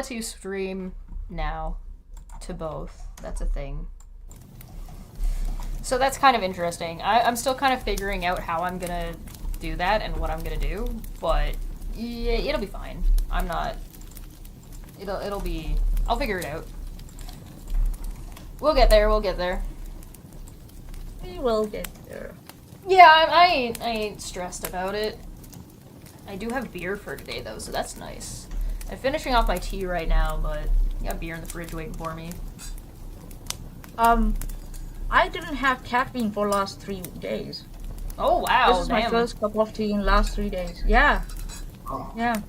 to stream now to both. That's a thing. So that's kind of interesting. I'm still kind of figuring out how I'm gonna do that and what I'm gonna do, but yeah, it'll be fine. I'm not. It'll be. I'll figure it out. We'll get there. We'll get there. We will get there. Yeah, I ain't stressed about it. I do have beer for today though, so that's nice. I'm finishing off my tea right now, but I got beer in the fridge waiting for me. I didn't have caffeine for last 3 days. Oh wow! This is my first cup of tea in last 3 days. Yeah. Yeah.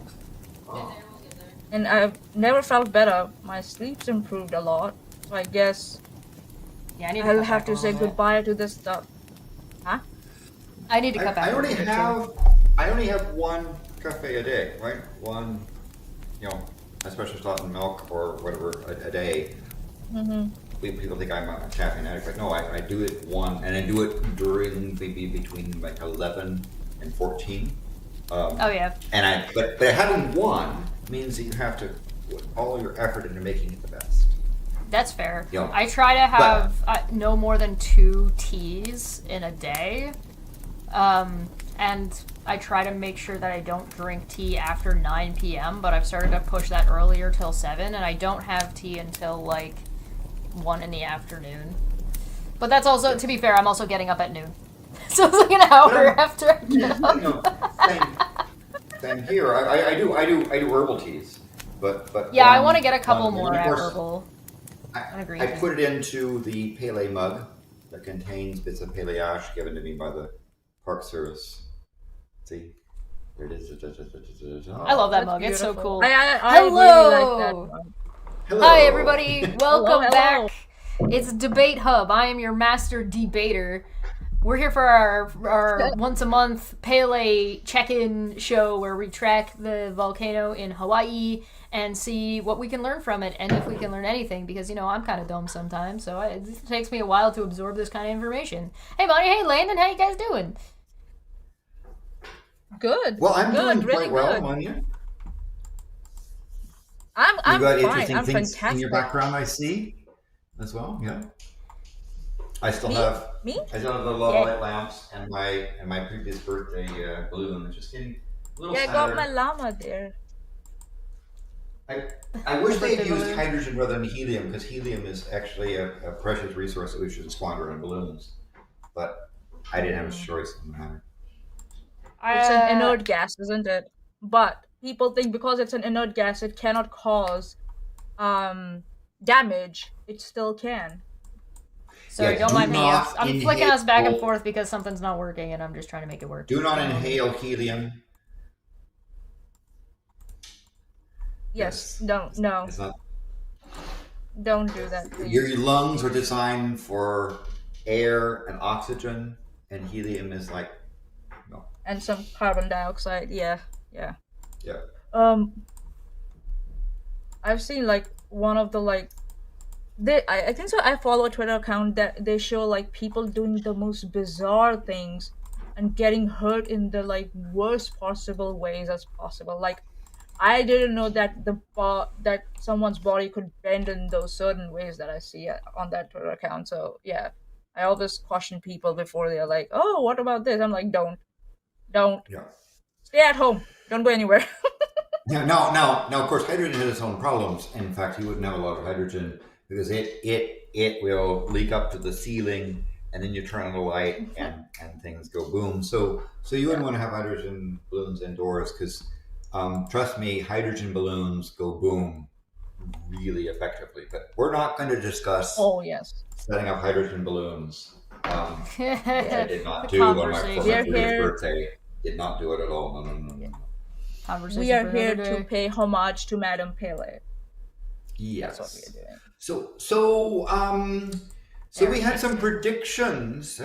And I've never felt better. My sleep's improved a lot. So I guess I'll have to say goodbye to this stuff. Huh? I need to cut back. I only have one cafe a day, right? One, a special shot in milk or whatever a day. Mm-hmm. People think I'm a caffeine addict, but no, I do it one, and I do it during maybe between like 11 and 14. Oh yeah. But having one means that you have to put all your effort into making it the best. That's fair. Yeah. I try to have no more than 2 teas in a day. And I try to make sure that I don't drink tea after 9 p.m., but I've started to push that earlier till 7, and I don't have tea until like 1 in the afternoon. But that's also, to be fair, I'm also getting up at noon. So it's like an hour after I get up. Same here. I do herbal teas, but yeah, I want to get a couple more herbal. I put it into the Pele mug that contains bits of Pele ash given to me by the Park Service. See, there it is. I love that mug. It's so cool. I Hello. really like that mug. Hello. Hi everybody. Welcome Hello. back. It's Debate Hub. I am your master debater. We're here for our once a month Pele check-in show where we track the volcano in Hawaii and see what we can learn from it and if we can learn anything, because I'm kind of dumb sometimes, so it takes me a while to absorb this kind of information. Hey Maanyaa, hey Landon, how you guys doing? Good. Well, I'm doing really quite well, good. Maanyaa. I'm You got fine. interesting I'm things fantastic. in your background, I see, as well. Yeah. I still have the light lamps and my previous birthday balloon, which is getting a little I sadder. got my llama there. I wish they had used hydrogen rather than helium, because helium is actually a precious resource that we shouldn't squander on balloons. But I didn't have a choice in the matter. It's an inert gas, isn't it? But people think because it's an inert gas, it cannot cause damage. It still can. Sorry, don't mind me. I'm flicking us back and forth because something's not working, and I'm just trying to make it work. Do not inhale helium. Yes. No. It's not. Don't do that, please. Your lungs are designed for air and oxygen, and helium is like no. And some carbon dioxide. Yeah. Yeah. I've seen like one of the I think so. I follow a Twitter account that they show like people doing the most bizarre things and getting hurt in the worst possible ways as possible. Like, I didn't know that that someone's body could bend in those certain ways that I see on that Twitter account. So yeah, I always caution people before they're like, "Oh, what about this?" I'm like, "Don't, Yeah. stay at home. Don't go anywhere." Yeah. Now, of course, hydrogen has its own problems. In fact, you wouldn't have a lot of hydrogen because it will leak up to the ceiling, and then you turn on the light, and things go boom. So you wouldn't want to have hydrogen balloons indoors because. Trust me, hydrogen balloons go boom really effectively. But we're not going to discuss setting up hydrogen balloons. I did not do on my 40th birthday. Did not do it at all. No. We are here to pay homage to Madam Pele. Yes. That's what we are doing. So we had some predictions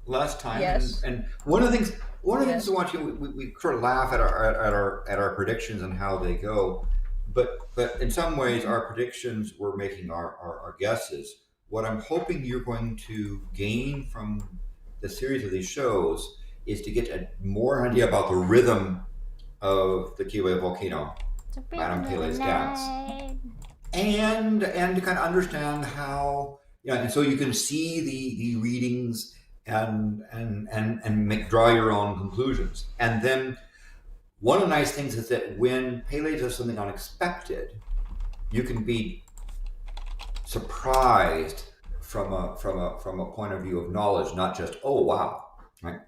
last time, Yes. and one of the things I want we sort of laugh at our predictions and how they go, but in some ways our predictions were making our guesses. What I'm hoping you're going to gain from the series of these shows is to get more idea about the rhythm of the Kilauea volcano Madam Pele's dance, and to kind of understand how, and so you can see the readings and draw your own conclusions. And then one of the nice things is that when Pele does something unexpected, you can be surprised from a point of view of knowledge, not just, oh wow, right?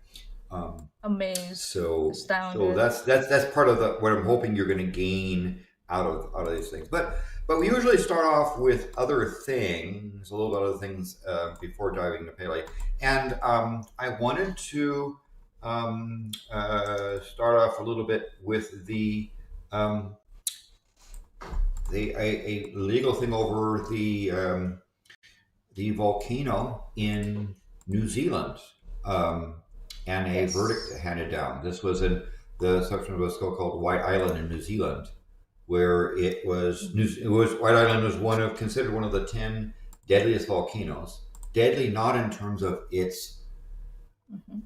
Amazed, So astounded. that's part of what I'm hoping you're going to gain out of these things. But we usually start off with other things, a little bit of other things before diving into Pele. And I wanted to start off a little bit with a legal thing over the volcano in New Zealand, and a verdict handed down. This was in the section of a skill called White Island in New Zealand, where White Island was considered one of the 10 deadliest volcanoes. Deadly not in terms of its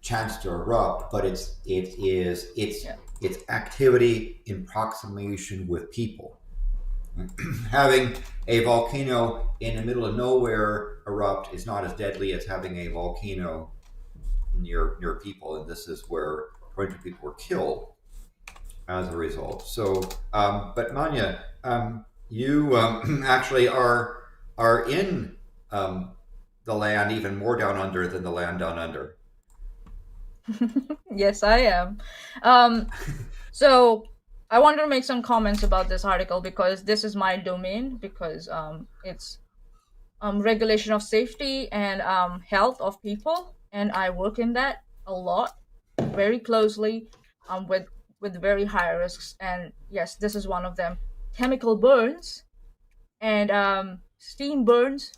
chance to erupt, but its activity in proximation with people. Having a volcano in the middle of nowhere erupt is not as deadly as having a volcano near people, and this is where 22 people were killed as a result. So, but Maanyaa, you actually are in the land even more down under than the land down under. Yes, I am. So I wanted to make some comments about this article because this is my domain, because it's regulation of safety and health of people, and I work in that a lot, very closely, with very high risks. And yes, this is one of them. Chemical burns and steam burns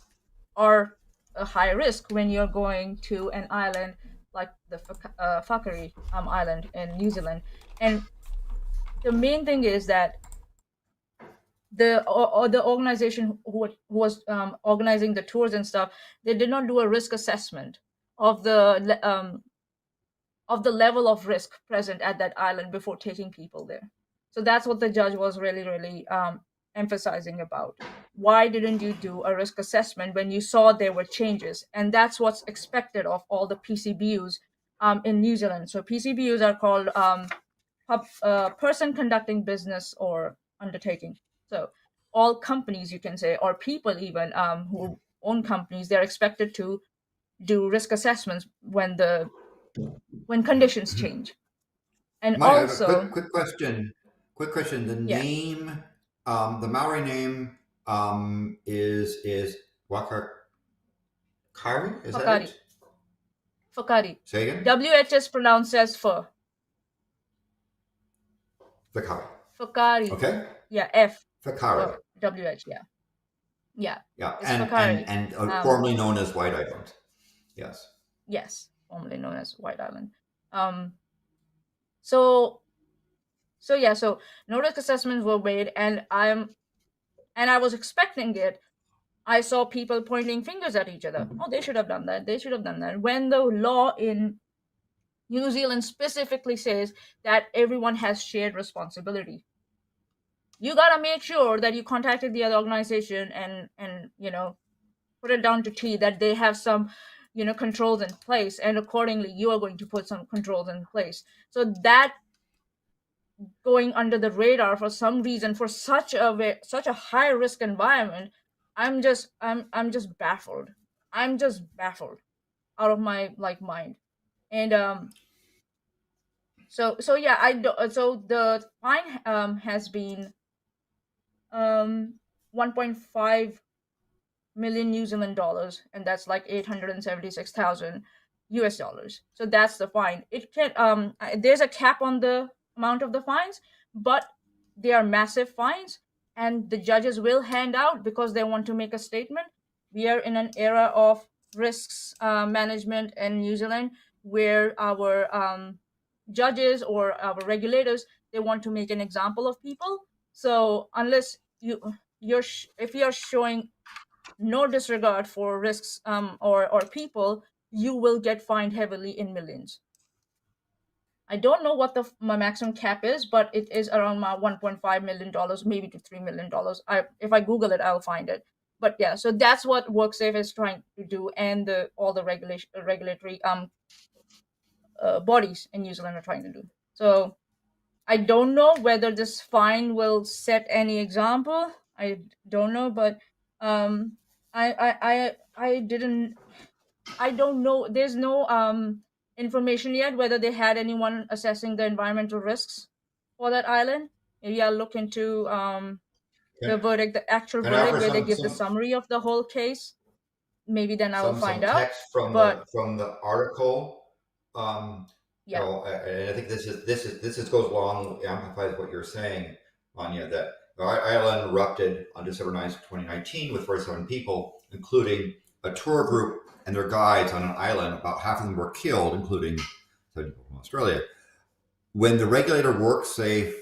are a high risk when you're going to an island like the Whakaari island in New Zealand. And the main thing is that the organization who was organizing the tours and stuff, they did not do a risk assessment of the level of risk present at that island before taking people there. So that's what the judge was really emphasizing about. Why didn't you do a risk assessment when you saw there were changes? And that's what's expected of all the PCBUs in New Zealand. So PCBUs are called person conducting business or undertaking. So all companies, you can say, or people even who own companies, they're expected to do risk assessments when conditions change. And Maanyaa, also, quick question. The name, the Maori name, is Whakaari. Is Whakaari. that it? Whakaari. Say again. WH is pronounced as F. Whakaari. Whakaari. Okay. Yeah, F. Whakaari. WH. Yeah. Yeah, It's and Whakaari. formerly known as White Island. Yes. Yes, formerly known as White Island. So no risk assessments were made, and I was expecting it. I saw people pointing fingers at each other. Oh, they should have done that. They should have done that. When the law in New Zealand specifically says that everyone has shared responsibility. You gotta make sure that you contacted the other organization and put it down to T that they have some controls in place, and accordingly you are going to put some controls in place. So that going under the radar for some reason for such a high risk environment, I'm just baffled. I'm just baffled out of my mind. And so the fine has been 1.5 million New Zealand dollars, and that's like 876,000 US dollars. So that's the fine. It can there's a cap on the amount of the fines, but they are massive fines, and the judges will hand out because they want to make a statement. We are in an era of risks management in New Zealand where our judges or our regulators, they want to make an example of people. So unless if you're showing no disregard for risks or people, you will get fined heavily in millions. I don't know what my maximum cap is, but it is around my $1.5 million, maybe to $3 million. If I Google it, I'll find it. But yeah, so that's what WorkSafe is trying to do, and all the regulatory bodies in New Zealand are trying to do. So I don't know whether this fine will set any example. I don't know, but I didn't. I don't know. There's no information yet whether they had anyone assessing the environmental risks for that island. Maybe I'll look into the verdict, the actual Can I verdict, offer where they some give the summary of the whole case. Maybe then I will find some out. text from But the article? yeah, I think this goes along, amplifies what you're saying, Maanyaa, that the island erupted on December 9th, 2019, with 47 people, including a tour group and their guides on an island. About half of them were killed, including 70 people from Australia. When the regulator WorkSafe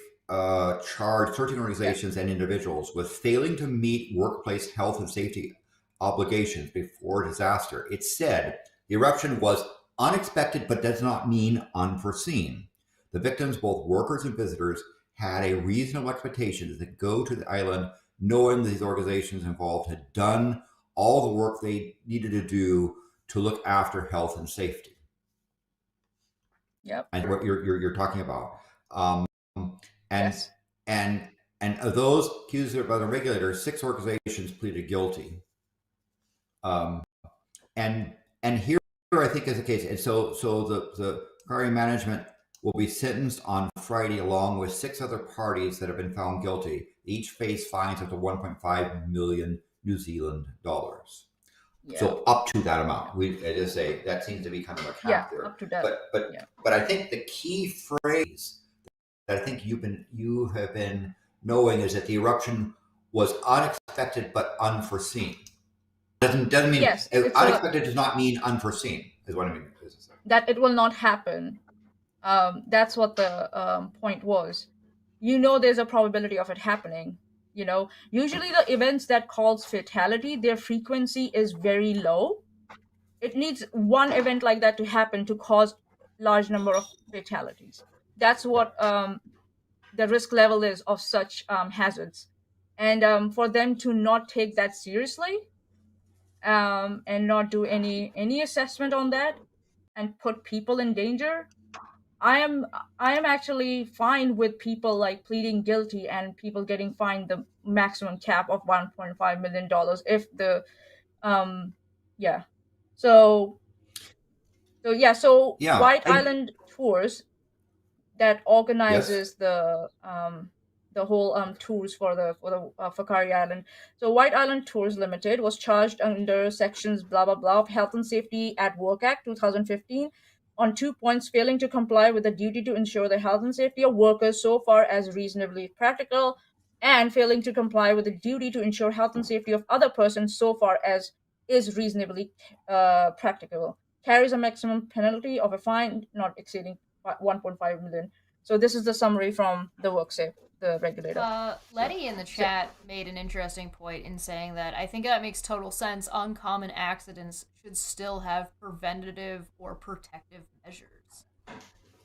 charged 13 organizations and individuals with failing to meet workplace health and safety obligations before disaster, it said the eruption was unexpected but does not mean unforeseen. The victims, both workers and visitors, had a reasonable expectation that they go to the island knowing these organizations involved had done all the work they needed to do to look after health and safety. yep, And what you're talking about. And yes, and of those accused by the regulator, 6 organizations pleaded guilty. And here I think is the case. And so the Qatari management will be sentenced on Friday along with 6 other parties that have been found guilty. Each face fines up to 1.5 million New Zealand dollars. yeah, So up to that amount. I just say that seems to be kind of a cap there. up to that. But I think the key phrase that I think you have been knowing is that the eruption was unexpected but unforeseen. Doesn't mean Yes, unexpected does not mean unforeseen, is what I mean. That it will not happen. That's what the point was. There's a probability of it happening. Usually the events that cause fatality, their frequency is very low. It needs one event like that to happen to cause large number of fatalities. That's what the risk level is of such hazards. And for them to not take that seriously, and not do any assessment on that, and put people in danger, I am actually fine with people like pleading guilty and people getting fined the maximum cap of $1.5 million if the yeah. So White Island Tours, that organizes the whole tours for the Whakaari Island. So White Island Tours Limited was charged under sections blah blah blah of Health and Safety at Work Act 2015 on 2 points: failing to comply with the duty to ensure the health and safety of workers so far as reasonably practical, and failing to comply with the duty to ensure health and safety of other persons so far as is reasonably practicable. Carries a maximum penalty of a fine not exceeding 1.5 million. So this is the summary from the WorkSafe, the regulator. Letty in the chat made an interesting point in saying that I think that makes total sense. Uncommon accidents should still have preventative or protective measures.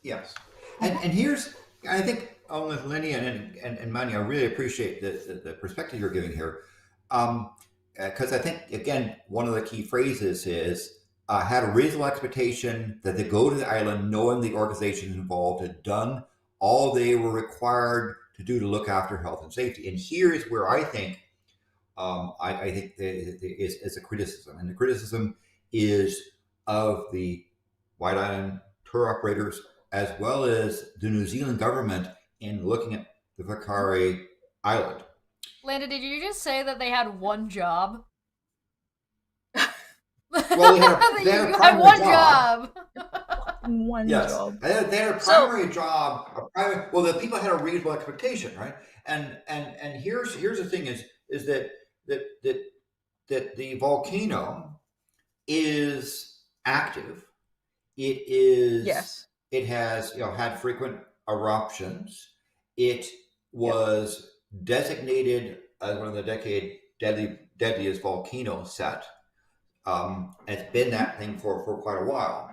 Yes. And here's, I think, with Lenny and Maanyaa, I really appreciate the perspective you're giving here. Because I think, again, one of the key phrases is, had a reasonable expectation that they go to the island knowing the organizations involved had done all they were required to do to look after health and safety. And here is where I think I think is a criticism. And the criticism is of the White Island tour operators as well as the New Zealand government in looking at the Whakaari Island. Landon, did you just say that they had one job? Well, they had a primary job. One yes. job. They had a primary job. Well, the people had a reasonable expectation, right? And here's the thing is that the volcano is active. It is. Yes. It has had frequent eruptions. It was designated as one of the decade deadliest volcanoes set. It's been that thing for quite a while.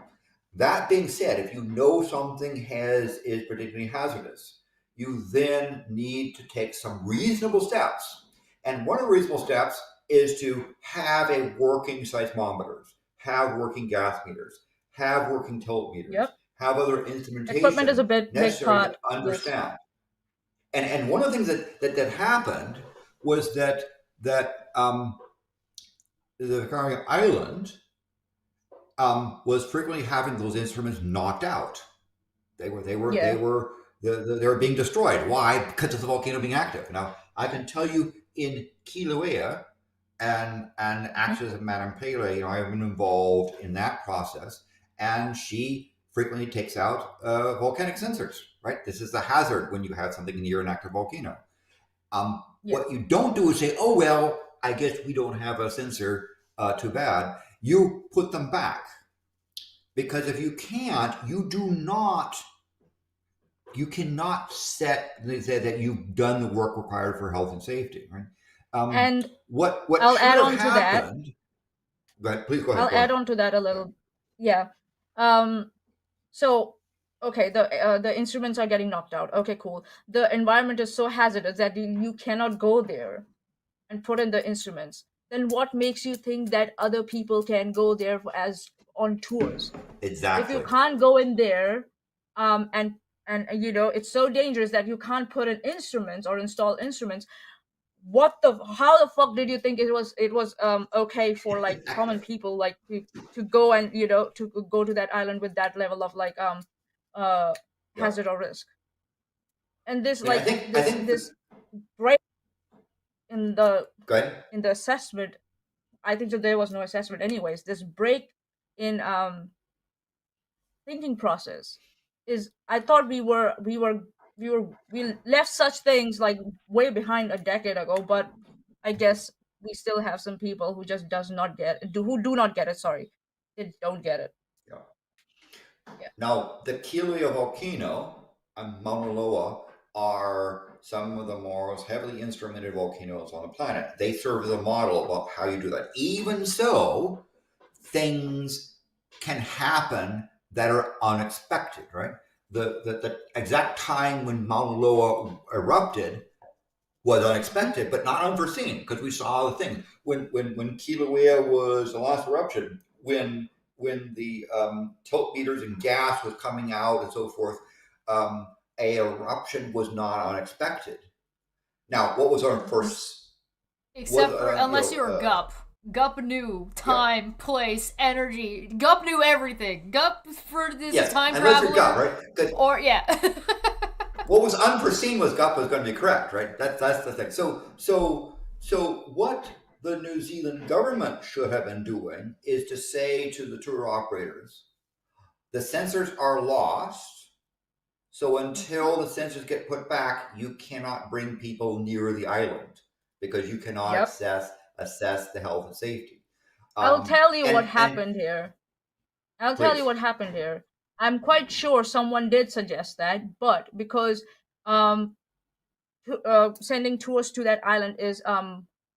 That being said, if you know something is particularly hazardous, you then need to take some reasonable steps. And one of the reasonable steps is to have a working seismometers, have working gas meters, have working tilt meters, Yep. have other Equipment is a instrumentation big necessary part. to Yes. understand. And one of the things that happened was that the Victoria Island was frequently having those instruments knocked out. They were being destroyed. Why? Because of the volcano being active. Now I can tell you in Kilauea and actually as Madam Pele, I've been involved in that process, and she frequently takes out volcanic sensors. Right, this is the hazard when you have something near an active volcano. What you don't do is say, "Oh well, I guess we don't have a sensor. Too bad." You put them back, because if you can't, you cannot say that you've done the work required for health and safety, right? And What I'll should add have on to that. happened? Go ahead, please go ahead. I'll add on to that a little. Yeah. So, okay, the instruments are getting knocked out. Okay, cool. The environment is so hazardous that you cannot go there and put in the instruments. Then what makes you think that other people can go there as on tours? If you Exactly. can't go in there, and it's so dangerous that you can't put in instruments or install instruments. How the fuck did you think it was okay for like common people like to go and to go to that island with that level of like Yeah. hazard or risk? And this I mean, like I think this break in the go ahead. assessment, I think that there was no assessment anyways. This break in thinking process is, I thought we left such things like way behind a decade ago, but I guess we still have some people who just who do not get it. Sorry, they don't get it. Yeah. Yeah. Now, the Kilauea volcano and Mauna Loa are some of the most heavily instrumented volcanoes on the planet. They serve as a model about how you do that. Even so, things can happen that are unexpected, right? The exact time when Mauna Loa erupted was unexpected, but not unforeseen, because we saw the thing when Kilauea was the last eruption, when the tilt meters and gas was coming out and so forth. A eruption was not unexpected. Now, what was our first? Except for unless you were Gup. Gup knew time, place, energy. Gup knew everything. Gup for this time traveler. Gup, right? Or yeah. What was unforeseen was Gup was going to be correct, right? That's the thing. So what the New Zealand government should have been doing is to say to the tour operators, the sensors are lost, so until the sensors get put back, you cannot bring people near the island because you cannot assess the health and safety. I'll tell you what happened here. Tell you what happened here. I'm quite sure someone did suggest that, but because sending tours to that island is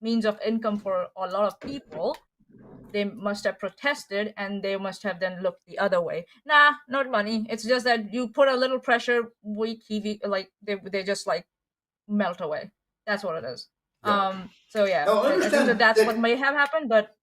means of income for a lot of people, they must have protested and they must have then looked the other way. Nah, not money. It's just that you put a little pressure, we Kiwi like they just like melt away. That's what it is. Yeah. So yeah, No, I think that's what may have happened, but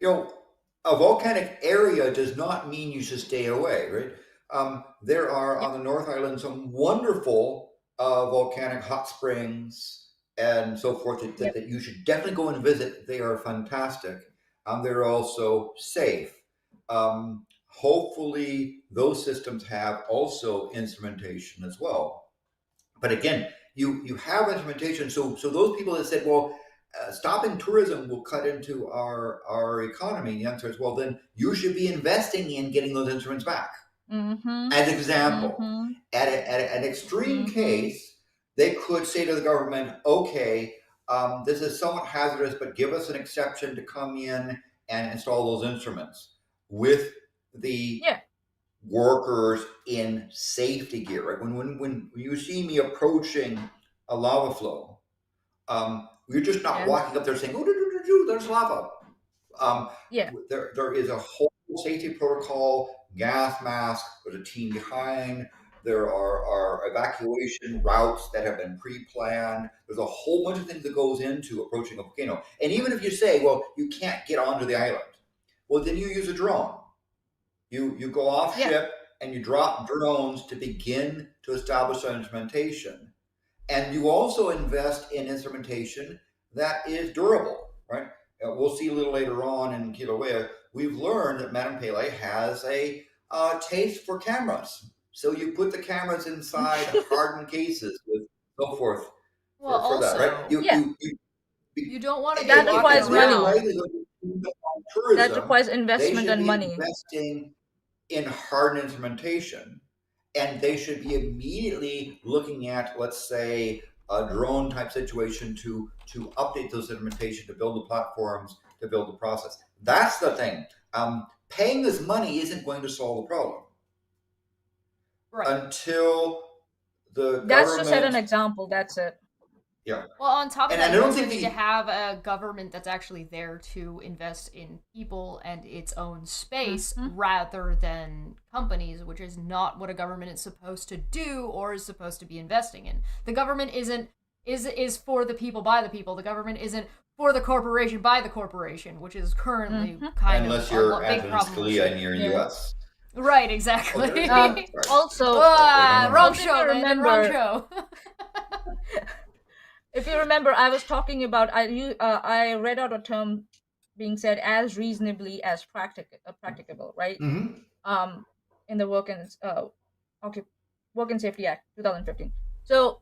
a volcanic area does not mean you should stay away, right? There are on the North Island some wonderful volcanic hot springs and so forth that you should definitely go and visit. They are fantastic. They're also safe. Hopefully, those systems have also instrumentation as well. But again, you have instrumentation. So those people that said, well, stopping tourism will cut into our economy. The answer is, well, then you should be investing in getting those instruments back. As an example, at an extreme case, they could say to the government, okay, this is somewhat hazardous, but give us an exception to come in and install those instruments with the workers in safety gear. Right? When you see me approaching a lava flow, you're just not walking up there saying, "Oh, there's lava." There is a whole safety protocol, gas mask, there's a team behind. There are evacuation routes that have been pre-planned. There's a whole bunch of things that goes into approaching a volcano. And even if you say, well, you can't get onto the island, well, then you use a drone. You go off ship and you drop drones to begin to establish that instrumentation. And you also invest in instrumentation that is durable, right? We'll see a little later on in Kilauea, we've learned that Madam Pele has a taste for cameras. So you put the cameras inside hardened cases with so forth for that, right? You don't want to That get requires money. Tourism, that requires investment and money. Investing in hardened instrumentation, and they should be immediately looking at, let's say, a drone type situation to update those instrumentation, to build the platforms, to build the process. That's the thing. Paying this money isn't going to solve the problem. Right. Until the That's to set an example. That's it. Yeah. Well, on top of that, you also need to have a government that's actually there to invest in people and its own space rather than companies, which is not what a government is supposed to do or is supposed to be investing in. The government is for the people by the people. The government isn't for the corporation by the corporation, which is currently kind Unless of you're a big problem. Scalia and you're in U.S. Right, exactly. Also, wrong show, man. Wrong show. If you remember, I was talking about I read out a term being said as reasonably as practicable, right? In the Work and Safety Act 2015. So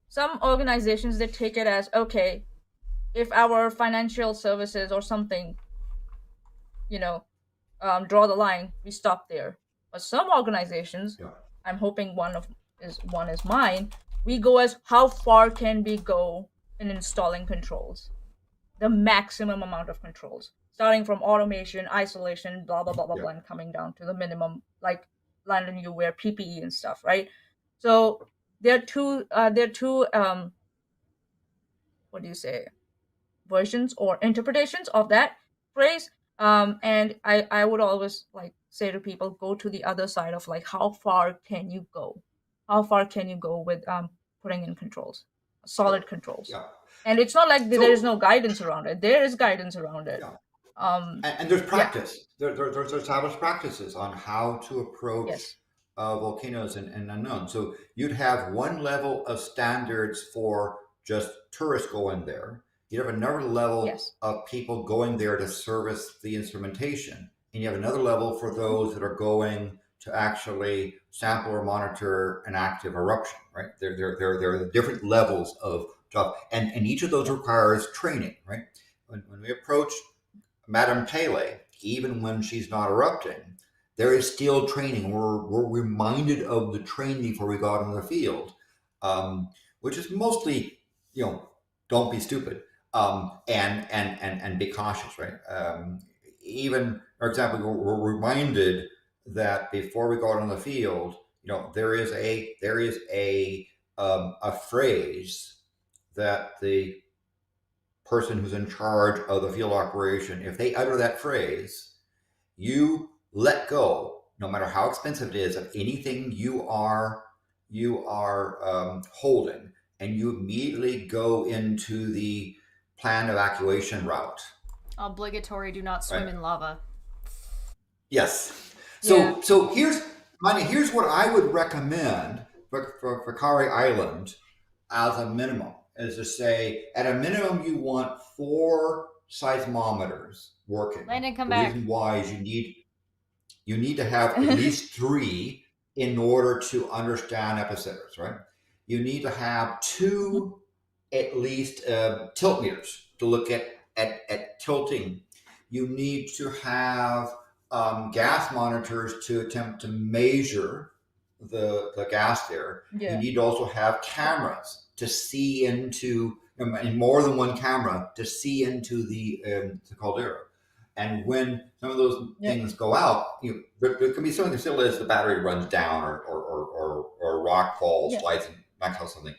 some organizations, they take it as, okay, if our financial services or something, draw the line, we stop there. But some organizations, I'm hoping one is mine, we go as how far can we go in installing controls, the maximum amount of controls, starting from automation, isolation, blah blah blah blah blah, and coming down to the minimum, like Landon, you wear PPE and stuff, right? So there are two what do you say, versions or interpretations of that phrase. And I would always say to people, go to the other side of how far can you go? How far can you go with putting in controls, solid controls? And it's not like there is no guidance around it. There is guidance around it. And there's practice. There's established practices on how to approach volcanoes and unknown. So you'd have one level of standards for just tourists going there. You have another level of people going there to service the instrumentation, and you have another level for those that are going to actually sample or monitor an active eruption. Right? There are different levels of job, and each of those requires training. Right? When we approach Madam Pele, even when she's not erupting, there is still training. We're reminded of the training before we go out in the field, which is mostly, don't be stupid. And be cautious, right? Even, for example, we're reminded that before we go out on the field, there is a phrase that the person who's in charge of the field operation, if they utter that phrase, you let go, no matter how expensive it is, of anything you are holding, and you immediately go into the planned evacuation route. Obligatory, do not swim in lava. Yes. So here's what I would recommend for Kari Island as a minimum, is to say, at a minimum, you want 4 seismometers working. Landon, come back. The reason why is you need to have at least 3 in order to understand epicenters, right? You need to have 2 at least tilt meters to look at tilting. You need to have gas monitors to attempt to measure the gas there. You need to also have cameras to see into, and more than one camera to see into the caldera. And when some of those things go out, there can be something as simple as the battery runs down or a rock falls, slides, and knocks out something.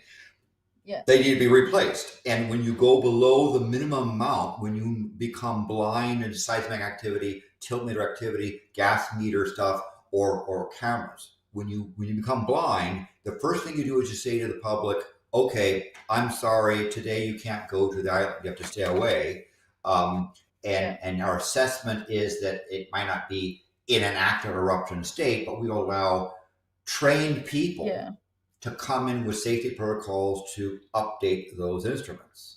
They need to be replaced. And when you go below the minimum amount, when you become blind to seismic activity, tiltmeter activity, gas meter stuff, or cameras. When you become blind, the first thing you do is you say to the public, okay, I'm sorry, today you can't go to the island, you have to stay away. And our assessment is that it might not be in an active eruption state, but we allow trained people to come in with safety protocols to update those instruments.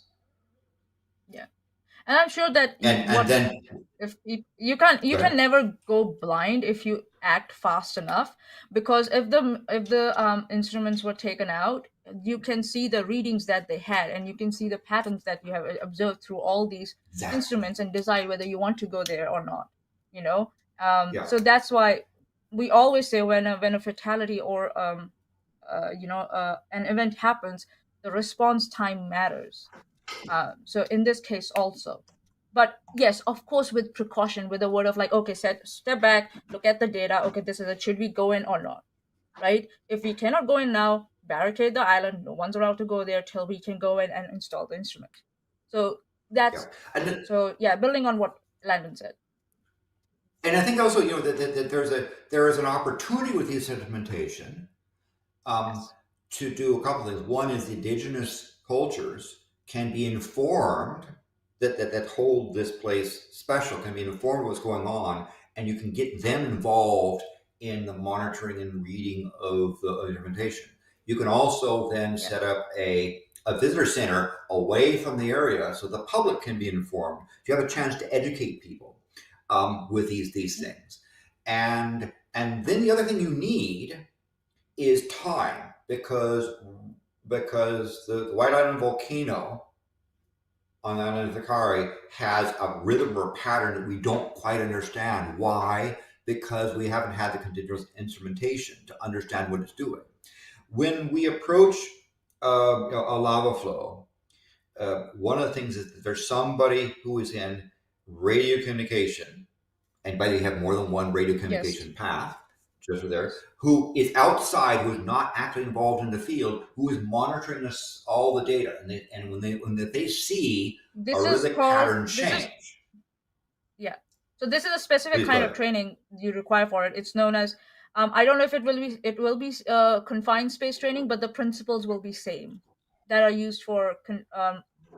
And I'm sure that if you can never go blind if you act fast enough, because if the instruments were taken out, you can see the readings that they had, and you can see the patterns that you have observed through all these instruments, and decide whether you want to go there or not. So that's why we always say when a fatality or an event happens, the response time matters. So in this case also. But yes, of course, with precaution, with a word of like, okay, step back, look at the data. Okay, this is it. Should we go in or not? Right? If we cannot go in now, barricade the island. No one's allowed to go there till we can go in and install the instrument. So that's building on what Landon said. And I think also, that there is an opportunity with this implementation to do a couple of things. One is the indigenous cultures can be informed that hold this place special, can be informed of what's going on, and you can get them involved in the monitoring and reading of the implementation. You can also then set up a visitor center away from the area so the public can be informed. You have a chance to educate people with these things. And then the other thing you need is time, because the White Island volcano on the island of Fokari has a rhythm or pattern that we don't quite understand. Why? Because we haven't had the continuous instrumentation to understand what it's doing. When we approach a lava flow, one of the things is that there's somebody who is in radio communication, and by the way, you have more than one radio communication path, just there, who is outside, who is not actually involved in the field, who is monitoring all the data, and when they see a rhythmic pattern change. So this is a specific kind of training you require for it. It's known as I don't know if it will be confined space training, but the principles will be same that are used for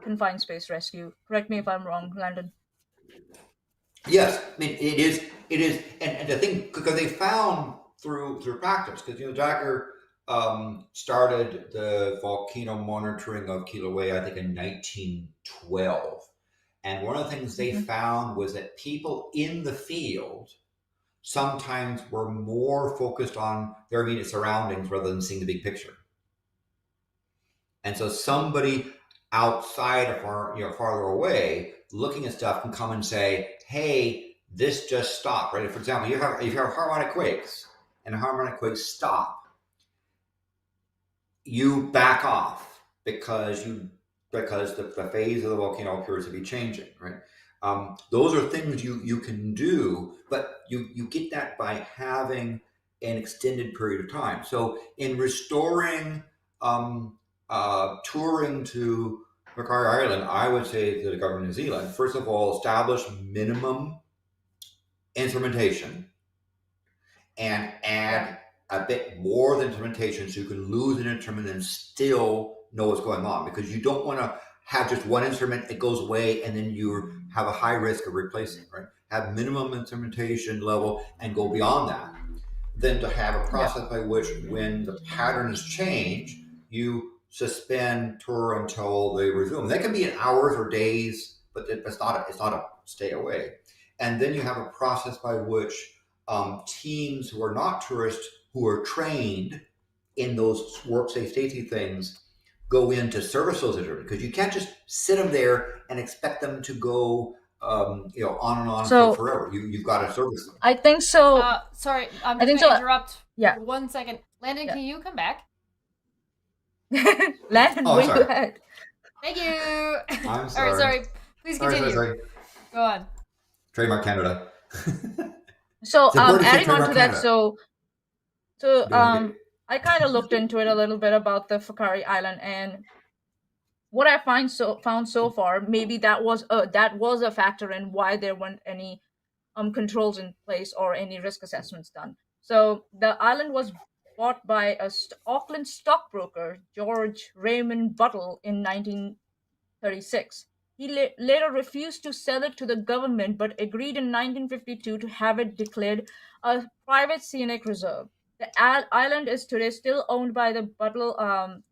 confined space rescue. Correct me if I'm wrong, Landon. Yes, I mean it is, and the thing, because they found through practice, because Jagger started the volcano monitoring of Kilauea, I think, in 1912, and one of the things they found was that people in the field sometimes were more focused on their immediate surroundings rather than seeing the big picture, and so somebody outside or farther away looking at stuff can come and say, hey, this just stopped, right? For example, you have harmonic quakes, and harmonic quakes stop. You back off because the phase of the volcano appears to be changing, right? Those are things you can do, but you get that by having an extended period of time. So in restoring touring to Fokari Island, I would say to the government of New Zealand, first of all, establish minimum instrumentation and add a bit more than instrumentation so you can lose an instrument and still know what's going on, because you don't want to have just one instrument that goes away and then you have a high risk of replacing, right? Have minimum instrumentation level and go beyond that. Then to have a process by which, when the patterns change, you suspend tour until they resume. That can be in hours or days, but it's not a stay away. And then you have a process by which teams who are not tourists, who are trained in those work safe safety things, go in to service those instruments, because you can't just sit them there and expect them to go on and on for forever. You've got to service them. I think so. Sorry, I'm just going to interrupt for 1 second. Landon, can you come back? Landon, go ahead. Thank you. I'm sorry. All right, sorry. Please continue. Sorry. Go on. Trademark Canada. So adding on to that, so I kind of looked into it a little bit about the Fokari Island, and what I found so far, maybe that was a factor in why there weren't any controls in place or any risk assessments done. So the island was bought by a Auckland stockbroker, George Raymond Buttle, in 1936. He later refused to sell it to the government but agreed in 1952 to have it declared a private scenic reserve. The island is today still owned by the Buttle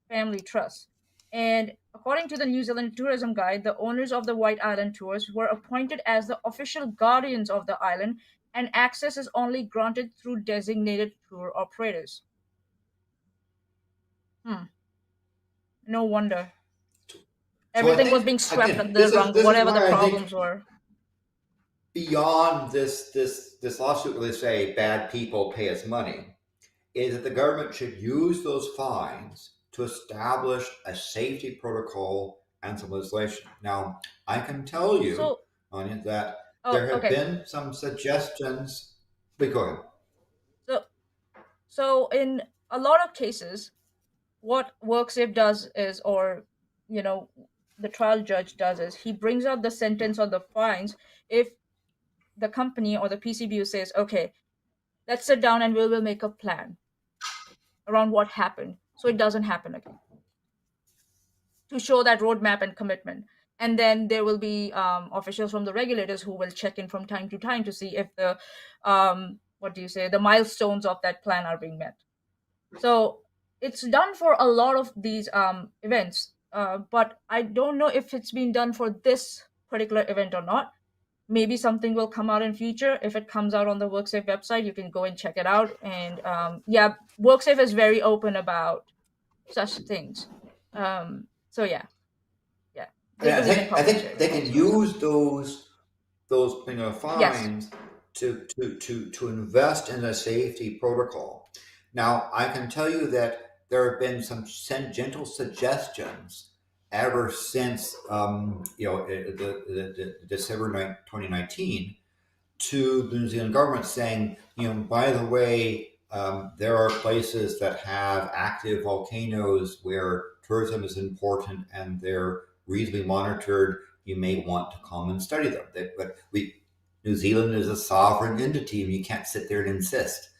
Family Trust. And according to the New Zealand Tourism Guide, the owners of the White Island Tours were appointed as the official guardians of the island, and access is only granted through designated tour operators. No wonder. So I Everything was think being swept again, under the rug, this is whatever the why I think problems were. beyond this lawsuit where they say bad people pay us money, is that the government should use those fines to establish a safety protocol and some legislation. Now, I can tell you, So, Maanyaa, that oh, there have okay. been some suggestions. But go ahead. So in a lot of cases, what WorkSafe does is, or the trial judge does is, he brings out the sentence or the fines if the company or the PCBU says, okay, let's sit down and we will make a plan around what happened so it doesn't happen again, to show that roadmap and commitment. And then there will be officials from the regulators who will check in from time to time to see if the the milestones of that plan are being met. So it's done for a lot of these events, but I don't know if it's been done for this particular event or not. Maybe something will come out in future. If it comes out on the WorkSafe website, you can go and check it out. And yeah, WorkSafe is very open about such things. So yeah, they I believe in think public they sharing can also. use those Yes. fines to invest in a safety protocol. Now, I can tell you that there have been some gentle suggestions ever since the December 2019 to the New Zealand government saying, by the way, there are places that have active volcanoes where tourism is important and they're reasonably monitored. You may want to come and study them. But New Zealand is a sovereign entity, and you can't sit there and insist.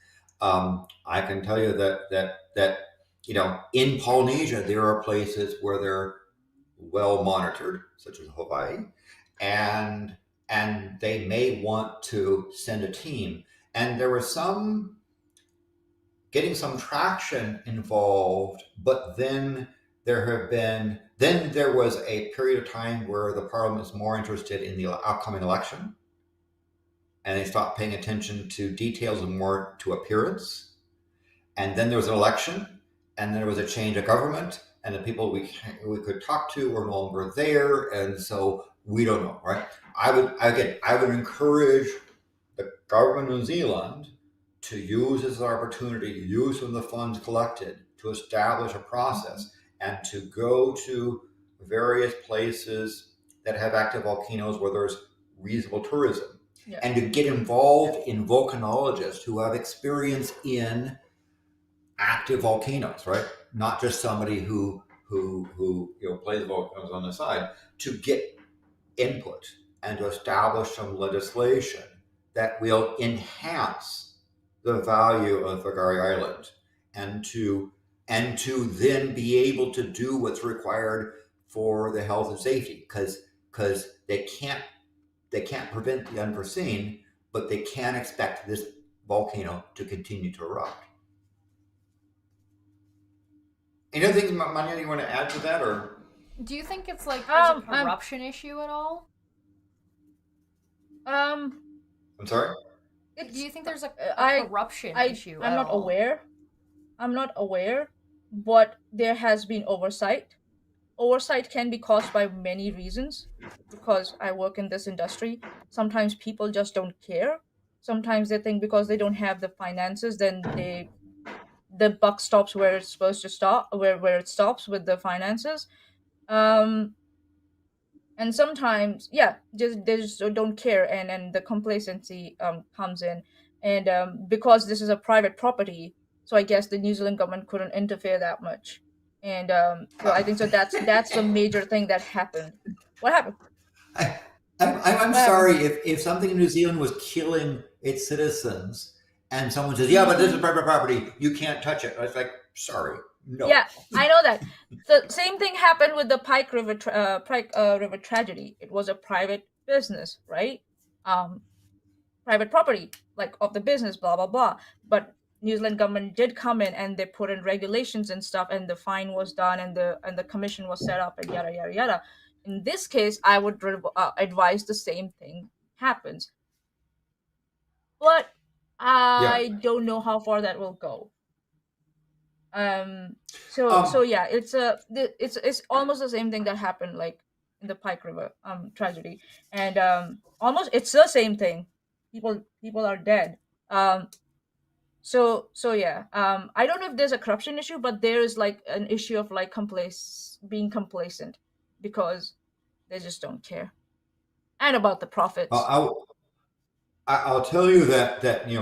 I can tell you that in Polynesia there are places where they're well monitored, such as Hawaii, and they may want to send a team. And there was some getting some traction involved, but then there was a period of time where the parliament was more interested in the upcoming election, and they stopped paying attention to details and more to appearance. And then there was an election, and then there was a change of government, and the people we could talk to were no longer there, and so we don't know, right? I would encourage the government of New Zealand to use this opportunity, use some of the funds collected to establish a process and to go to various places that have active volcanoes where there's reasonable tourism, and to get involved in volcanologists who have experience in active volcanoes, right? Not just somebody who plays volcanoes on the side, to get input and to establish some legislation that will enhance the value of Whakaari Island, and to then be able to do what's required for the health and safety, because they can't prevent the unforeseen, but they can expect this volcano to continue to erupt. Any other things, Maanyaa, you want to add to that, or Do you think it's like there's a Um, corruption issue at all? um, I'm sorry? Do you think there's a I, corruption I, issue I'm at not all? aware. I'm not aware, but there has been oversight. Oversight can be caused by many reasons. Because I work in this industry, sometimes people just don't care. Sometimes they think because they don't have the finances, then the buck stops where it's supposed to stop, where it stops with the finances. Um, and sometimes, yeah, just they just don't care, and the complacency comes in, and because this is a private property, so I guess the New Zealand government couldn't interfere that much, and so I think so that's a major thing that happened. What happened? I'm What happened? sorry if something in New Zealand was killing its citizens, and someone says, "Yeah, but this is Hmm. private property. You can't touch it." I was like, "Sorry, no." Yeah, I know that. The same thing happened with the Pike River tragedy. It was a private business, right? Um, Private property, like of the business, blah blah blah. But New Zealand government did come in and they put in regulations and stuff, and the fine was done, and the commission was set up, and yada yada yada. In this case, I would advise the same thing happens, but Yeah. I don't know how far that will go. Um. So Um. yeah, it's almost the same thing that happened like in the Pike River tragedy, and almost it's the same thing. People are dead. So yeah, I don't know if there's a corruption issue, but there is like an issue of like being complacent because they just don't care and about the profits. I, I'll tell you that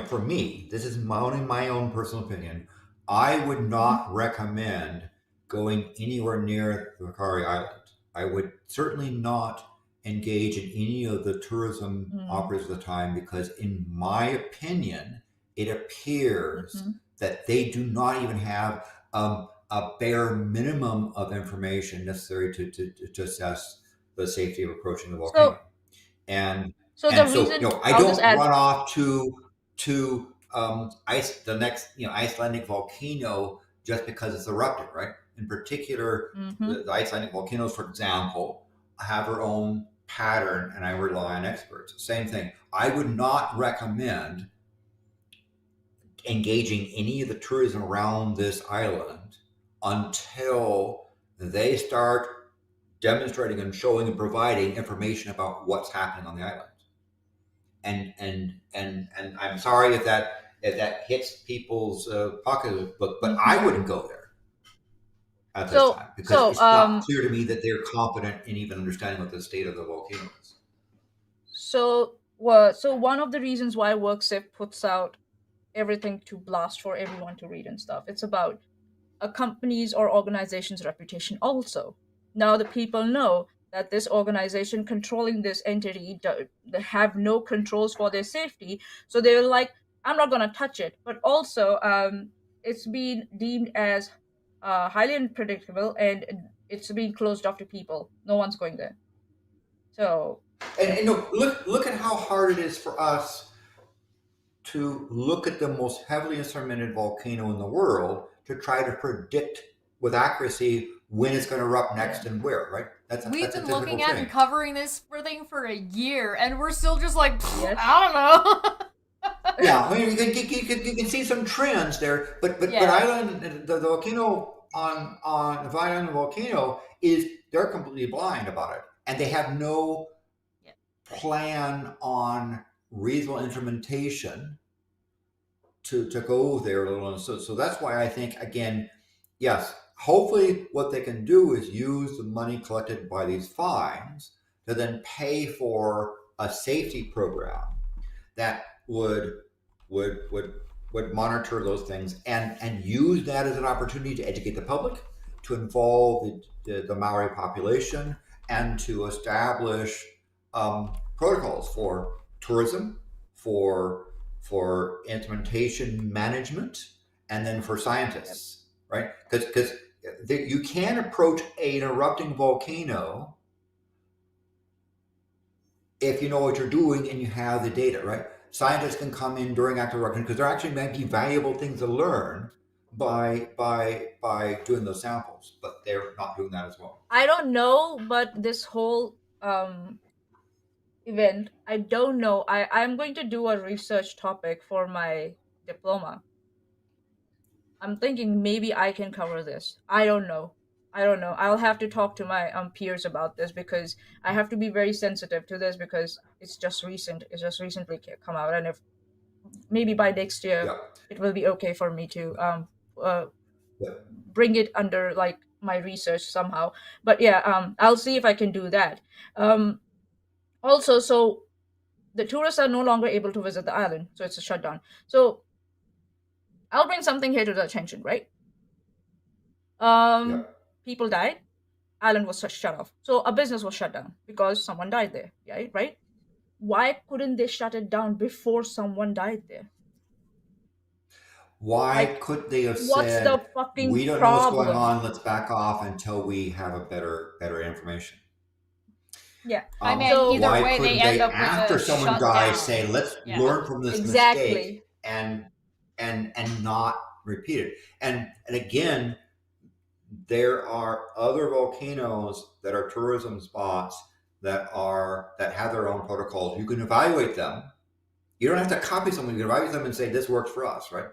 for me, this is only my own personal opinion. I would Mm-hmm. not recommend going anywhere near the Macquarie Island. I would certainly not engage in any of the tourism Mm-hmm. operators at the time because, in my opinion, it appears Mm-hmm. that they do not even have a bare minimum of information necessary to assess the safety of approaching the volcano. So and so the and so reason I I'll just don't add. run off to ice the next Icelandic volcano just because it's erupted, right? In particular, Mm-hmm. the Icelandic volcanoes, for example, have their own pattern, and I rely on experts. Same thing. I would not recommend engaging any of the tourism around this island until they start demonstrating and showing and providing information about what's happening on the island. And I'm sorry if that hits people's pocketbook, but Mm-hmm. I wouldn't go there at this So time because so it's not um clear to me that they're competent in even understanding what the state of the volcano is. so one of the reasons why WorkSafe puts out everything to blast for everyone to read and stuff, it's about a company's or organization's reputation also. Now the people know that this organization controlling this entity they have no controls for their safety, so they're like, I'm not going to touch it. But also, it's been deemed as highly unpredictable, and it's been closed off to people. No one's going there. So And no, look at how hard it is for us to look at the most heavily instrumented volcano in the world to try to predict with accuracy when it's going to erupt yeah. next and where, right? That's a, We've that's a been looking difficult at and thing. covering this thing for a year, and we're still just like, Yes. I don't know. Yeah, I mean, you can see some trends there, but Yeah. island the volcano on the Island volcano is they're completely blind about it, and they have no Yeah. plan on reasonable instrumentation to go there. So that's why I think again, yes, hopefully what they can do is use the money collected by these fines to then pay for a safety program that would would monitor those things and use that as an opportunity to educate the public, to involve the Maori population, and to establish protocols for tourism, for instrumentation management, and then for Yep. scientists, right? Because you can approach an erupting volcano if you know what you're doing and you have the data, right? Scientists can come in during active eruption because there actually might be valuable things to learn by doing those samples, but they're not doing that as well. I don't know, but this whole event, I don't know. I'm going to do a research topic for my diploma. I'm thinking maybe I can cover this. I don't know. I don't know. I'll have to talk to my peers about this because I have to be very sensitive to this because it's just recent. It's just recently come out, and if maybe by next year Yeah, it will be okay for me to uh yeah, bring it under like my research somehow. But yeah, I'll see if I can do that. Also, so the tourists are no longer able to visit the island, so it's a shutdown. So I'll bring something here to the attention, right? yeah, Um, People died. island was shut off. So a business was shut down because someone died there, right? Why couldn't they shut it down before someone died there? Why Like, could they have what's the said, fucking we don't know what's going problem? on, let's back off until we have a better information? Yeah. I mean, So either Why way, they couldn't end they, up with after a someone dies, shutdown. say, let's Yeah. learn from this mistake exactly. and not repeat it? And again, there are other volcanoes that are tourism spots that have their own protocols. You can evaluate them. You don't have to copy someone. You can evaluate them and say this works for us, right?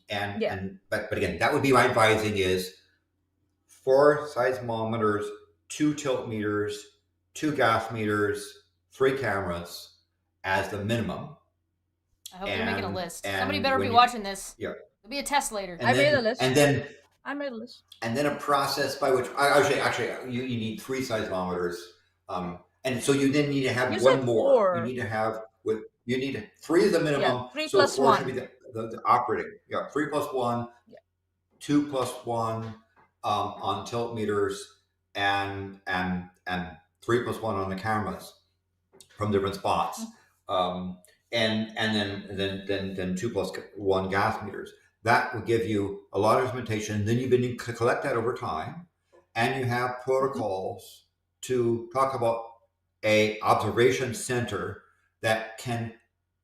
Yeah. But again, that would be my advising is 4 seismometers, 2 tilt meters, 2 gas meters, 3 cameras as the minimum. I hope you're making a list. Somebody And better be when watching this. yeah, There'll be a test later. I made a list. and then I made a list. and then a process by which actually you need 3 seismometers, and so you then need to have You one said more. 4. You need to have you need 3 is the minimum. Yeah, 3 so plus 4 should 1. be the operating. Yeah, 3 plus 1, Yeah. 2 plus 1 on tilt meters, and 3 plus 1 on the cameras from different spots, and then 2 plus 1 gas meters. That will give you a lot of instrumentation. Then you can collect that over time, and you have protocols to talk about a observation center that can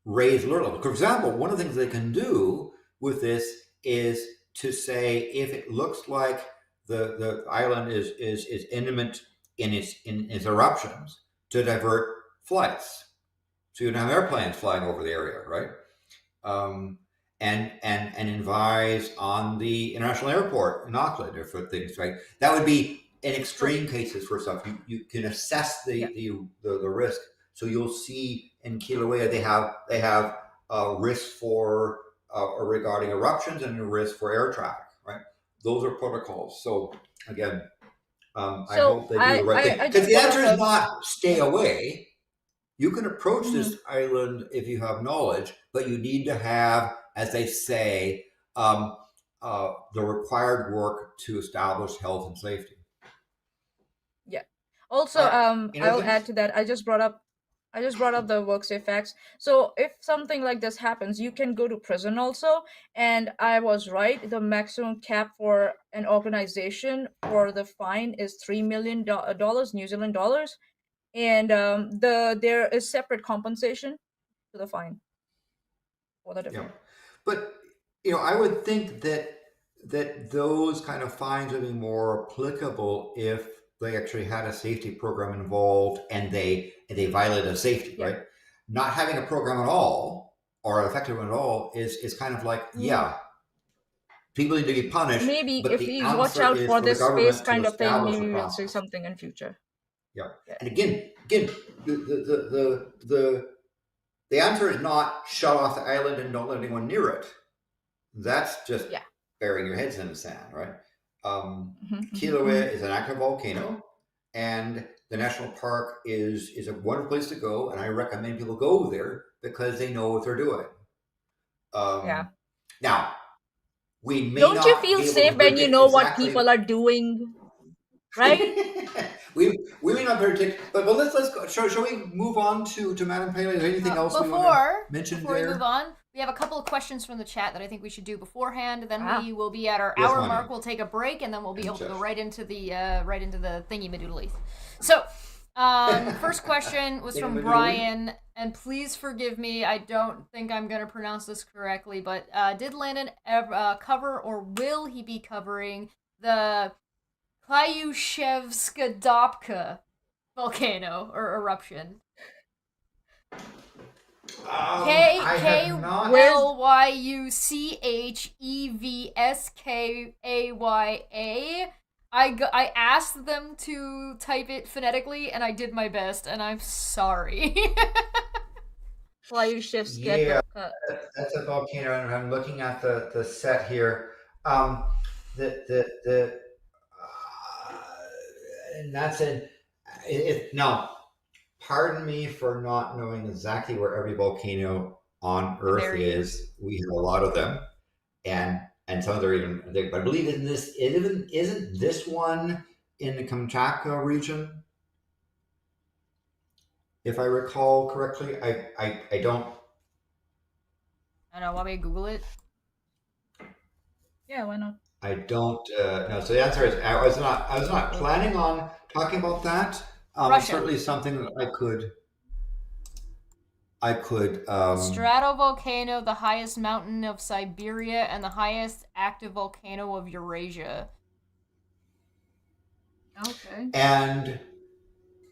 raise alert level. For example, one of the things they can do with this is to say, if it looks like the island is imminent in its eruptions, to divert flights, so you don't have airplanes flying over the area, right? And advise on the international airport in Auckland or for things, right? That would be in extreme cases for stuff. You can assess the risk. So you'll see in Kilauea they have risks for regarding eruptions and a risk for air traffic, right? Those are protocols. So again, I hope they do the right thing, I because just the thought answer of is not stay away. You can approach this Mhm. island if you have knowledge, but you need to have, as they say, the required work to establish health and safety. Yeah. Also, All right. I'll add to that. I just brought up the work safe facts. So if something like this happens, you can go to prison also. And I was right. The maximum cap for an organization for the fine is $3 million New Zealand dollars, and there is separate compensation to the fine for the different. But I would think that those kind of fines would be more applicable if they actually had a safety program involved and they violated safety, right? Not having a program at all or effective at all is kind of like, people need to be punished. Maybe But if the we watch answer out is for for the this space government to kind of thing, establish a maybe we'll see process. something in future. Yeah. And again, the answer is not shut off the island and don't let anyone near it. That's just burying your heads in the sand, right? Kilauea is an active volcano, and the national park is a wonderful place to go, and I recommend people go there because they know what they're doing. Now, we may Don't not you feel be able safe to when you predict know what exactly people are doing, right? we may not predict, but let's go. Shall we move on to Madam Pele? Is there anything else we want to mention before there? we move on, we have a couple of questions from the chat that I think we should do beforehand. Then we will be at our Yes, hour Maanyaa. mark. We'll take a break, and then we'll be able to go right into the thingy madoodle. So, first question was from Brian, and please forgive me. I don't think I'm gonna pronounce this correctly, but did Landon cover, or will he be covering, the Plyushevskaya volcano or eruption? K-Lyuchevskaya. I asked them to type it phonetically, and I did my best, and I'm sorry. Plyushevskaya. Yeah, that's a volcano, and I'm looking at the set here. And that's it. Now, pardon me for not knowing exactly where every volcano on Earth is. We have a lot of them, and some of them are even. I believe isn't this one in the Kamchatka region, if I recall correctly. I don't. I don't know. Want me to Google it? Yeah, why not? I don't know. So the answer is I was not planning on talking about that. Russia. Certainly something that I could. Stratovolcano, the highest mountain of Siberia and the highest active volcano of Eurasia. Okay.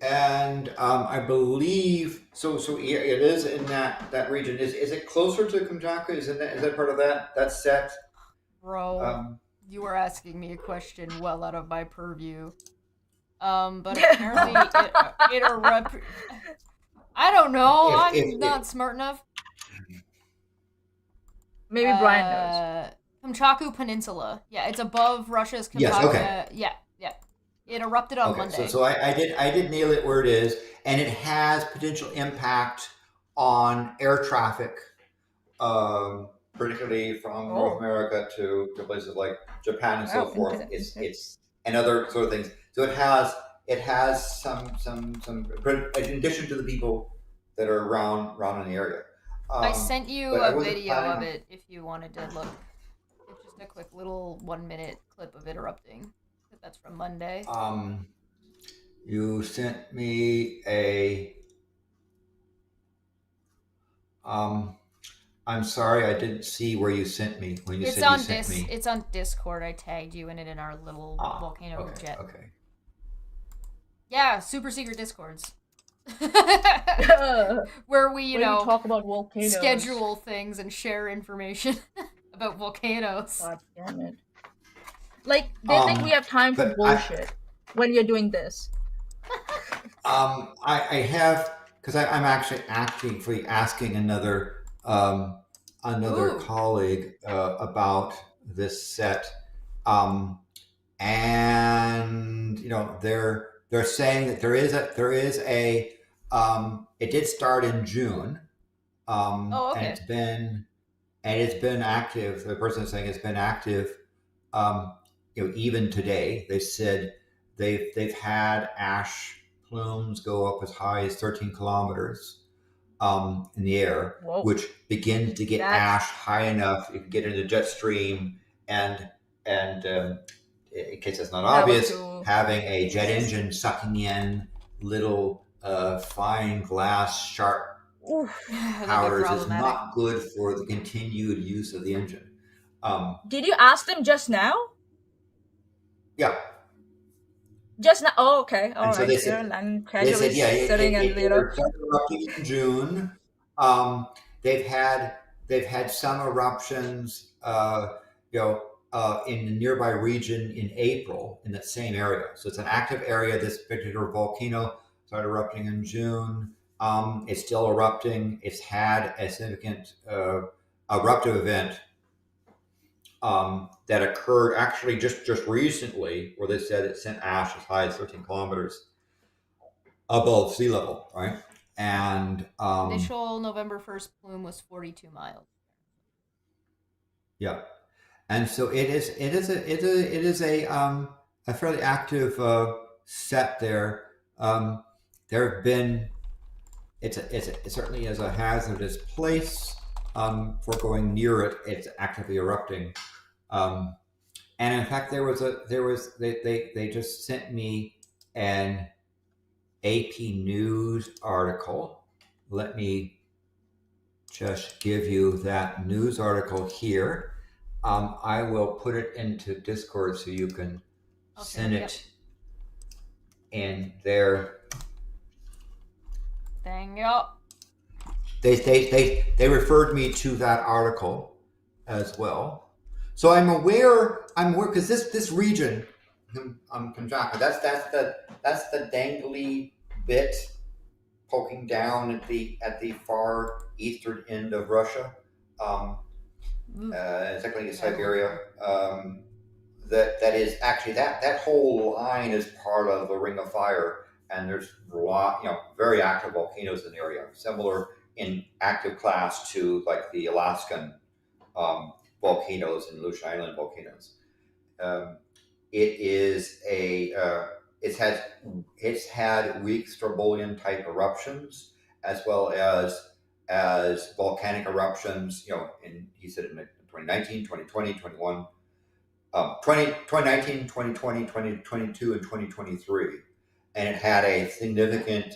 And I believe so. Yeah, it is in that region. Is it closer to Kamchatka? Is that part of that set? Bro, you are asking me a question well out of my purview. But apparently it erupted. I don't know. I'm not smart enough. Maybe Brian knows. Kamchatka Peninsula. Yeah, it's above Russia's Kamchatka. Yes, okay. Yeah. It erupted on Monday. So I did nail it where it is, and it has potential impact on air traffic, particularly from North America to places like Japan and so forth. It's and other sort of things. So it has some in addition to the people that are around in the area. I sent you a video of it if you wanted to look. It's just a quick little 1-minute clip of it erupting. That's from Monday. You sent me a. I'm sorry, I didn't see where you sent me when you said you sent me. It's on Discord. I tagged you in it in our little volcano group chat. Okay. Yeah, super secret Discords. Where we, talk about volcanoes, schedule things and share information about volcanoes. God damn it. Like, they think we have time for bullshit when you're doing this. I have, because I'm actually actively asking another colleague about this set, and they're saying that there is a it did start in June, and it's been active. The person is saying it's been active. Even today, they said they've had ash plumes go up as high as 13 kilometers in the air. Whoa. Which begins to get ash high enough you can get into the jet stream, and in case it's not obvious, having a jet engine sucking in little fine glass sharp powders is not good for the continued use of the engine. Did you ask them just now? Yeah. Just now? Oh, okay. All right. So they said, it started erupting in June. They've had some eruptions, in the nearby region in April in that same area. So it's an active area. This particular volcano started erupting in June. It's still erupting. It's had a significant eruptive event that occurred actually just recently, where they said it sent ash as high as 13 kilometers above sea level, right? And initial November 1st plume was 42 miles. Yeah, and so it is a fairly active set there. There have been it certainly is a hazardous place. For going near it, it's actively erupting, and in fact, they just sent me an AP News article. Let me just give you that news article here. I will put it into Discord so you can send it in there. Dang you. They referred me to that article as well, so I'm aware because this region, Kamchatka, that's the dangly bit poking down at the far eastern end of Russia, exactly in Siberia. That is actually that whole line is part of the Ring of Fire, and there's very active volcanoes in the area, similar in active class to like the Alaskan volcanoes and Aleutian Island volcanoes. It is it's had weak strombolian type eruptions as well as volcanic eruptions. And he said in 2019, 2020, 21, 2019, 2020, 2022, and 2023, and it had a significant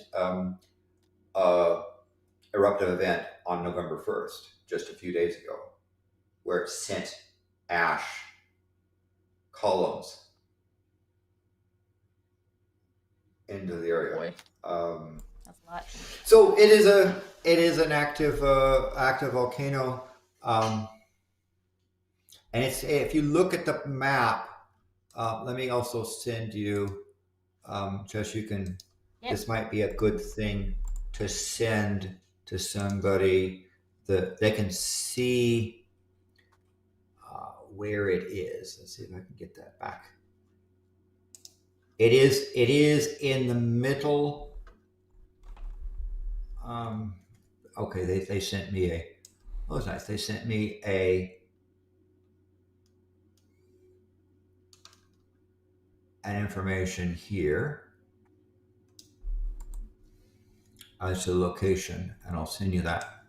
eruptive event on November 1st, just a few days ago, where it sent ash columns into the area. Boy. That's a lot. So it is an active volcano, and if you look at the map, let me also send you, just you can. Yeah. This might be a good thing to send to somebody that they can see where it is. Let's see if I can get that back. It is in the middle. Okay, they sent me a. Oh, it's nice. They sent me an information here as the location, and I'll send you that.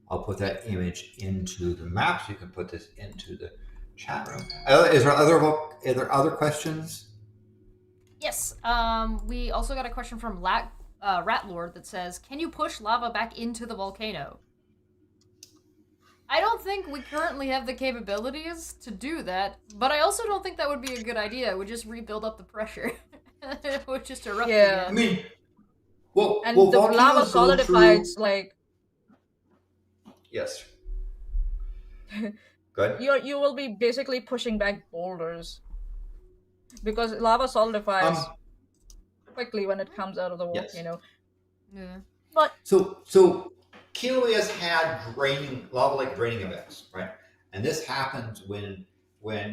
I'll put that image into the map so you can put this into the chat room. Is there other questions? Yes. We also got a question from Ratlord that says, "Can you push lava back into the volcano?" I don't think we currently have the capabilities to do that, but I also don't think that would be a good idea. It would just rebuild up the pressure. It would just erupt Yeah. I again. mean, well, And well, the lava volcanoes go solidifies through. like Yes. Good. you will be basically pushing back boulders because lava solidifies quickly when it comes out of the Yes. volcano. Yeah. But So Kilauea's had lava lake draining events, right? And this happens when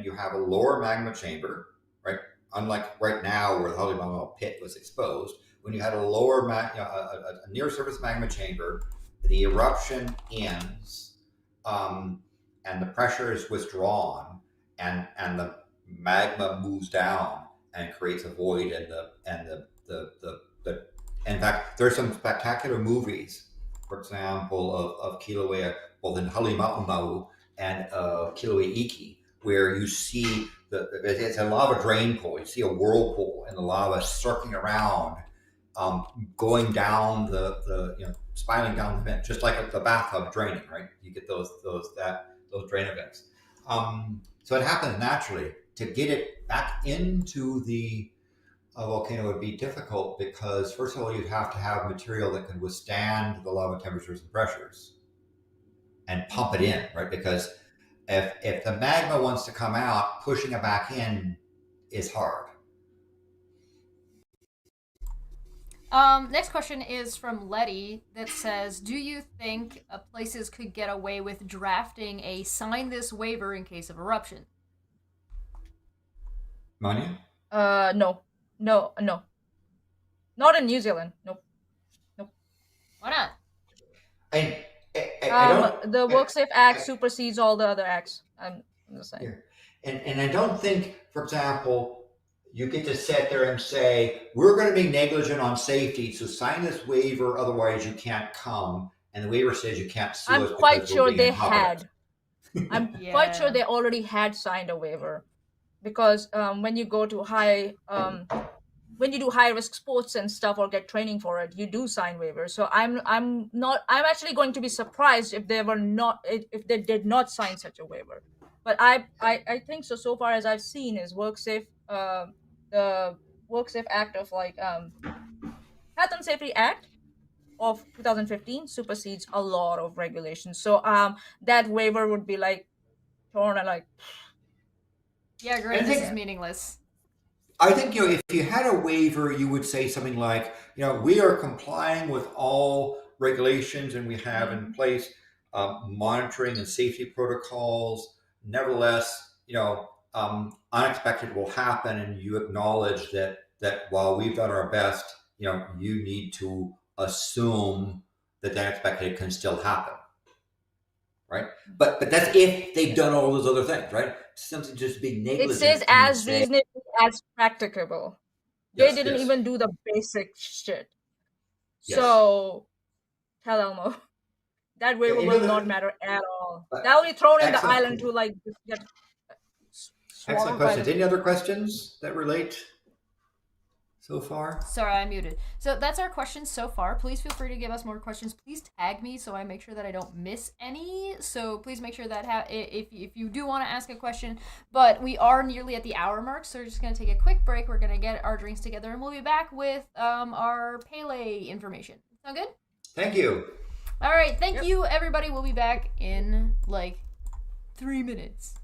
you have a lower magma chamber, right? Unlike right now where the Halibama pit was exposed, when you had a lower a near surface magma chamber, the eruption ends, and the pressure is withdrawn, and the magma moves down and creates a void, in fact, there's some spectacular movies, for example, of Kilauea, both in Halima'umau and Kilauea Iki, where you see it's a lava drain pool. You see a whirlpool and the lava circling around, going down spiraling down the vent, just like the bathtub draining, right? You get those drain events. So it happens naturally. To get it back into the volcano would be difficult because, first of all, you'd have to have material that can withstand the lava temperatures and pressures and pump it in, right? Because if the magma wants to come out, pushing it back in is hard. Next question is from Letty that says, "Do you think places could get away with drafting a sign this waiver in case of eruption?" Maanyaa? No. Not in New Zealand. Nope. Why not? I don't. The WorkSafe Act supersedes all the other acts. I'm just saying. Yeah. And I don't think, for example, you get to sit there and say, we're going to be negligent on safety, so sign this waiver, otherwise you can't come. And the waiver says you can't sue us. I'm quite because sure we're being they incompetent. had. I'm Yeah. quite sure they already had signed a waiver, because when you go to when you do high risk sports and stuff or get training for it, you do sign waivers. So I'm actually going to be surprised if they did not sign such a waiver. But I think so far as I've seen is WorkSafe, the WorkSafe Act of Health and Safety Act of 2015 supersedes a lot of regulations. So that waiver would be torn and Yeah, great. This is meaningless. I think, if you had a waiver, you would say something like, we are complying with all regulations and we have in place monitoring and safety protocols. Nevertheless, unexpected will happen, and you acknowledge that while we've done our best, you need to assume that the unexpected can still happen. Right, but that's if they've done all those other things, right? Something just being negligent. It says as reasonably as practicable. They Yes, didn't yes. even do the basic shit. Yes. So tell Elmo that wave Yeah, will not matter at all. That will be thrown in the excellent, island to like just get excellent swallowed by questions. the Any other wave. questions that relate so far? Sorry, I muted. So that's our questions so far. Please feel free to give us more questions. Please tag me so I make sure that I don't miss any. So please make sure that if you do want to ask a question, but we are nearly at the hour mark, so we're just gonna take a quick break. We're gonna get our drinks together, and we'll be back with our Pele information. Sound good? Thank you. All right. Thank Yep. you, everybody. We'll be back in like 3 minutes.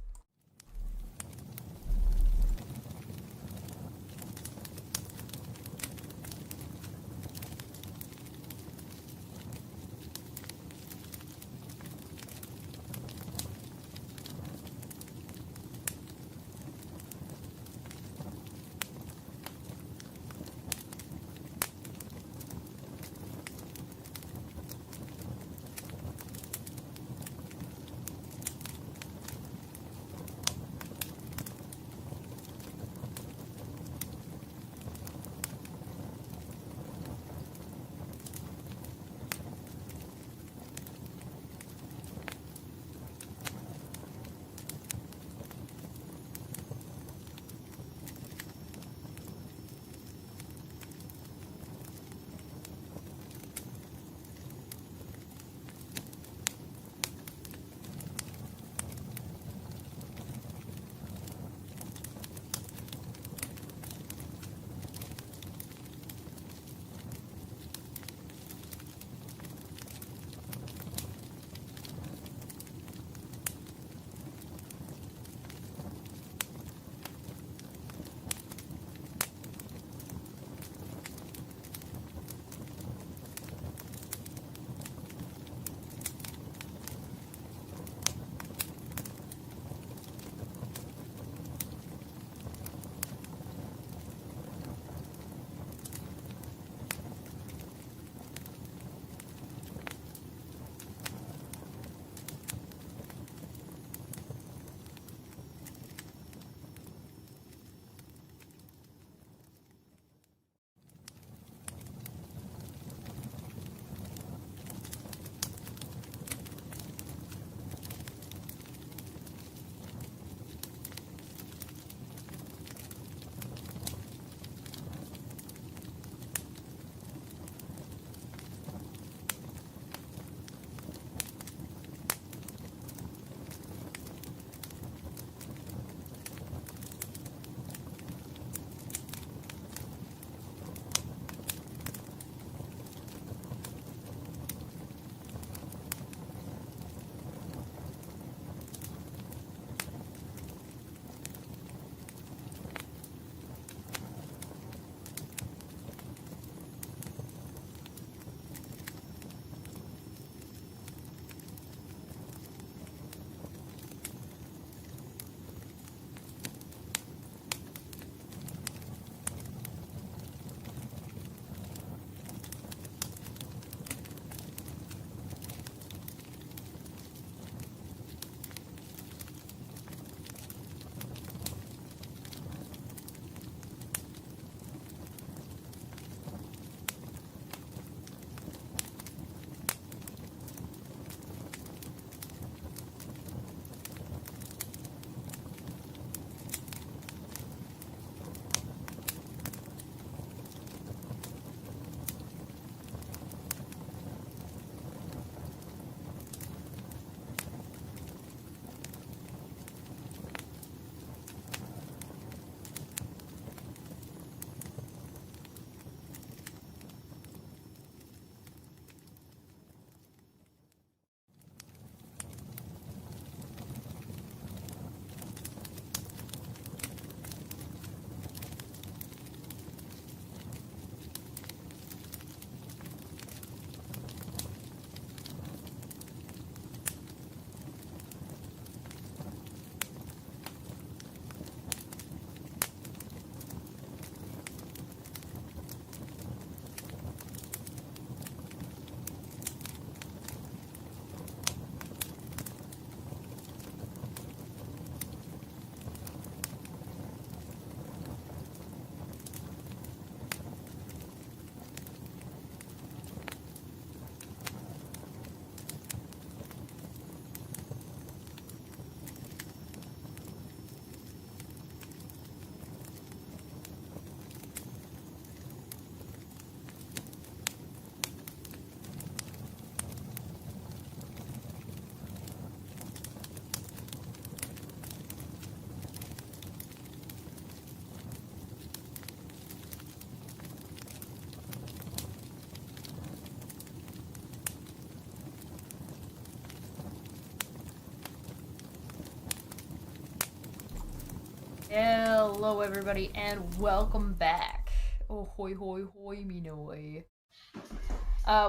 Hello, everybody, and welcome back. Oh, hoi, hoi, hoi, me noi.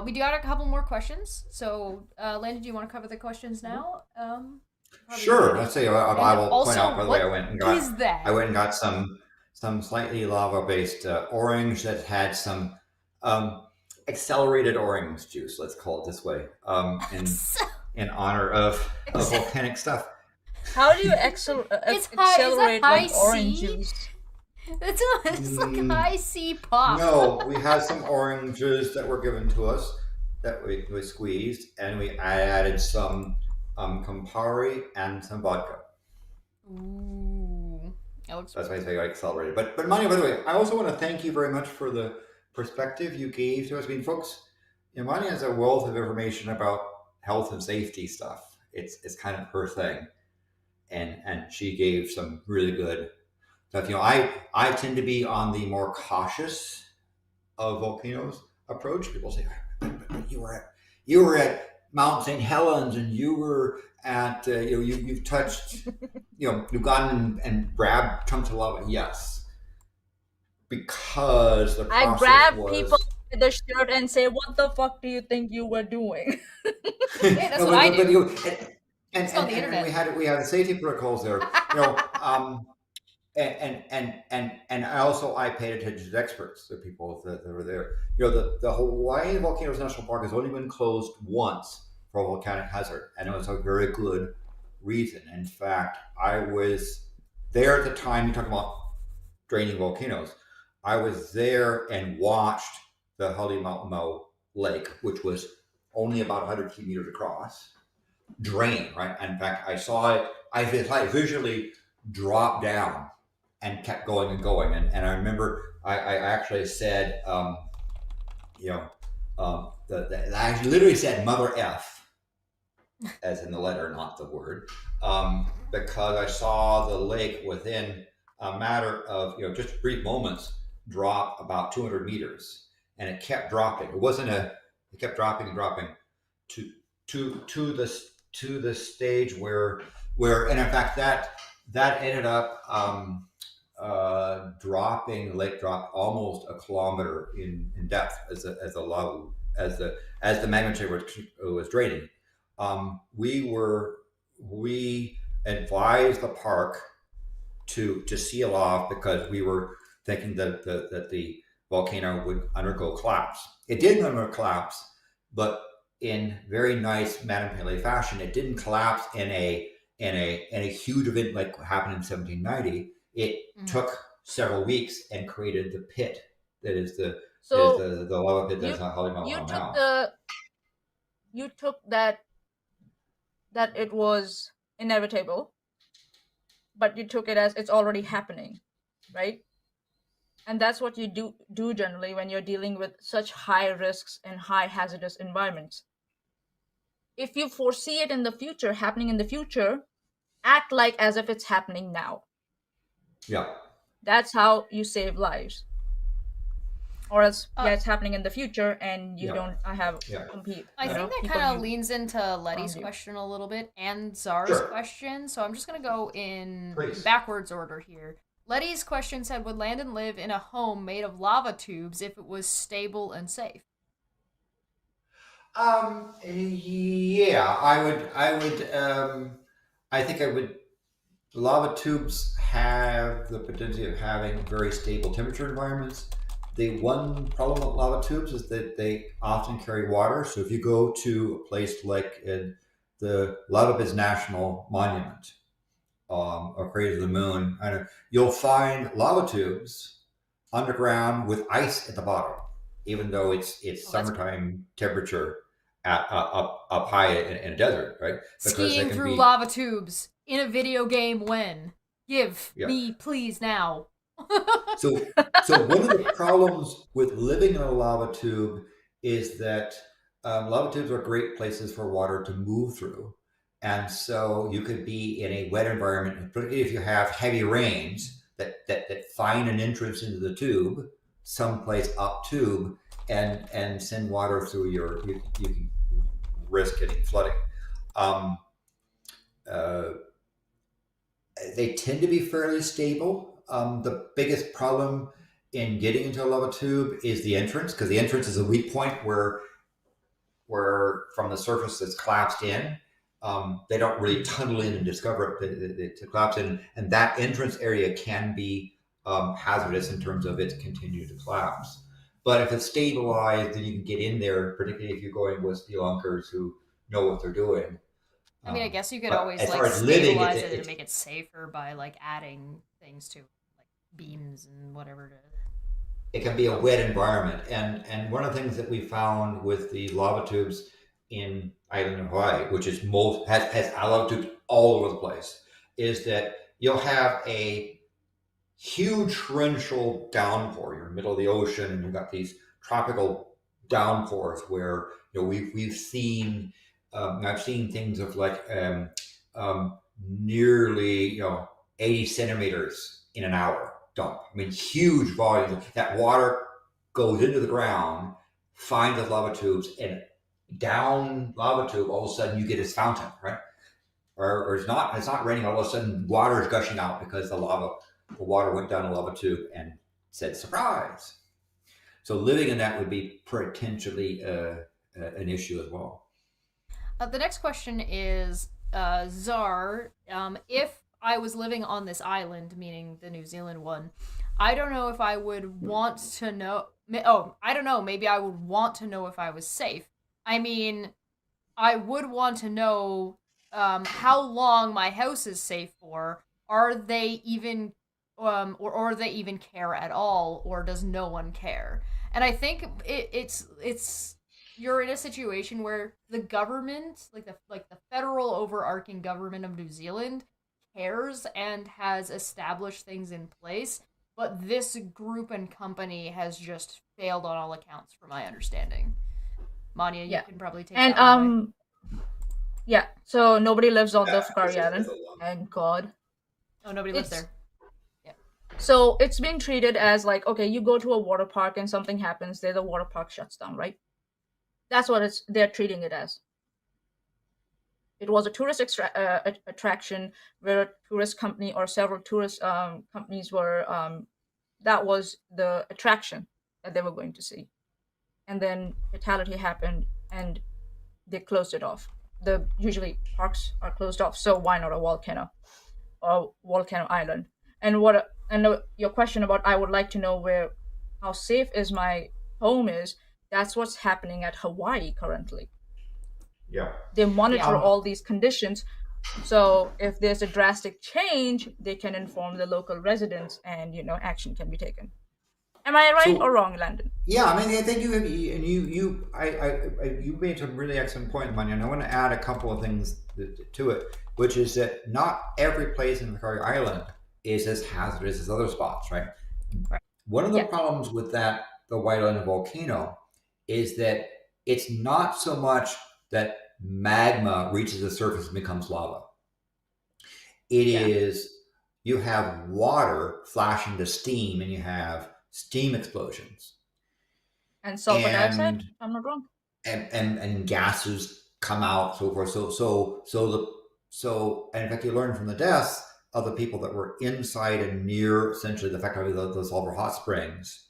We do got a couple more questions. So, Landon, do you want to cover the questions now? Sure. Let's see. I will also, point out. By the way, I what went and got. is that? I went and got some slightly lava-based orange that had some accelerated orange juice. Let's call it this way. In honor of volcanic stuff. How do you accelerate high like orange C? juice? It's like high C pop. No, we had some oranges that were given to us that we squeezed, and we added some Campari and some vodka. Ooh, that's why I say I accelerated. But Maanyaa, by the way, I also want to thank you very much for the perspective you gave to us. I mean, folks, Maanyaa has a wealth of information about health and safety stuff. It's kind of her thing, and she gave some really good stuff. I tend to be on the more cautious of volcanoes approach. People say, but you were at Mount St. Helens, and you were at you've touched you've gone and grabbed chunks of lava. Yes, because the process I grab was... people by the shirt and say, "What the fuck do you think you were doing?" Hey, that's what I do. And we had the safety protocols there. And I paid attention to the experts, the people that were there. The Hawaii Volcanoes National Park has only been closed once for a volcanic hazard, and it was a very good reason. In fact, I was there at the time. You talk about draining volcanoes. I was there and watched the Halimau Lake, which was only about 100 meters across, drain. Right. In fact, I saw it. I visually dropped down and kept going and going. And I remember I actually said, I literally said Mother F, as in the letter, not the word, because I saw the lake within a matter of, just brief moments drop about 200 meters. And it kept dropping. It kept dropping and dropping to the stage where, and in fact, that ended up, the lake dropped almost a kilometer in depth as the magma chamber was draining. We advised the park to seal off because we were thinking that the volcano would undergo collapse. It did undergo collapse, but in very nice Madam Pele fashion. It didn't collapse in a huge event like what happened in 1790. It took several weeks and created the pit that is the lava pit that's not Halimau now. You took that it was inevitable, but you took it as it's already happening, right? And that's what you do generally when you're dealing with such high risks and high hazardous environments. If you foresee it in the future, happening in the future, act like as if it's happening now. Yeah. That's how you save lives. Or else, it's happening in the future and you don't compete. I think that kind of leans into Letty's question a little bit and Czar's question. So I'm just going to go in backwards order here. Letty's question said, would Landon live in a home made of lava tubes if it was stable and safe? Yeah, I would. I think I would. Lava tubes have the potential of having very stable temperature environments. The one problem with lava tubes is that they often carry water. So if you go to a place like the Lava Beds National Monument or Crater of the Moon, you'll find lava tubes underground with ice at the bottom, even though it's summertime temperature up high in a desert, right? Because skiing through lava tubes in a video game when? Give me, please, now. So one of the problems with living in a lava tube is that lava tubes are great places for water to move through. And so you could be in a wet environment, particularly if you have heavy rains that find an entrance into the tube, someplace up tube, and send water through you can risk getting flooding. They tend to be fairly stable. the biggest problem in getting into a lava tube is the entrance, because the entrance is a weak point where from the surface it's collapsed in. They don't really tunnel in and discover it to collapse in, and that entrance area can be hazardous in terms of its continued to collapse. But if it's stabilized, then you can get in there, particularly if you're going with spelunkers who know what they're doing. I mean, I guess you could But always as like far as living, stabilize it and make it safer by like adding things to like beams and whatever to. it can be a wet environment. And one of the things that we found with the lava tubes in island of Hawaii, which is has lava tubes all over the place, is that you'll have a huge torrential downpour. You're in the middle of the ocean, and you've got these tropical downpours where we've seen. I've seen things of like nearly 80 centimeters in an hour dump. I mean, huge volumes. That water goes into the ground, finds the lava tubes, and down lava tube, all of a sudden you get this fountain, right? Or it's not raining. All of a sudden, water is gushing out because the water went down a lava tube and said surprise. So living in that would be potentially an issue as well. The next question is, Czar, if I was living on this island, meaning the New Zealand one, I don't know if I would want to know. Oh, I don't know. Maybe I would want to know if I was safe. I mean, I would want to know how long my house is safe for. Are they even, or are they even care at all, or does no one care? And I think it's you're in a situation where the government, like the federal overarching government of New Zealand, cares and has established things in place, but this group and company has just failed on all accounts, from my understanding. Maanyaa, you can probably take and that one away. Yeah, so nobody lives on the Fakari Island. Thank God. Oh, nobody lives there. Yeah. So it's being treated as like, okay, you go to a water park and something happens there, the water park shuts down, right? That's what they're treating it as. It was a tourist attraction where a tourist company or several tourist companies were, that was the attraction that they were going to see. And then fatality happened and they closed it off. Usually parks are closed off, so why not a volcano or volcano island? And your question about I would like to know how safe is my home is, that's what's happening at Hawaii currently. Yeah. They monitor all these conditions, so if there's a drastic change, they can inform the local residents, and action can be taken. Am I right or wrong, Landon? Yeah, I mean, I think you made some really excellent points, Maanyaa, and I want to add a couple of things to it, which is that not every place in the Macquarie Island is as hazardous as other spots, right? One of the problems with the White Island volcano is that it's not so much that magma reaches the surface and becomes lava. It is, you have water flashing to steam, and you have steam explosions. And sulfur dioxide, if I'm not wrong. And gases come out, so forth. So and in fact, you learn from the deaths of the people that were inside and near essentially the factory, the sulfur hot springs,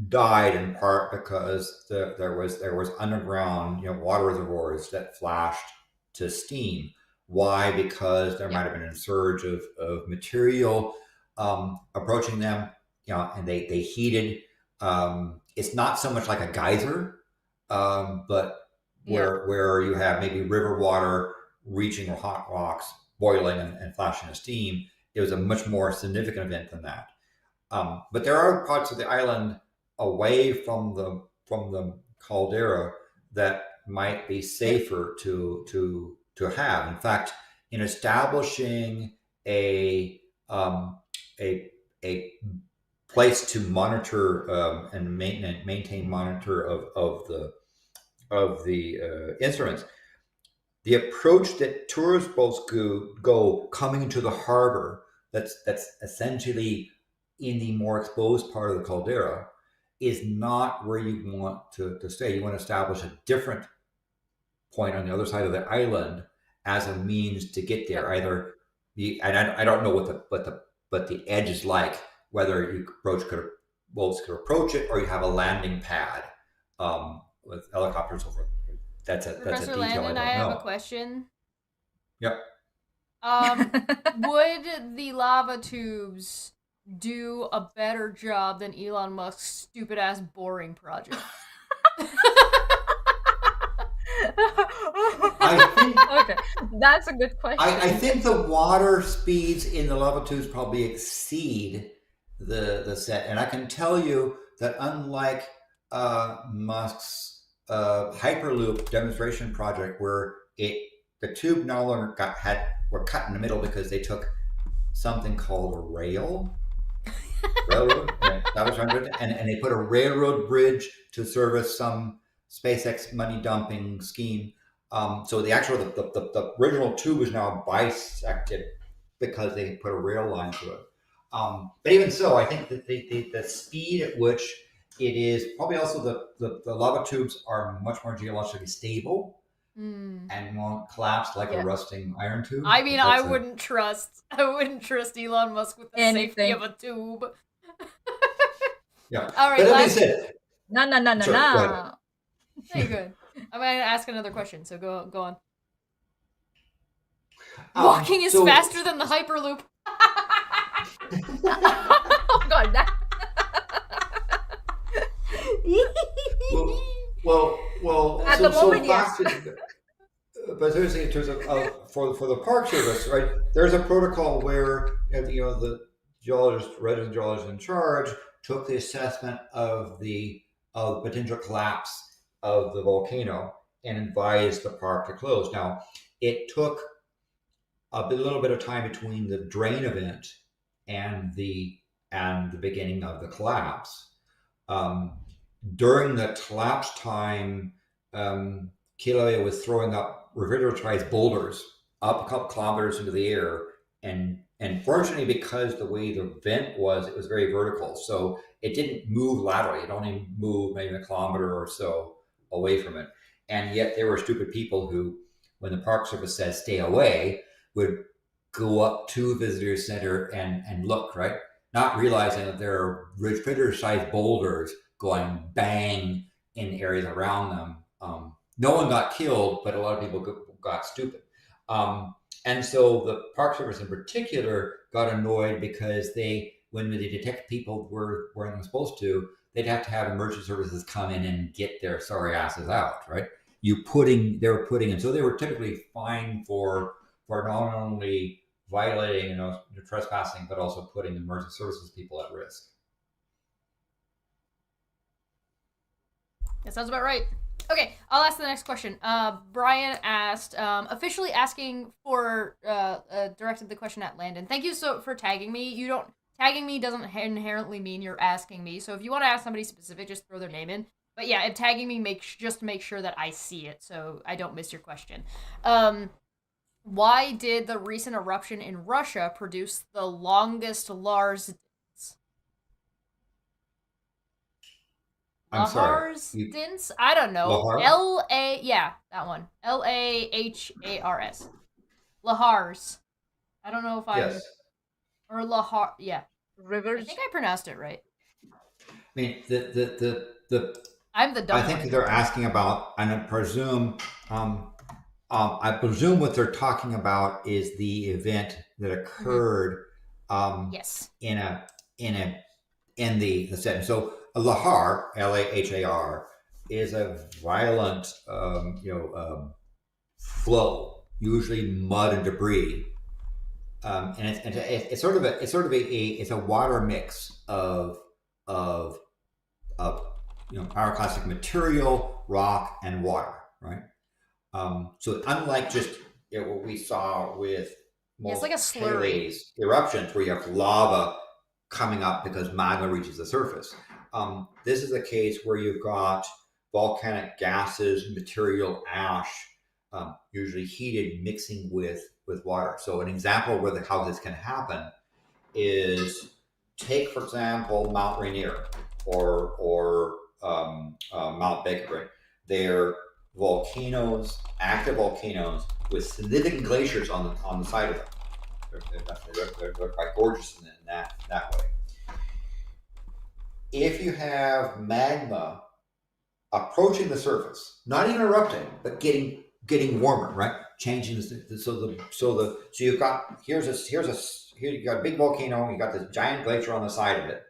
died in part because there was underground water reservoirs that flashed to steam. Why? Because there might have been a surge of material approaching them, and they heated. It's not so much like a geyser, but where you have maybe river water reaching hot rocks, boiling and flashing to steam. It was a much more significant event than that. But there are parts of the island away from the caldera that might be safer to have. In fact, in establishing a place to monitor and maintain monitor of the instruments, the approach that tourist boats go coming into the harbor, that's essentially in the more exposed part of the caldera, is not where you want to stay. You want to establish a different point on the other side of the island as a means to get there, either I don't know what the edge is like. Whether you boats could approach it, or you have a landing pad with helicopters over. That's a Professor detail Landon, I I don't have a know. question. Yep. Would the lava tubes do a better job than Elon Musk's stupid ass boring project? I think Okay, that's a good question. I think the water speeds in the lava tubes probably exceed the set, and I can tell you that unlike Musk's Hyperloop demonstration project, where the tube no longer were cut in the middle because they took something called a railroad, that was and they put a railroad bridge to service some SpaceX money dumping scheme. So the original tube is now bisected because they put a rail line through it. But even so, I think that the speed at which it is probably also the lava tubes are much more geologically stable and won't collapse like a rusting iron tube. I mean, I wouldn't trust Elon Musk with the safety of a tube. Yeah. All right. But that being said, No. Very good. I'm gonna ask another question, so go on. Walking is faster than the Hyperloop. Oh god, that. well. At the moment, yes. But seriously, in terms of for the Park Service, right? There's a protocol where the resident geologist in charge took the assessment of the potential collapse of the volcano and advised the park to close. Now, it took a little bit of time between the drain event and the beginning of the collapse. During the collapse time, Kilauea was throwing up refrigerated boulders up a couple kilometers into the air, and fortunately, because the way the vent was, it was very vertical, so it didn't move laterally. It only moved maybe a kilometer or so away from it. And yet there were stupid people who, when the Park Service says stay away, would go up to a visitor center and look, right? Not realizing that there are refrigerator-sized boulders going bang in areas around them. No one got killed, but a lot of people got stupid. And so the Park Service in particular got annoyed because when they detect people where they're supposed to, they'd have to have emergency services come in and get their sorry asses out, right? They were putting, and so they were typically fined for not only violating, trespassing, but also putting emergency services people at risk. That sounds about right. Okay, I'll ask the next question. Brian asked, officially asking for, directed the question at Landon. Thank you for tagging me. Tagging me doesn't inherently mean you're asking me. So if you want to ask somebody specific, just throw their name in. But yeah, and tagging me just to make sure that I see it, so I don't miss your question. Why did the recent eruption in Russia produce the longest Lars dents? I'm sorry. Dents? I don't know. Lahar? Yeah, that one. Lahars. Lahars. I don't know if I... Yes. Or Lahar... Yeah. Rivers? I think I pronounced it right. I mean, I'm the dumb I think one. they're asking about, and I presume what they're talking about is the event that occurred yes. in the setting. So a lahar, Lahar, is a violent flow, usually mud and debris, and it's sort of a water mix of pyroclastic material, rock, and water, right? So unlike just what we saw with it's like a slurry eruptions where you have lava coming up because magma reaches the surface. This is a case where you've got volcanic gases, material, ash, usually heated, mixing with water. So an example of how this can happen is take, for example, Mount Rainier or Mount Baker. They're volcanoes, active volcanoes with significant glaciers on the side of them. They're quite gorgeous in that way. If you have magma approaching the surface, not even erupting, but getting warmer, right? Changing so you've got here you got a big volcano, you got this giant glacier on the side of it,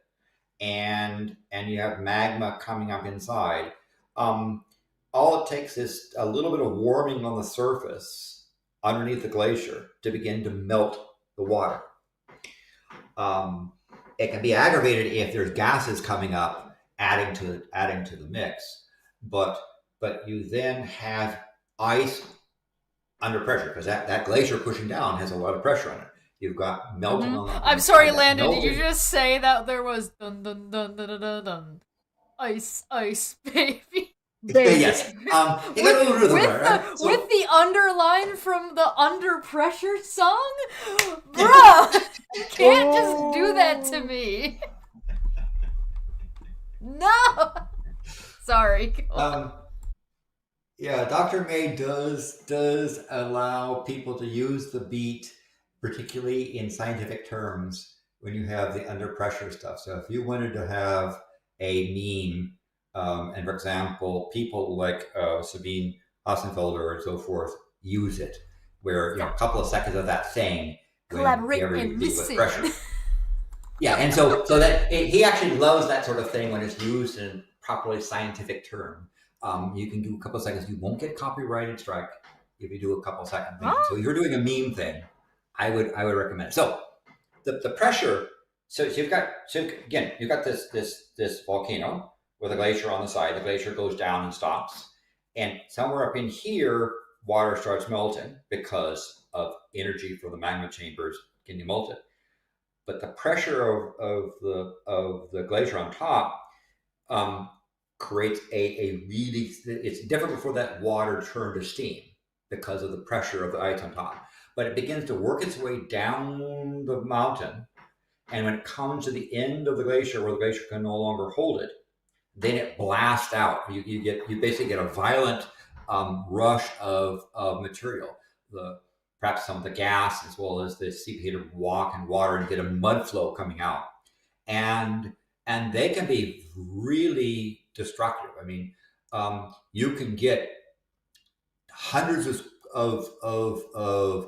and you have magma coming up inside. All it takes is a little bit of warming on the surface underneath the glacier to begin to melt the water. It can be aggravated if there's gases coming up, adding to the mix. But you then have ice under pressure because that glacier pushing down has a lot of pressure on it. You've got melting on the. I'm sorry, Landon. Did you just say that there was dun dun dun dun dun dun ice baby? Yes. With the underline from the Under Pressure song? Bruh! You can't just do that to me. No! Sorry. Yeah, Dr. May does allow people to use the beat, particularly in scientific terms, when you have the under pressure stuff. So if you wanted to have a meme, and for example, people like Sabine Hassenfelder and so forth use it, where a couple of seconds of that thing collaborate and listen. Pressure. Yeah, and so that he actually loves that sort of thing when it's used in properly scientific term. You can do a couple of seconds. You won't get copyrighted strike if you do a couple of second thing. So if you're doing a meme thing, I would recommend it. So the pressure. So you've got this volcano with a glacier on the side. The glacier goes down and stops, and somewhere up in here, water starts melting because of energy from the magma chambers getting melted. But the pressure of the glacier on top creates a really, it's difficult for that water to turn to steam because of the pressure of the ice on top. But it begins to work its way down the mountain, and when it comes to the end of the glacier where the glacier can no longer hold it, then it blasts out. You basically get a violent rush of material. Perhaps some of the gas as well as the superheated rock and water, and get a mud flow coming out. And they can be really destructive. I mean, you can get hundreds of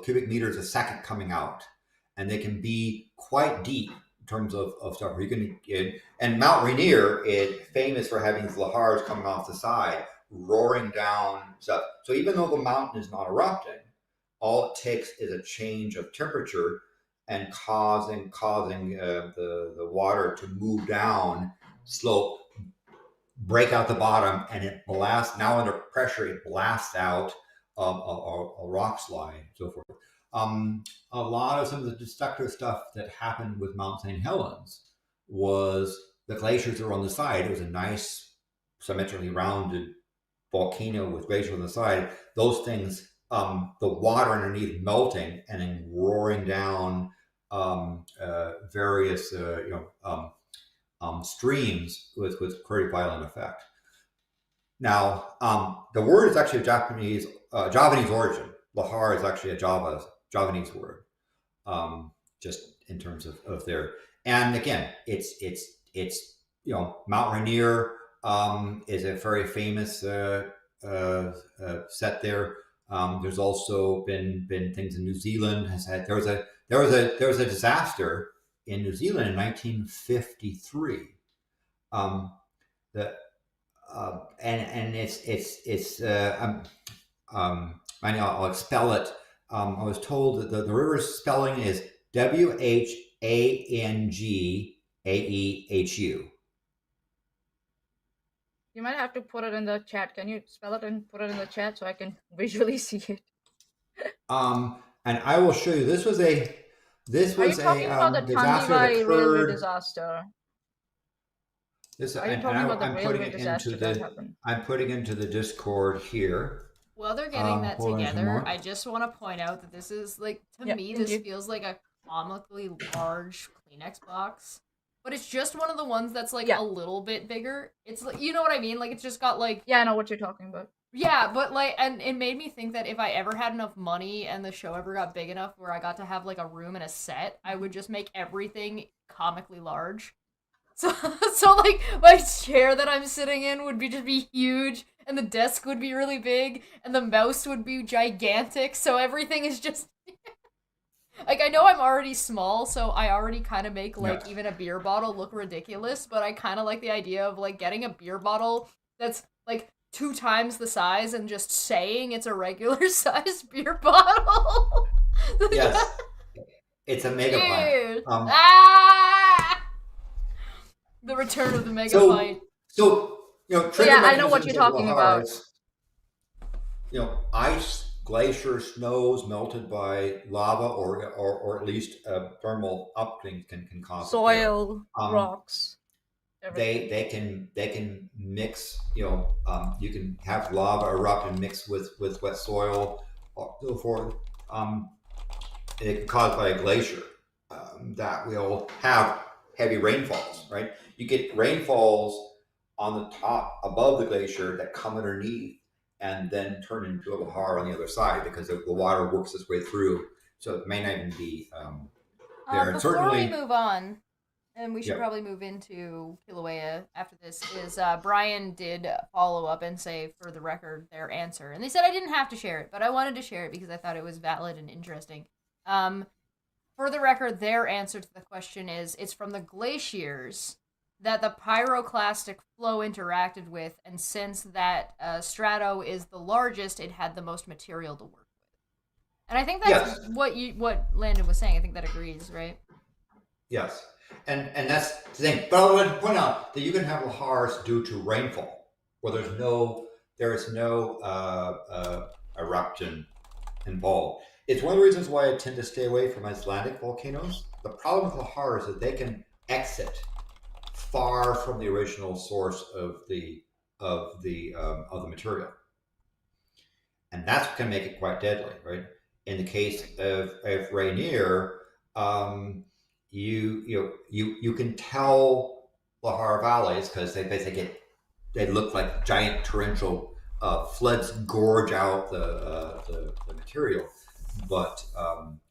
cubic meters a second coming out, and they can be quite deep in terms of stuff. You can and Mount Rainier is famous for having these lahars coming off the side, roaring down stuff. So even though the mountain is not erupting, all it takes is a change of temperature and causing the water to move down slope, break out the bottom, and it blasts. Now under pressure, it blasts out a rock slide, and so forth. A lot of some of the destructive stuff that happened with Mount St. Helens was the glaciers that were on the side. It was a nice, symmetrically rounded volcano with glaciers on the side. Those things, the water underneath melting and then roaring down various streams with pretty violent effect. Now, the word is actually Javanese origin. Lahar is actually a Javanese word, just in terms of their. And again, it's Mount Rainier is a very famous set there. There's also been things in New Zealand. There was a disaster in New Zealand in 1953. I'll expel it. I was told that the river's spelling is Whangaeahu. You might have to put it in the chat. Can you spell it and put it in the chat so I can visually see it? And I will show you. This was a Are you talking about the Tandibai railway disaster? Are you talking about the railway disaster that happened? I'm putting into the Discord here. While they're getting that together, I just want to point out that this is like, to me, this feels like a comically large Kleenex box. But it's just one of the ones that's like a little bit bigger. It's like, you know what I mean? Like, it's just got like... Yeah, I know what you're talking about. Yeah, but like, and it made me think that if I ever had enough money and the show ever got big enough where I got to have like a room and a set, I would just make everything comically large. So, so like my chair that I'm sitting in would be huge, and the desk would be really big, and the mouse would be gigantic. So everything is just like I know I'm already small, so I already kind of make like Yeah. even a beer bottle look ridiculous. But I kind of like the idea of like getting a beer bottle that's like 2 times the size and just saying it's a regular size beer bottle. Yes. It's a mega pint. Cheers! The return of the mega pint. So trigger Yeah, I know what mechanisms you're of talking about. lahars. Ice, glacier, snows melted by lava, or at least thermal upwelling can cause it there. Soil, rocks, everything. They can mix. You can have lava erupt and mix with wet soil, or so forth. It can cause by a glacier that will have heavy rainfalls. Right, you get rainfalls on the top above the glacier that come underneath and then turn into a lahar on the other side because the water works its way through. So it may not even be there. And Before we certainly, move on, and we should yeah. probably move into Kilauea after this, is Brian did follow up and say, for the record, their answer. And they said I didn't have to share it, but I wanted to share it because I thought it was valid and interesting. For the record, their answer to the question is it's from the glaciers that the pyroclastic flow interacted with, and since that strato is the largest, it had the most material to work with. And I think that's Yes. what Landon was saying. I think that agrees, right? Yes, and that's the thing. But I would point out that you can have lahars due to rainfall, where there is no eruption involved. It's one of the reasons why I tend to stay away from Icelandic volcanoes. The problem with lahars is that they can exit far from the original source of the material, and that's what can make it quite deadly, right? In the case of Rainier, you can tell lahar valleys because they look like giant torrential floods gorge out the material, but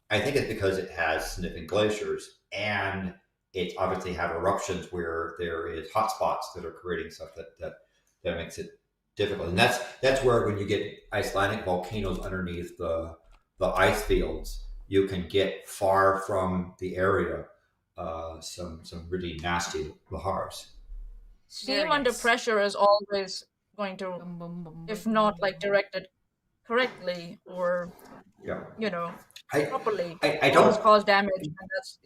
I think it's because it has significant glaciers, and it obviously have eruptions where there is hot spots that are creating stuff that makes it difficult. And that's where, when you get Icelandic volcanoes underneath the ice fields, you can get far from the area some really nasty lahars. Steam under pressure is always going to, if not like directed correctly or properly, I don't cause damage. And that's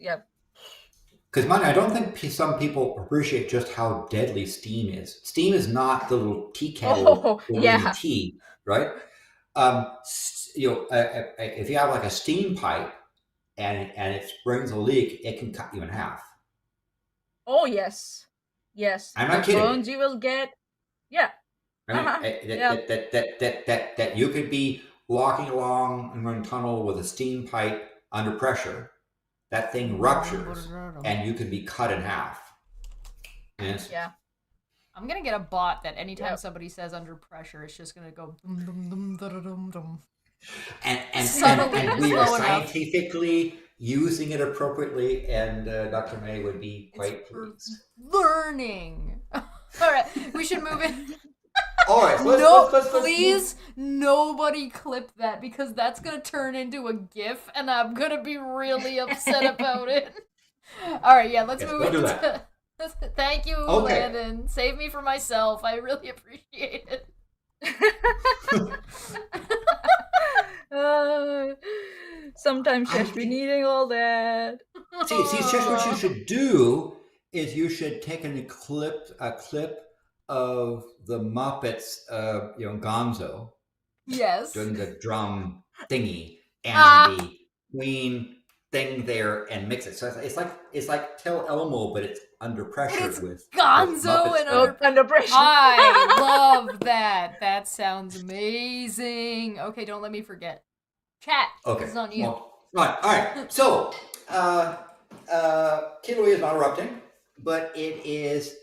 because I don't think some people appreciate just how deadly steam is. Steam is not the little tea kettle boiling tea, right? If you have like a steam pipe and it springs a leak, it can cut you in half. Oh yes. I'm not the kidding. Burns you will get. Yeah. I mean, that you could be walking along in a tunnel with a steam pipe under pressure. That thing ruptures, and you can be cut in half. Yeah. I'm gonna get a bot that anytime somebody says under pressure, it's just gonna go dum dum dum dum dum dum. And we are scientifically using it appropriately, and Dr. May would be quite pleased. Learning. All right, we should move in. All right, let's please, nobody clip that because that's gonna turn into a GIF, and I'm gonna be really upset about it. All right, yeah, let's move into. That. Thank you, Landon. Save me from myself. I really appreciate it. Sometimes Shesh be needing all that. See, Shesh, what you should do is you should take a clip of the Muppets, Gonzo. Yes. Doing the drum thingy and the Queen thing there and mix it. So it's like Tell Elmo, but it's under pressure with Gonzo with and under pressure. I love that. That sounds amazing. Okay, don't let me forget. Chat. Okay. This is on you. Well, all right. So, Kilauea is not erupting, but its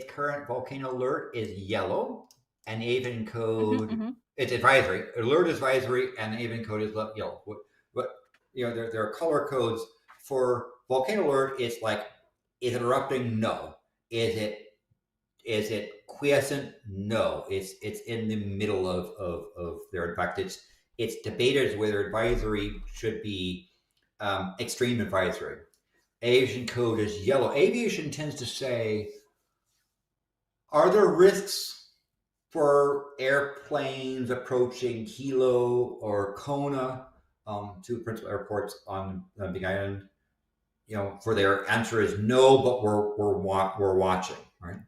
current volcano alert is yellow. and avian code. It's advisory. Alert is advisory, and avian code is yellow. What there are color codes for volcano alert. It's like, is it erupting? No. Is it quiescent? No. It's in the middle of their. In fact, it's debated whether advisory should be extreme advisory. Aviation code is yellow. Aviation tends to say, are there risks for airplanes approaching Hilo or Kona, two principal airports on Big Island? For their answer is no, but we're watching, right?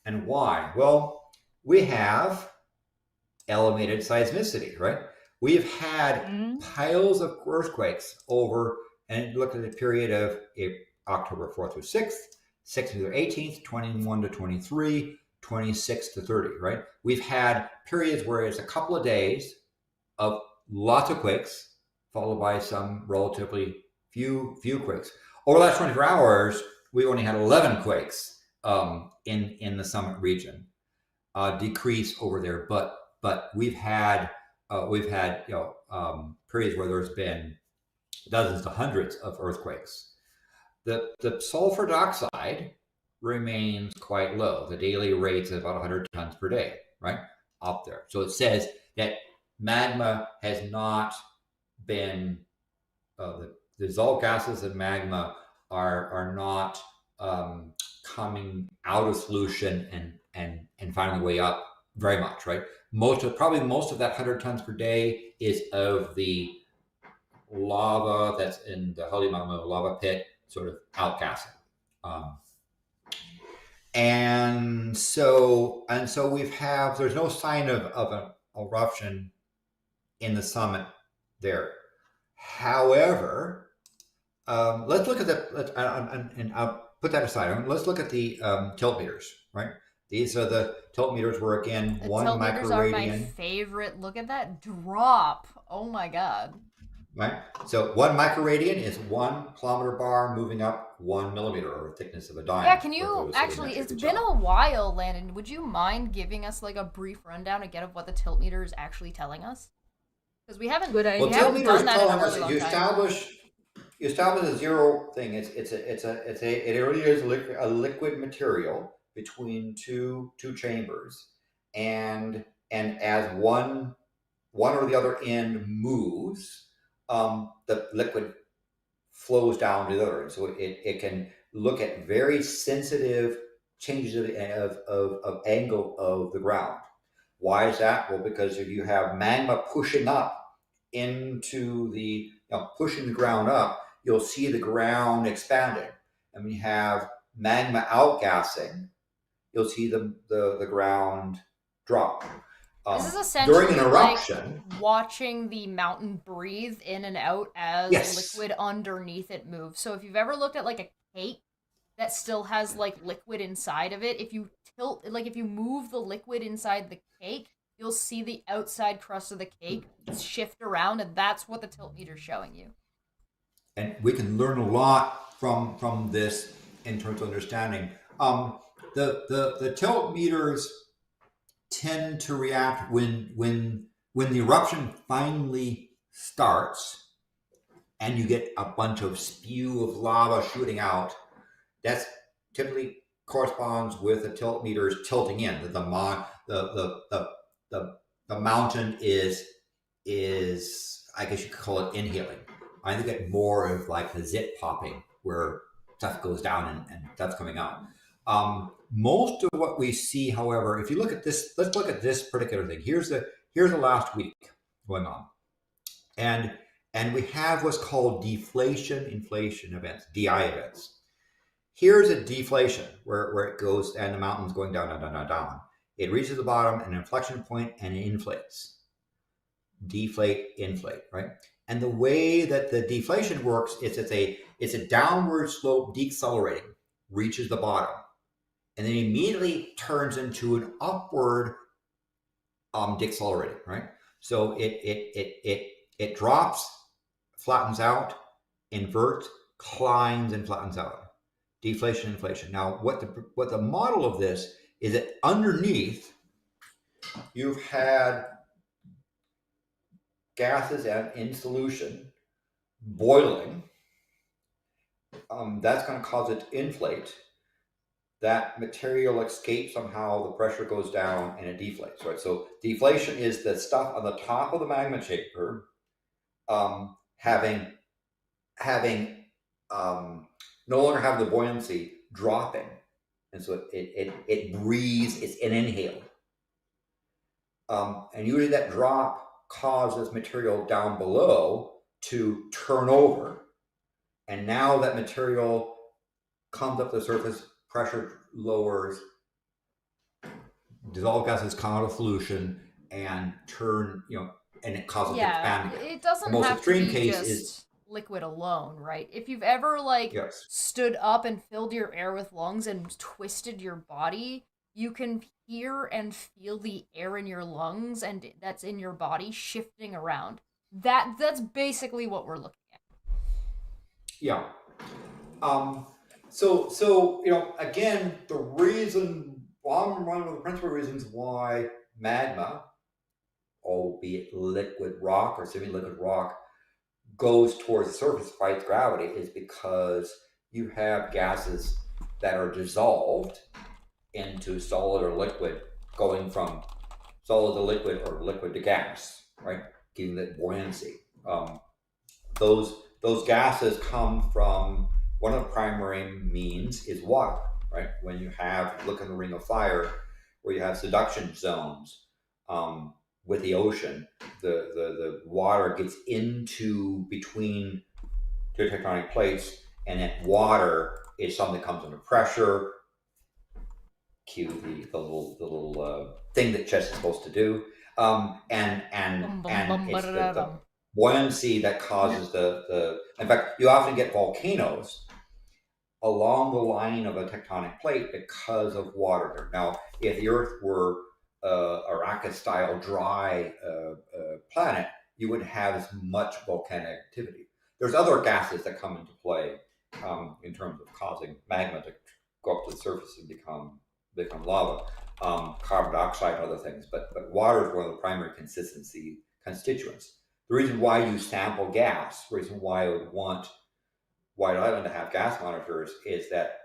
And why? Well, we have elevated seismicity, right? We've had piles of earthquakes over, and look at the period of October 4th through 6th, 6th through 18th, 21 to 23, 26 to 30, right? We've had periods where it's a couple of days of lots of quakes, followed by some relatively few quakes. Over the last 24 hours, we only had 11 quakes in the summit region, decrease over there. But we've had periods where there's been dozens to hundreds of earthquakes. The sulfur dioxide remains quite low. The daily rate's about 100 tons per day, right? Up there. So it says that magma has not been, the dissolved gases and magma are not coming out of solution and finding their way up very much, right? Most of that 100 tons per day is of the lava that's in the Hale Magma lava pit, sort of outgassing. And so there's no sign of an eruption in the summit there. However, let's look at and I'll put that aside. Let's look at the tilt meters, right? These are the tilt meters where, again, The 1 tilt meters are my microradian. favorite. Look at that drop. Oh my god. Right? So 1 microradian is 1 kilometer bar moving up 1 millimeter, or thickness of a dime. Yeah, can you actually, it's been a while, Landon. Would you mind giving us like a brief rundown again of what the tilt meter is actually telling us? Because we haven't, Good idea. Well, tilt meter is done that in a telling us really that long time. you establish a zero thing. It really is a liquid material between two chambers, and as one or the other end moves, the liquid flows down to the other end. So it can look at very sensitive changes of angle of the ground. Why is that? Well, because if you have magma pushing up into pushing the ground up, you'll see the ground expanding. And when you have magma outgassing, you'll see the ground drop. This is essentially during an eruption, like watching the mountain breathe in and out as liquid underneath it moves. So if you've ever looked at like a cake that still has like liquid inside of it, if you move the liquid inside the cake, you'll see the outside crust of the cake shift around, and that's what the tilt meter's showing you. And we can learn a lot from this in terms of understanding. The tilt meters tend to react when the eruption finally starts and you get a bunch of spew of lava shooting out. That's typically corresponds with the tilt meters tilting in. The mountain is I guess you could call it inhaling. I think it more of like the zit popping, where stuff goes down and stuff's coming out. Most of what we see, however, if you look at this, let's look at this particular thing. Here's the last week going on, and we have what's called deflation-inflation events, DI events. Here's a deflation where it goes and the mountain's going down, down, down, down, down. It reaches the bottom, an inflection point, and it inflates. Deflate, inflate, right? And the way that the deflation works is it's a downward slope decelerating, reaches the bottom, and then immediately turns into an upward decelerating, right? So it drops, flattens out, inverts, climbs, and flattens out. Deflation, inflation. Now, what the model of this is that underneath you've had gases in solution boiling. That's going to cause it to inflate. That material escapes somehow, the pressure goes down, and it deflates, right? So deflation is the stuff on the top of the magma chamber having no longer have the buoyancy, dropping. And so it breathes, it's an inhale. And usually that drop causes material down below to turn over. And now that material comes up to the surface, pressure lowers, dissolved gases come out of solution and turn, and it causes it to expand again. It doesn't the most have extreme to be case just is liquid alone, right? If you've ever yes. stood up and filled your air with lungs and twisted your body, you can hear and feel the air in your lungs and that's in your body shifting around. That's basically what we're looking at. Yeah. So again, the reason, one of the principal reasons why magma, albeit liquid rock or semi-liquid rock, goes towards the surface by its gravity is because you have gases that are dissolved into solid or liquid, going from solid to liquid or liquid to gas, right? Giving that buoyancy. Those gases come from, one of the primary means is water, right? When you look in the Ring of Fire, where you have subduction zones with the ocean, the water gets into between two tectonic plates, and that water is something that comes under pressure. Cue the little thing that chess is supposed to do, and it's the buoyancy that causes the. In fact, you often get volcanoes along the line of a tectonic plate because of water there. Now, if the Earth were a rocket-style dry planet, you wouldn't have as much volcanic activity. There's other gases that come into play in terms of causing magma to go up to the surface and become lava, carbon dioxide and other things. But water is one of the primary constituents. The reason why you sample gas, the reason why I would want White Island to have gas monitors, is that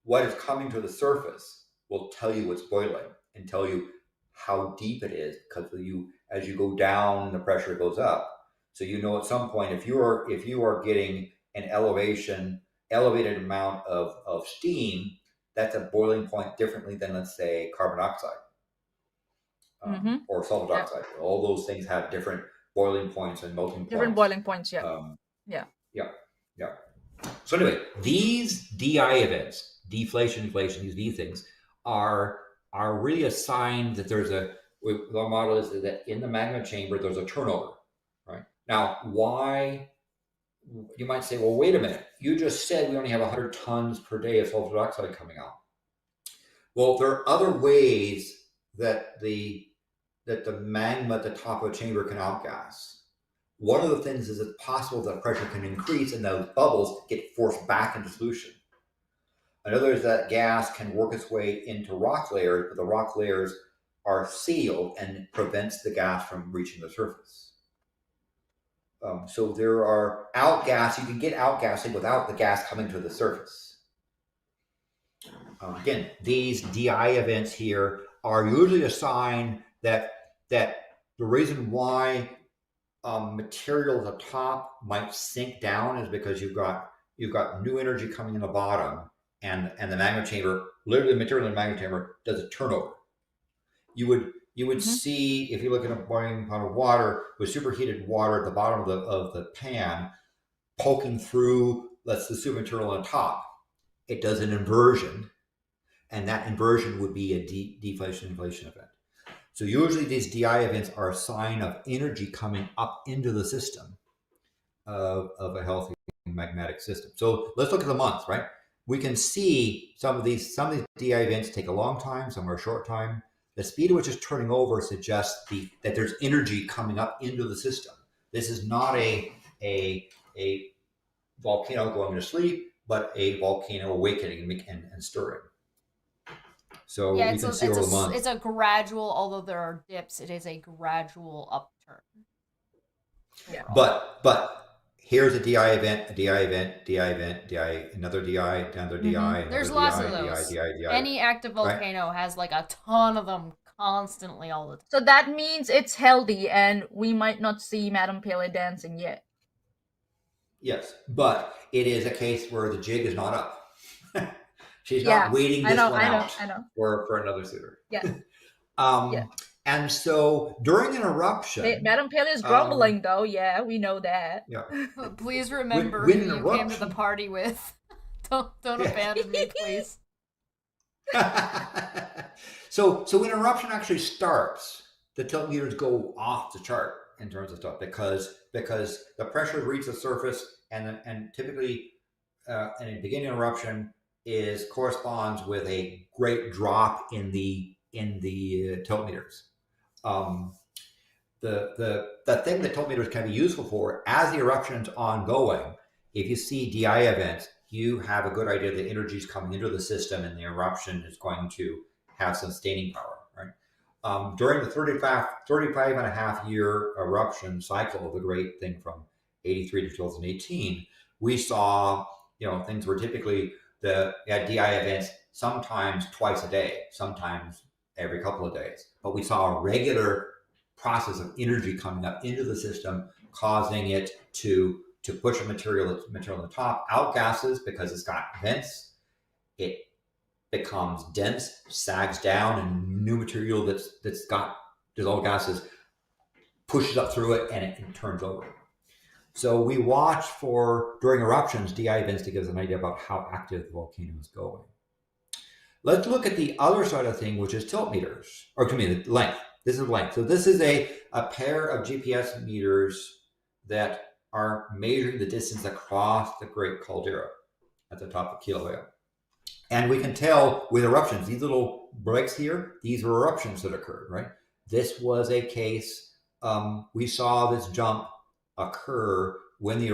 what is coming to the surface will tell you what's boiling and tell you how deep it is, because as you go down, the pressure goes up. So at some point, if you are getting an elevated amount of steam, that's a boiling point differently than, let's say, carbon dioxide or sulfur dioxide. Yeah. All those things have different boiling points and melting points. Different boiling points, yeah. Yeah. So anyway, these DI events, deflation, inflation, these V things, are really a sign that there's the model is that in the magma chamber there's a turnover, right? Now, why? You might say, well, wait a minute. You just said we only have 100 tons per day of sulfur dioxide coming out. Well, there are other ways that the magma at the top of a chamber can outgas. One of the things is it's possible that pressure can increase and those bubbles get forced back into solution. Another is that gas can work its way into rock layers, but the rock layers are sealed and it prevents the gas from reaching the surface. So there are outgas. You can get outgassing without the gas coming to the surface. Again, these DI events here are usually a sign that the reason why material at the top might sink down is because you've got new energy coming in the bottom, and the magma chamber, literally the material in the magma chamber, does a turnover. You would see, if you look at a boiling pot of water with superheated water at the bottom of the pan, poking through, that's the super material on top. It does an inversion, and that inversion would be a deflation inflation event. So usually these DI events are a sign of energy coming up into the system of a healthy magmatic system. So let's look at the months, right? We can see some of these DI events take a long time, some are a short time. The speed at which it's turning over suggests that there's energy coming up into the system. This is not a volcano going to sleep, but a volcano awakening and stirring. So Yeah, you can see over the month. it's a gradual, although there are dips, it is a gradual upturn. Yeah. But here's a DI event, a DI event, DI event, DI, another DI, another DI, another There's DI, lots of DI, those. DI. Any active Right? volcano has like a ton of them constantly all the time. So that means it's healthy, and we might not see Madam Pele dancing yet. Yes, but it is a case where the jig is not up. She's not waiting this one out for another suitor. Yeah. And so during an eruption, Madam Pele is grumbling, though. Yeah, we know that. Yeah. Please remember when who you came to the party with. Don't abandon me, please. So when an eruption actually starts, the tilt meters go off the chart in terms of stuff because the pressure reaches the surface and typically in a beginning eruption corresponds with a great drop in the tilt meters. The thing that tilt meters can be useful for as the eruption is ongoing, if you see DI events, you have a good idea that energy is coming into the system and the eruption is going to have some staining power, right? During the 35 and a half year eruption cycle, the great thing from 83 to 2018, we saw, things were typically DI events sometimes twice a day, sometimes every couple of days. But we saw a regular process of energy coming up into the system, causing it to push a material on the top, out gases because it's got vents. It becomes dense, sags down, and new material that's got dissolved gases pushes up through it and it turns over. So we watch for, during eruptions, DI events to give us an idea about how active the volcano is going. Let's look at the other side of the thing, which is tilt meters, or the length. This is length. So this is a pair of GPS meters that are measuring the distance across the Great Caldera at the top of Kilauea. And we can tell with eruptions, these little breaks here, these were eruptions that occurred, right? This was a case, we saw this jump occur when the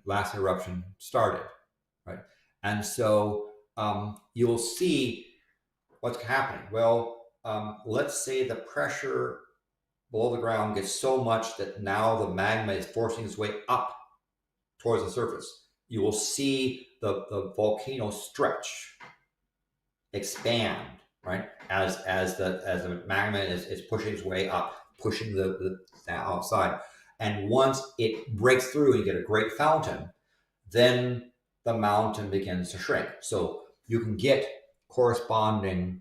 last eruption started, right? And so you'll see what's happening. Well, let's say the pressure below the ground gets so much that now the magma is forcing its way up towards the surface. You will see the volcano stretch, expand, right? As the magma is pushing its way up, pushing the outside. And once it breaks through and you get a great fountain, then the mountain begins to shrink. So you can get corresponding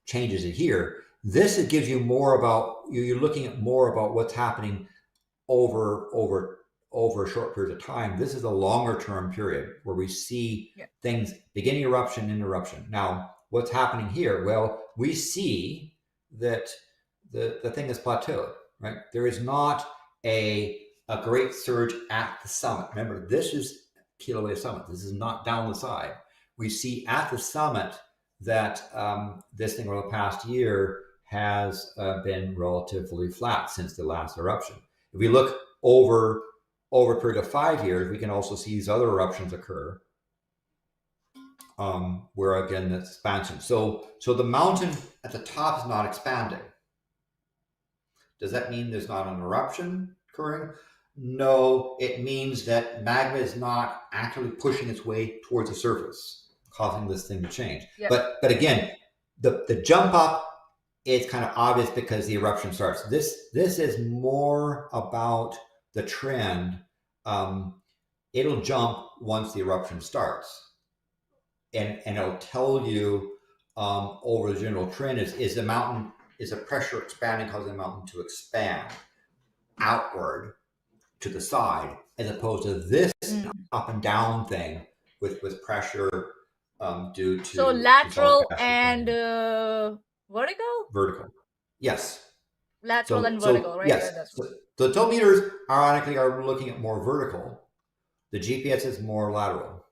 changes in here. This gives you more about, you're looking at more about what's happening over a short period of time. This is a longer term period where we see things beginning eruption and eruption. Now, what's happening here? Well, we see that the thing is plateaued, right? There is not a great surge at the summit. Remember, this is Kilauea summit. This is not down the side. We see at the summit that this thing over the past year has been relatively flat since the last eruption. If we look over a period of 5 years, we can also see these other eruptions occur, where again, that's expansion. So the mountain at the top is not expanding. Does that mean there's not an eruption occurring? No, it means that magma is not actively pushing its way towards the surface, causing this thing to change. Yep. But again, the jump up is kind of obvious because the eruption starts. This is more about the trend. It'll jump once the eruption starts, and it'll tell you over the general trend is the pressure expanding, causing the mountain to expand outward to the side, as opposed to this up and down thing with pressure due to lateral and vertical. Vertical, yes. Lateral and vertical, right? Yes. Yeah, the tilt meters ironically are looking at more vertical. The GPS is more lateral.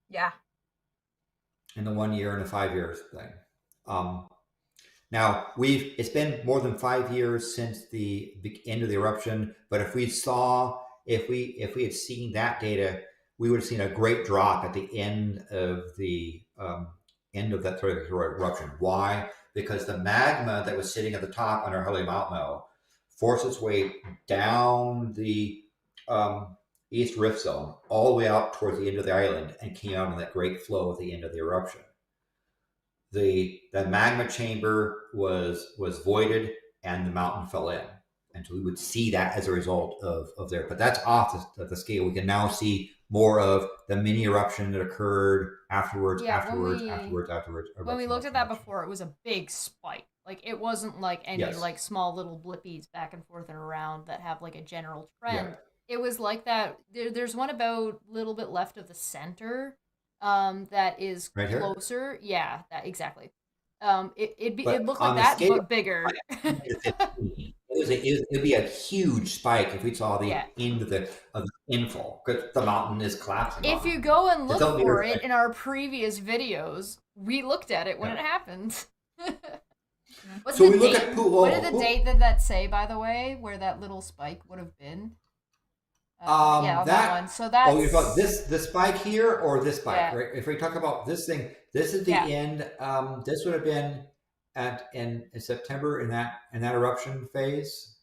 Yeah. In the 1 year and the 5 years thing. Now it's been more than 5 years since the end of the eruption, but if we had seen that data, we would have seen a great drop at the end of the end of that 30 eruption. Why? Because the magma that was sitting at the top under Halemaumau forced its way down the east rift zone all the way out towards the end of the island and came out in that great flow at the end of the eruption. The magma chamber was voided and the mountain fell in. And so we would see that as a result of there. But that's off the scale. We can now see more of the mini eruption that occurred afterwards. When we looked at that before, it was a big spike. Like, it wasn't like any like small little blippies back and forth and around that have like a general trend. Yeah. It was like that. There's one about a little bit left of the center that is right closer. Here? Yeah, that exactly. It looked like that, scale, but bigger. It'd be a huge spike if we saw the end of the infall, because the mountain is collapsing. If you go and look for it in our previous videos, we looked at it when it happened. What's the date? What did the date that say, by the way, where that little spike would have been? That one. So that's. Oh, you're talking the spike here or this spike, right? If we talk about this thing, this is the end. This would have been in September in that eruption phase.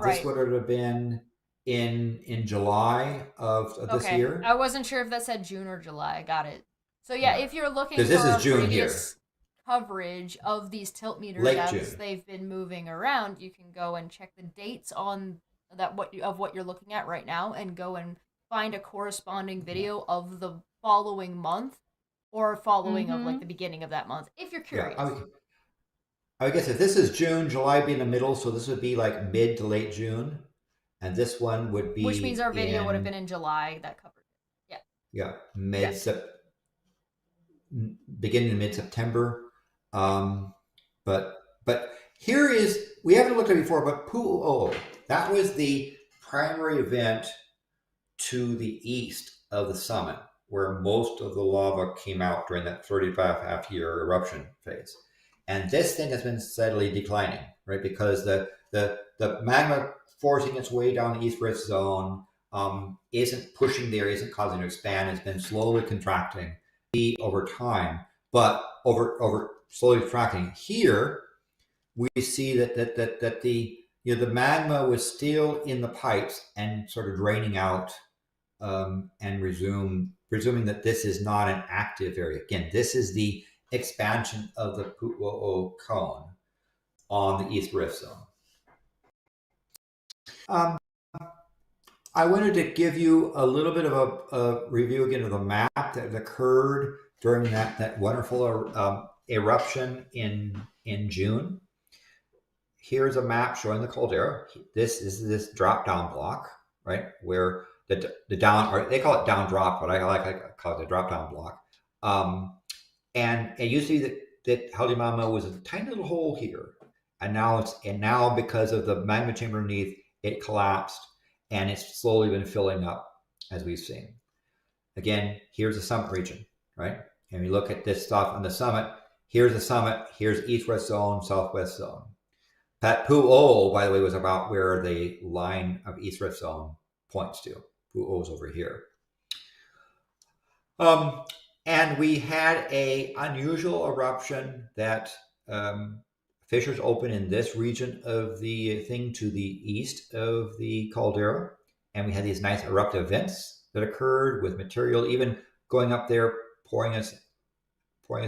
This would have been in July of this year. I wasn't sure if that said June or July. Got it. So if you're looking for this is June previous coverage of these tilt meter depths, they've been moving around. You can go and check the dates on that what you're looking at right now, and go and find a corresponding video of the following month or following of like the beginning of that month, if you're curious. I guess if this is June, July would be in the middle, so this would be like mid to late June, and this one would be, which means our video would have been in July that covered it. Beginning in mid-September. But here is, we haven't looked at it before, but Pu'u'o, that was the primary event to the east of the summit, where most of the lava came out during that 35-half-year eruption phase. And this thing has been steadily declining, right? Because the magma forcing its way down the east rift zone isn't pushing there, isn't causing it to expand. It's been slowly contracting over time, but over slowly contracting. Here, we see that the magma was still in the pipes and sort of draining out and presuming that this is not an active area. Again, this is the expansion of the Pu'u'o cone on the east rift zone. I wanted to give you a little bit of a review again of the map that occurred during that wonderful eruption in June. Here's a map showing the caldera. This is this drop down block, right? Where the down, or they call it down drop, but I call it the drop down block. And it used to be that Halemaumau was a tiny little hole here, and now because of the magma chamber underneath, it collapsed, and it's slowly been filling up as we've seen. Again, here's the summit region, right? And we look at this stuff on the summit. Here's the summit. Here's east-west zone, southwest zone. Pu'u'o, by the way, was about where the line of east-west zone points to. Pu'u'o is over here. And we had a unusual eruption that fissures open in this region of the thing to the east of the caldera. And we had these nice eruptive vents that occurred with material even going up there, pouring its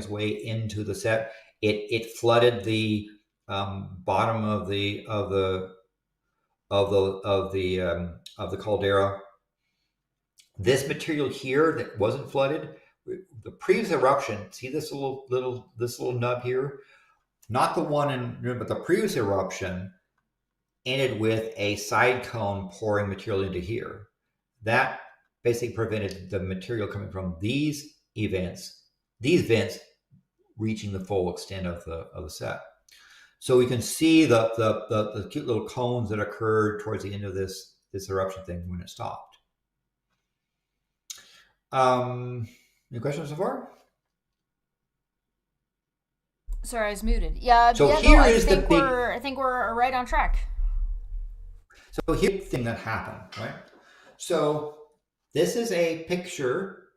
way into the set. It flooded the bottom of the caldera. This material here that wasn't flooded, the previous eruption, see this little nub here? Not the one but the previous eruption ended with a side cone pouring material into here. That basically prevented the material coming from these vents reaching the full extent of the set. So we can see the cute little cones that occurred towards the end of this eruption thing when it stopped. Any questions so far? Sorry, I was muted. Yeah. So I think we're right on track. So here's the thing that happened, right? So this is a picture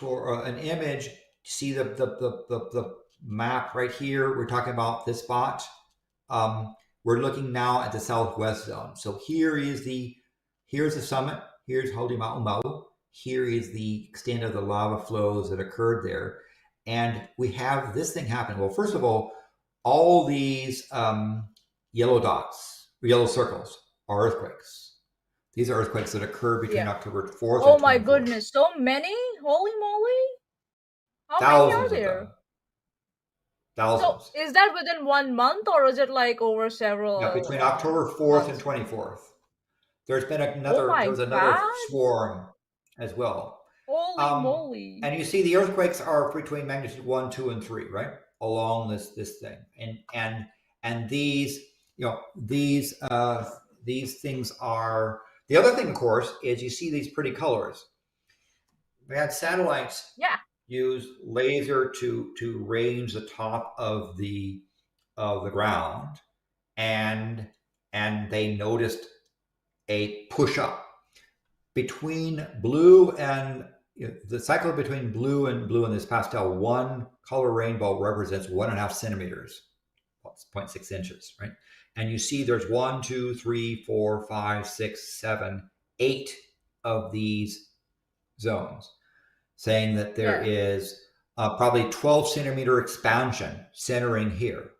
or an image see the map right here? We're talking about this spot. We're looking now at the southwest zone. So here's the summit. Here's Halemaumau. Here is the extent of the lava flows that occurred there. And we have this thing happen. Well, first of all these yellow dots, yellow circles, are earthquakes. These are earthquakes that occurred between October 4th Oh and 24th. my goodness, so many? Holy moly! How Thousands many are of there? them. Thousands. So is that within 1 month, or is it like over several? Yeah, between October 4th months? and 24th. There's been Oh my there was another God. swarm as well. Holy moly! And you see the earthquakes are between magnitude 1, 2, and 3, right? Along this thing. And these, these things are, the other thing, of course, is you see these pretty colors. We had satellites use laser to range the top of the ground, and they noticed a push up between blue and the cycle between blue and this pastel. One color rainbow represents 1.5 centimeters, 0.6 inches, right? And you see there's 1, 2, 3, 4, 5, 6, 7, 8 of these zones, saying that there is probably 12 centimeter expansion centering here.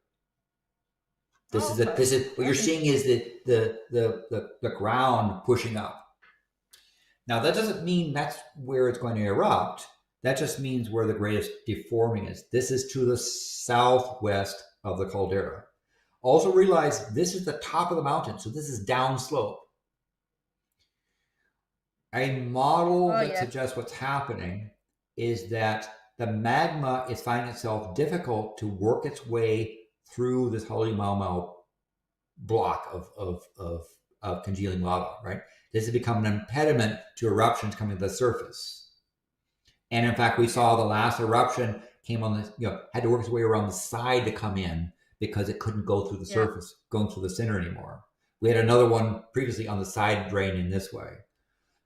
This is what you're seeing is the ground pushing up. Now that doesn't mean that's where it's going to erupt. That just means where the greatest deforming is. This is to the southwest of the caldera. Also realize this is the top of the mountain, so this is downslope. A model that suggests what's happening is that the magma is finding itself difficult to work its way through this Halemaumau block of congealing lava, right? This has become an impediment to eruptions coming to the surface. And in fact, we saw the last eruption came on the, had to work its way around the side to come in because it couldn't go through the surface, going through the center anymore. We had another one previously on the side drain in this way.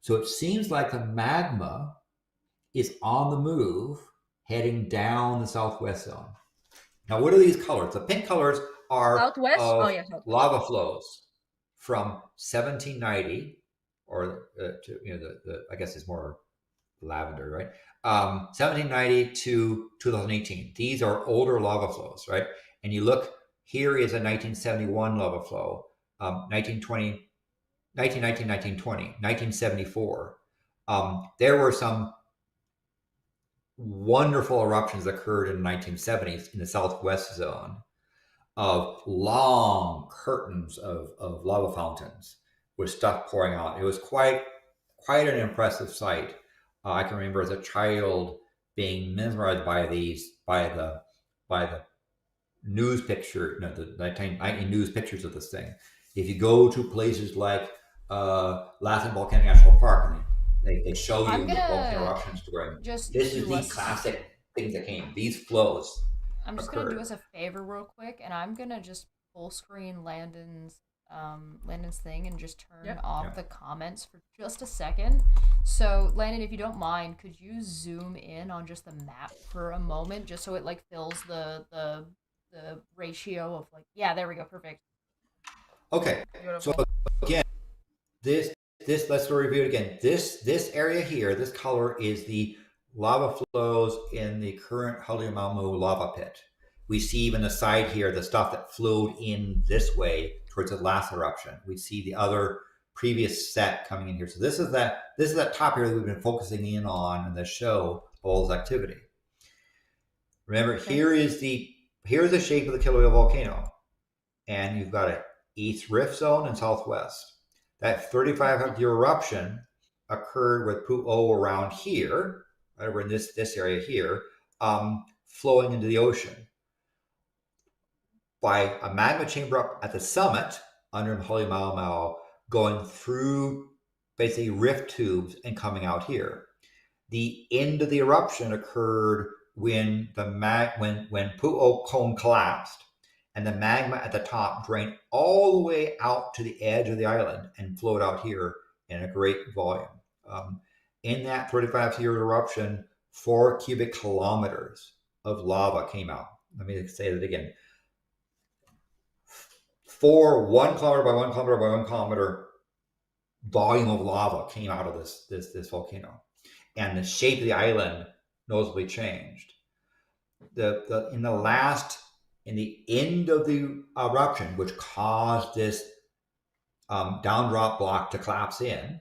So it seems like the magma is on the move, heading down the southwest zone. Now, what are these colors? The pink colors are southwest? Lava flows from 1790, or I guess it's more lavender, right? 1790 to 2018. These are older lava flows, right? And you look, here is a 1971 lava flow, 1920, 1919, 1920, 1974. There were some wonderful eruptions that occurred in the 1970s in the southwest zone of long curtains of lava fountains with stuff pouring out. It was quite an impressive sight. I can remember as a child being mesmerized by the news picture, the 1990 news pictures of this thing. If you go to places like Landon Volcanic National Park, and they show you the volcano eruptions during. This is the classic things that came. These flows. I'm just gonna do us a favor real quick, and I'm gonna just full screen Landon's thing and just turn off the comments for just a second. So Landon, if you don't mind, could you zoom in on just the map for a moment, just so it like fills the ratio of like, there we go, perfect. Okay, beautiful. So again, this let's review it again. This area here, this color is the lava flows in the current Halemaumau lava pit. We see even the side here, the stuff that flowed in this way towards the last eruption. We see the other previous set coming in here. So this is that top here that we've been focusing in on in the show, all this activity. Remember, here's the shape of the Kilauea volcano, and you've got a east rift zone and southwest. That 35-year eruption occurred with Pu'o around here, right over in this area here, flowing into the ocean by a magma chamber up at the summit under Halemaumau, going through basically rift tubes and coming out here. The end of the eruption occurred when when Pu'o cone collapsed, and the magma at the top drained all the way out to the edge of the island and flowed out here in a great volume. In that 35-year eruption, 4 cubic kilometers of lava came out. Let me say that again. 1 kilometer by 1 kilometer by 1 kilometer volume of lava came out of this volcano, and the shape of the island noticeably changed. In the end of the eruption, which caused this downdrop block to collapse in,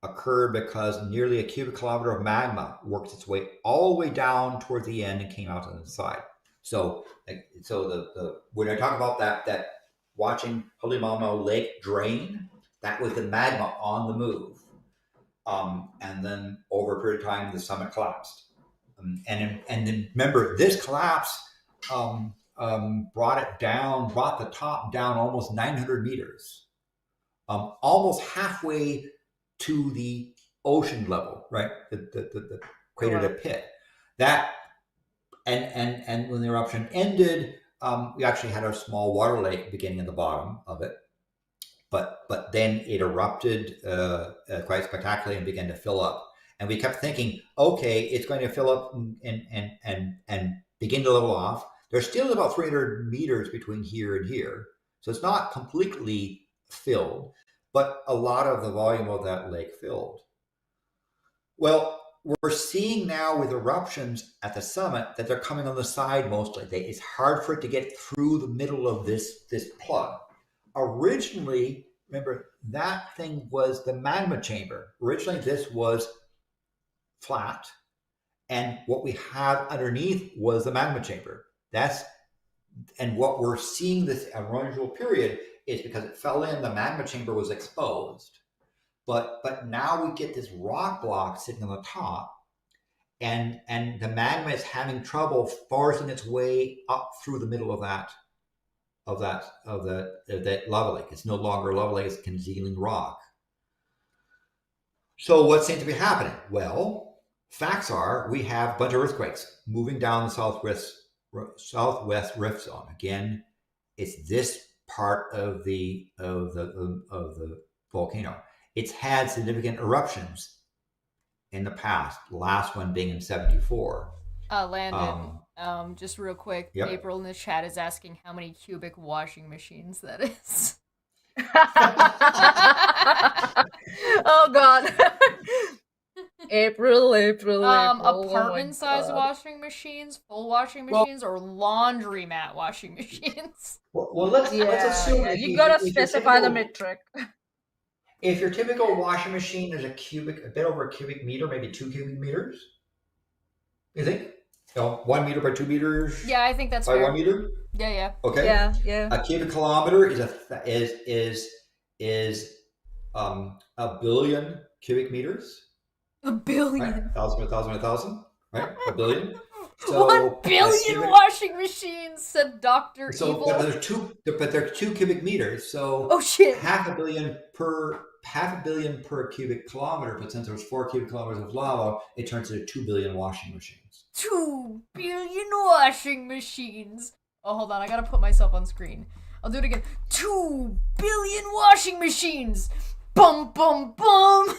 occurred because nearly a cubic kilometer of magma worked its way all the way down toward the end and came out on the side. So when I talk about that watching Halimano Lake drain, that was the magma on the move, and then over a period of time, the summit collapsed. And then remember, this collapse brought the top down almost 900 meters, almost halfway to the ocean level, right? The crater to pit. That and when the eruption ended, we actually had a small water lake beginning at the bottom of it, but then it erupted quite spectacularly and began to fill up. And we kept thinking, okay, it's going to fill up and begin to level off. There's still about 300 meters between here and here, so it's not completely filled, but a lot of the volume of that lake filled. Well, we're seeing now with eruptions at the summit that they're coming on the side mostly. It's hard for it to get through the middle of this plug. Originally, remember, that thing was the magma chamber. Originally, this was flat, and what we have underneath was the magma chamber. And what we're seeing this unusual period is because it fell in, the magma chamber was exposed. But now we get this rock block sitting on the top, and the magma is having trouble forcing its way up through the middle of that lava lake. It's no longer a lava lake; it's congealing rock. So what seems to be happening? Well, facts are we have a bunch of earthquakes moving down the southwest rift zone. Again, it's this part of the volcano. It's had significant eruptions in the past. The last one being in '74. Landon, just real quick, Yep. April in the chat is asking how many cubic washing machines that is. Oh God. April. Apartment-sized washing machines, full washing machines, or laundromat washing machines? Well, let's assume you gotta specify the metric. If your typical washing machine is a bit over a cubic meter, maybe 2 cubic meters, you think? 1 meter by 2 meters. Yeah, I think that's by fair. 1 meter. Yeah. Okay. Yeah. A cubic kilometer is a billion cubic meters. A billion. Right? 1,000, right? A billion. So 1 billion washing machines, said Dr. Evil. But there are 2 cubic meters. So oh shit. half a billion per cubic kilometer. But since there's 4 cubic kilometers of lava, it turns into 2 billion washing machines. 2 billion washing machines. Oh, hold on. I gotta put myself on screen. I'll do it again. 2 billion washing machines. Bum, bum, bum.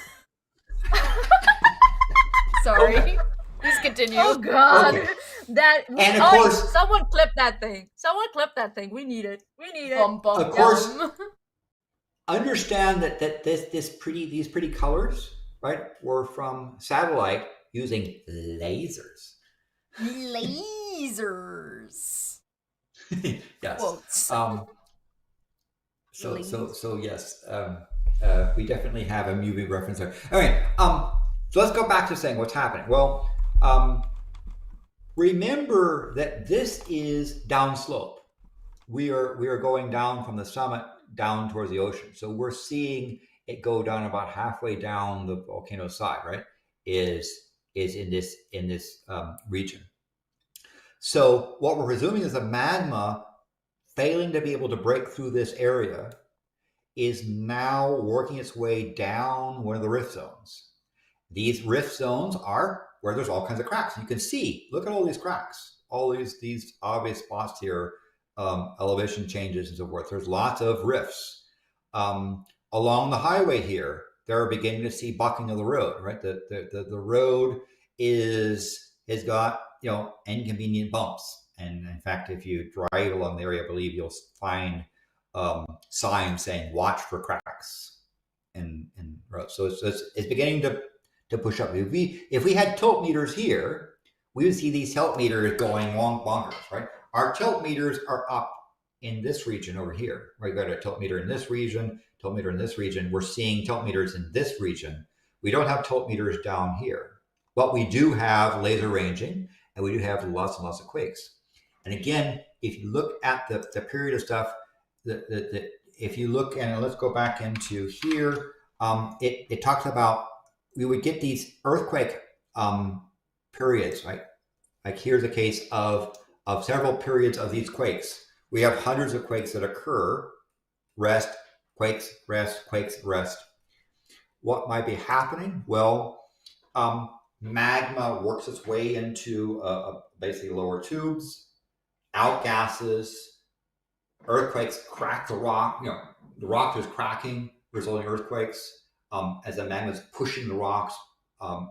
Sorry. Okay. Please continue. Oh God. Okay. And of course, someone clip that thing. We need it. Bum, bum, of course. bum. Understand that these pretty colors, right, were from satellite using lasers. Lasers. Yes. Quotes. So yes. We definitely have a movie reference there. All right. So let's go back to saying what's happening. Well, remember that this is downslope. We are going down from the summit down towards the ocean. So we're seeing it go down about halfway down the volcano side, right? Is in this region. So what we're presuming is the magma failing to be able to break through this area is now working its way down one of the rift zones. These rift zones are where there's all kinds of cracks. You can see, look at all these cracks, all these obvious spots here, elevation changes and so forth. There's lots of rifts. Along the highway here, they're beginning to see bucking of the road, right? The road has got inconvenient bumps, and in fact, if you drive along the area, I believe you'll find signs saying "Watch for cracks" in roads. So it's beginning to push up. If we had tilt meters here, we would see these tilt meters going bonkers, right? Our tilt meters are up in this region over here. We've got a tilt meter in this region, tilt meter in this region. We're seeing tilt meters in this region. We don't have tilt meters down here, but we do have laser ranging, and we do have lots and lots of quakes. And again, if you look at the period of stuff, if you look, and let's go back into here, it talks about we would get these earthquake periods, right? Like here's a case of several periods of these quakes. We have hundreds of quakes that occur, rest, quakes, rest, quakes, rest. What might be happening? Well, magma works its way into basically lower tubes, outgasses, earthquakes crack the rock. The rock is cracking, resulting in earthquakes as the magma is pushing the rocks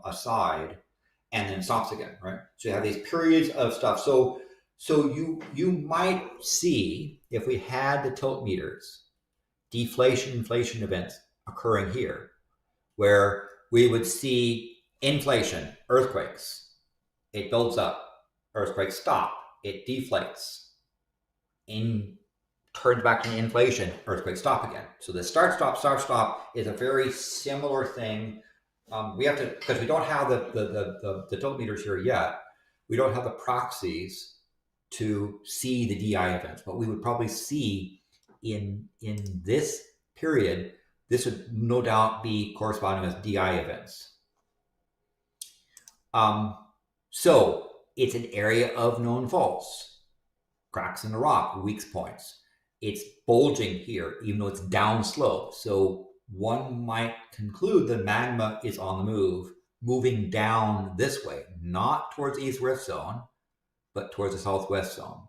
aside, and then stops again, right? So you have these periods of stuff. So you might see, if we had the tilt meters, deflation, inflation events occurring here, where we would see inflation, earthquakes, it builds up, earthquakes stop, it deflates, turns back to inflation, earthquakes stop again. So the start, stop is a very similar thing. We have to, because we don't have the tilt meters here yet, we don't have the proxies to see the DI events. But we would probably see in this period, this would no doubt be corresponding with DI events. So it's an area of known faults, cracks in the rock, weak points. It's bulging here, even though it's downslope. So one might conclude the magma is on the move, moving down this way, not towards the east rift zone, but towards the southwest zone.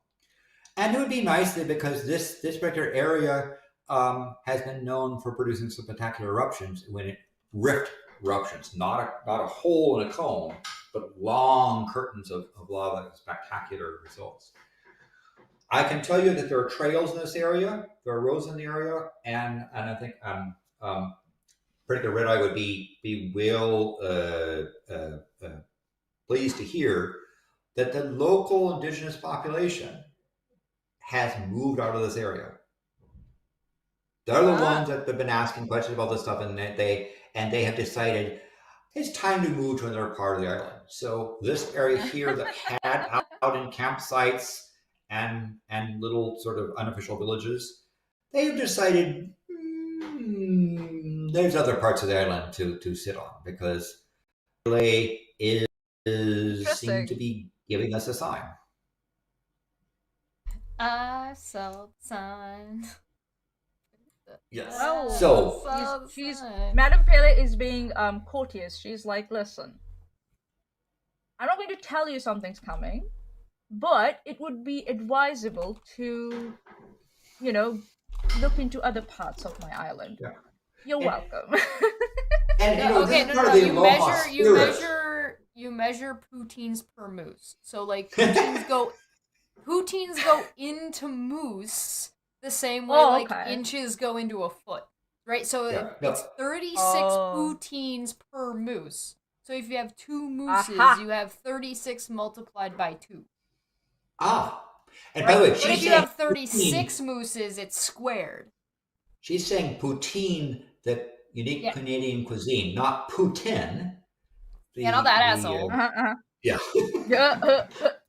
And it would be nice that, because this particular area has been known for producing some spectacular eruptions, rift eruptions, not a hole in a cone, but long curtains of lava, spectacular results. I can tell you that there are trails in this area, there are roads in the area, and I think Predictor Red Eye would be pleased to hear that the local indigenous population has moved out of this area. They're the ones that have been asking questions about this stuff, and they have decided it's time to move to another part of the island. So this area here that had out in campsites and little sort of unofficial villages, they've decided there's other parts of the island to sit on, because Chile seem to be giving us a sign. I saw the sign. Yes. Oh, So she's Madam Pele is being courteous. She's like, listen, I'm not going to tell you something's coming, but it would be advisable to, look into other parts of my island. Yeah. You're welcome. You measure poutines per moose. So like poutines go into moose the same way inches go into a foot, right? So it's 36 poutines per moose. So if you have 2 mooses, you have 36 multiplied by 2. And by the way, but if you have 36 mooses, it's squared. She's saying poutine, the unique Canadian cuisine, not Putin. Not that asshole. Yeah.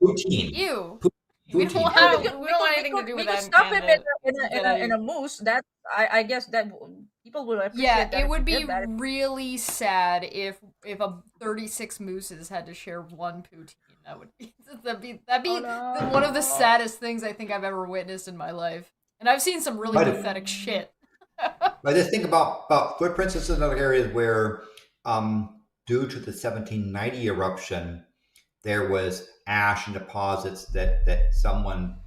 Poutine. Ew. We don't want anything to do with that. We could stuff it in a moose. That I guess that people would appreciate. Yeah, it would be really sad if 36 mooses had to share one poutine. That'd be one of the saddest things I think I've ever witnessed in my life. And I've seen some really pathetic shit. But just think about footprints. This is another area where, due to the 1790 eruption, there was ash and deposits that someone,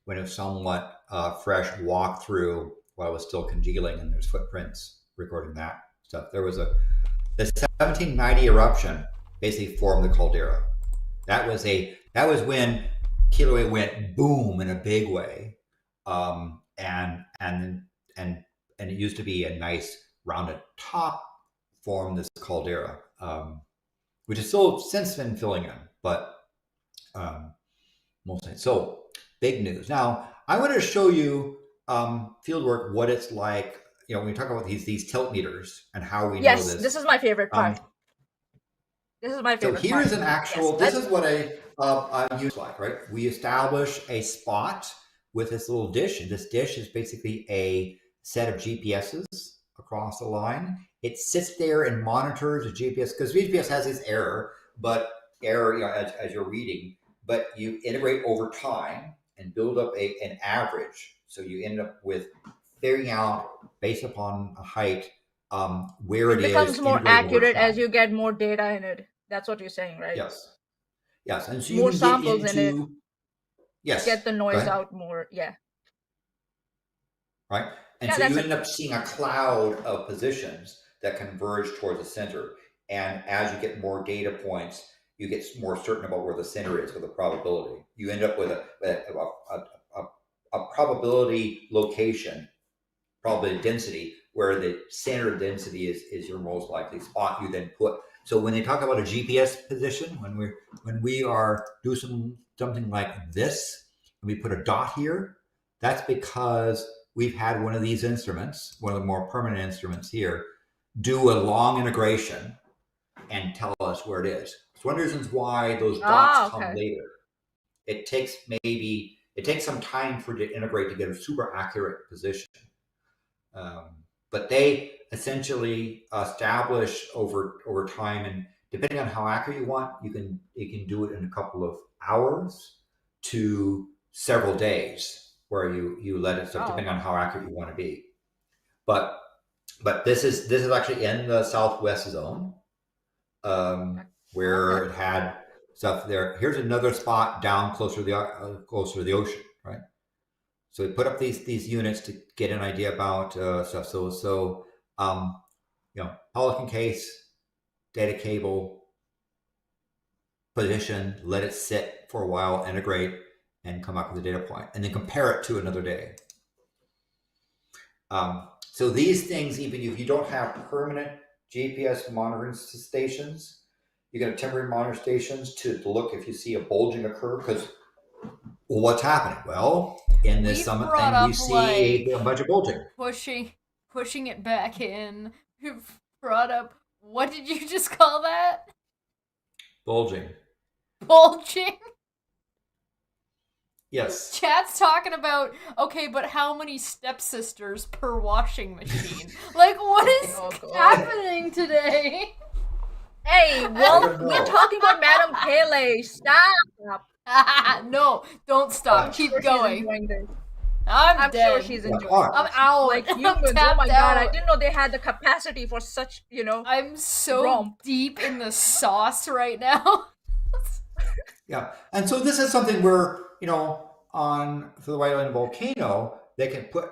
when it was somewhat fresh, walked through while it was still congealing, and there's footprints recording that stuff. There was the 1790 eruption basically formed the caldera. That was when Kilauea went boom in a big way, and it used to be a nice rounded top, formed this caldera, which is still since been filling in, but mostly. So big news. Now I want to show you fieldwork, what it's like. When we talk about these tilt meters and how we know Yes, this. this is my favorite part. This is my favorite So part. here's an actual, Yes, this is what a use like, right? We establish a spot with this little dish, and this dish is basically a set of GPSs across the line. It sits there and monitors the GPS, because GPS has this error, as you're reading, but you integrate over time and build up an average. So you end up with figuring out, based upon a height, where it becomes is more integrated over accurate as time. you get more data in it. That's what you're saying, right? Yes. And so you More can get samples in it. into, yes, Get the go noise ahead. out more. Yeah. Right? And Yeah, so you that's end up seeing a cloud of positions that converge towards the center. And as you get more data points, you get more certain about where the center is with the probability. You end up with a probability location, probability density, where the center density is your most likely spot. You then put. So when they talk about a GPS position, when we are doing something like this, and we put a dot here, that's because we've had one of these instruments, one of the more permanent instruments here, do a long integration and tell us where it is. It's one of the reasons why those dots come later. It takes some time for it to integrate to get a super accurate position. But they essentially establish over time, and depending on how accurate you want, you can do it in a couple of hours to several days, where you let it, depending on how accurate you want to be. But this is actually in the southwest zone, where it had stuff there. Here's another spot down closer to the ocean, right? So we put up these units to get an idea about stuff. So Pelican case, data cable, position, let it sit for a while, integrate, and come up with a data point, and then compare it to another day. So these things, even if you don't have permanent GPS monitoring stations, you can have temporary monitoring stations to look if you see a bulging occur, because what's happening? Well, in this summit thing, we see a bunch of bulging. Pushing it back in. We've brought up, what did you just call that? Bulging. Yes. Chat's talking about, okay, but how many stepsisters per washing machine? Like, what is happening today? Hey, well, we're talking about Madam Pele. Stop. No, don't stop. Keep going. I'm dead. Sure she's enjoying it. I'm out. Like humans, oh my god, I didn't know they had the capacity for such, I'm so deep in the sauce right now. Yeah, and so this is something where, for the White Island volcano, they can put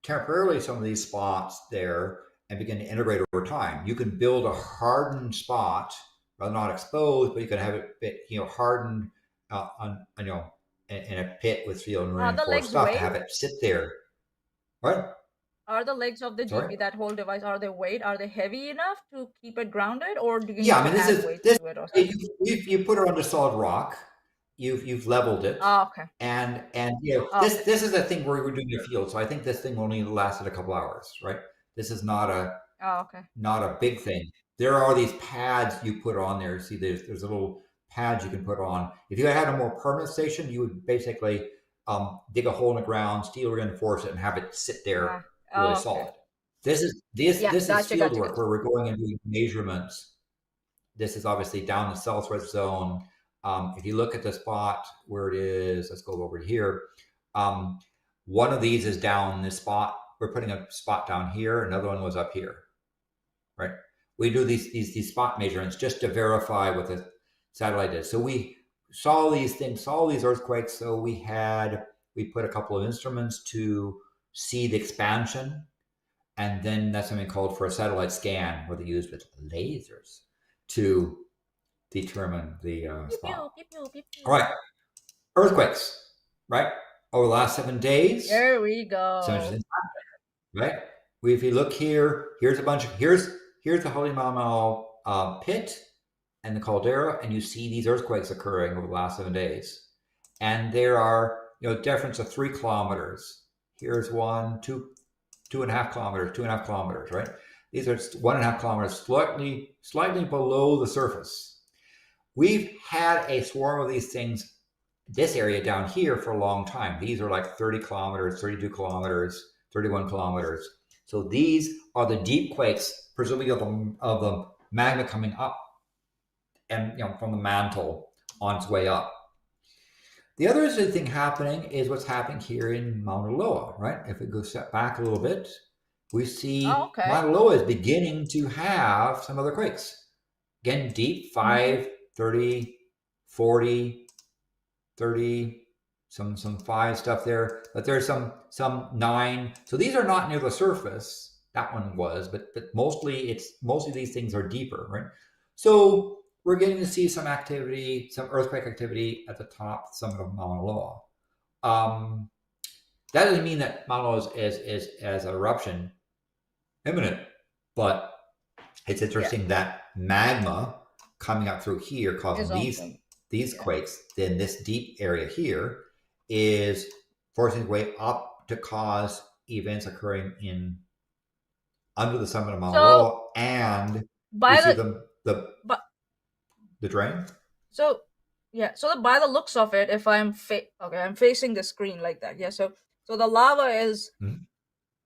temporarily some of these spots there and begin to integrate over time. You can build a hardened spot, well, not exposed, but you can have it, hardened in a pit with reinforced stuff to have it sit there. What? Are the legs of the GP, that whole device, are they weight? Are they heavy enough to keep it grounded, or do you need to add weight to it or something? You put it onto solid rock. You've leveled it. Oh, okay. And this is a thing where we're doing a field, so I think this thing only lasted a couple hours, right? This is not a big thing. There are these pads you put on there. See, there's a little pads you can put on. If you had a more permanent station, you would basically dig a hole in the ground, steel reinforce it, and have it sit there really solid. This is field work where we're going and doing measurements. This is obviously down the southwest zone. If you look at the spot where it is, let's go over here. One of these is down this spot. We're putting a spot down here. Another one was up here, right? We do these spot measurements just to verify what the satellite is. So we saw these things, saw these earthquakes. So we put a couple of instruments to see the expansion. And then that's something called for a satellite scan, where they used with lasers to determine the Pew, spot. pew, pew, pew, pew. All right, earthquakes, right? Over the last 7 days, There we so go. interesting, right? If you look here, here's a bunch of here's the Holy Maanyaa pit and the caldera, and you see these earthquakes occurring over the last 7 days, and there are difference of 3 kilometers. Here's 1, 2, 2.5 kilometers, 2.5 kilometers, right? These are 1.5 kilometers, slightly below the surface. We've had a swarm of these things, this area down here, for a long time. These are like 30 kilometers, 32 kilometers, 31 kilometers. So these are the deep quakes, presumably of the magma coming up and from the mantle on its way up. The other thing happening is what's happening here in Mauna Loa, right? If we go step back a little bit, we see Mauna Loa is beginning to have some other quakes. Again, deep, 5, 30, 40, 30, some 5 stuff there, but there's some 9. So these are not near the surface. That one was, but mostly these things are deeper, right? So we're getting to see some activity, some earthquake activity at the top summit of Mauna Loa. That doesn't mean that Mauna Loa is as an eruption imminent, but it's interesting that magma coming up through here causing these quakes, then this deep area here is forcing its way up to cause events occurring under the summit of Mauna Loa, and we see the drain. So by the looks of it, if I'm facing the screen like that. Yeah. So the lava is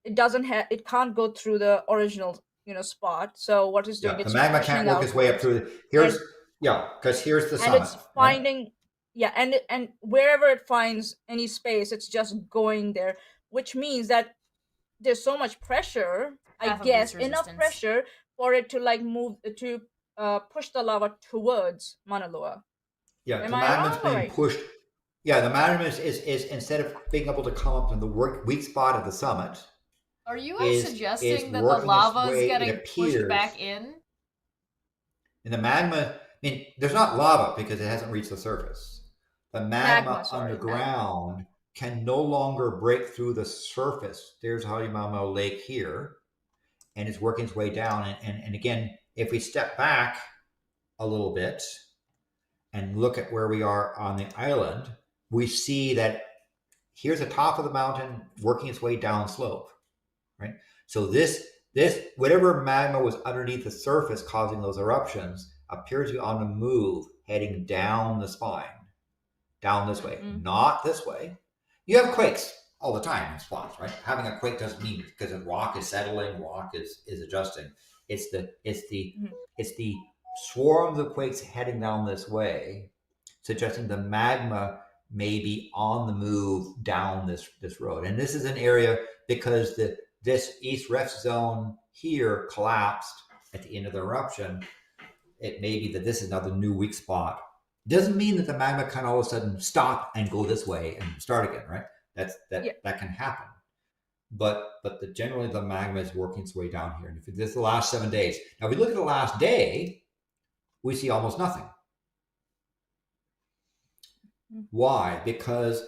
it can't go through the original spot. So what is doing? The magma can't work its way up through. Because here's the summit. And it's finding and wherever it finds any space, it's just going there, which means that there's so much pressure. I guess enough pressure for it to move to push the lava towards Mauna Loa. Yeah, the magma's being pushed. Yeah, the magma is instead of being able to come up in the weak spot at the summit. Are you guys suggesting that the lava is getting pushed back in? And the magma, there's not lava because it hasn't reached the surface. The magma underground can no longer break through the surface. There's Halemaumau Lake here, and it's working its way down. And again, if we step back a little bit and look at where we are on the island, we see that here's the top of the mountain working its way down slope, right? So this whatever magma was underneath the surface causing those eruptions appears to be on the move, heading down the spine, down this way, not this way. You have quakes all the time in spots, right? Having a quake doesn't mean because the rock is settling, rock is adjusting. It's the swarms of quakes heading down this way, suggesting the magma may be on the move down this road. And this is an area because this east rift zone here collapsed at the end of the eruption. It may be that this is now the new weak spot. Doesn't mean that the magma can all of a sudden stop and go this way and start again, right? That can happen. But generally the magma is working its way down here. And if this is the last 7 days. Now, if we look at the last day, we see almost nothing. Why? Because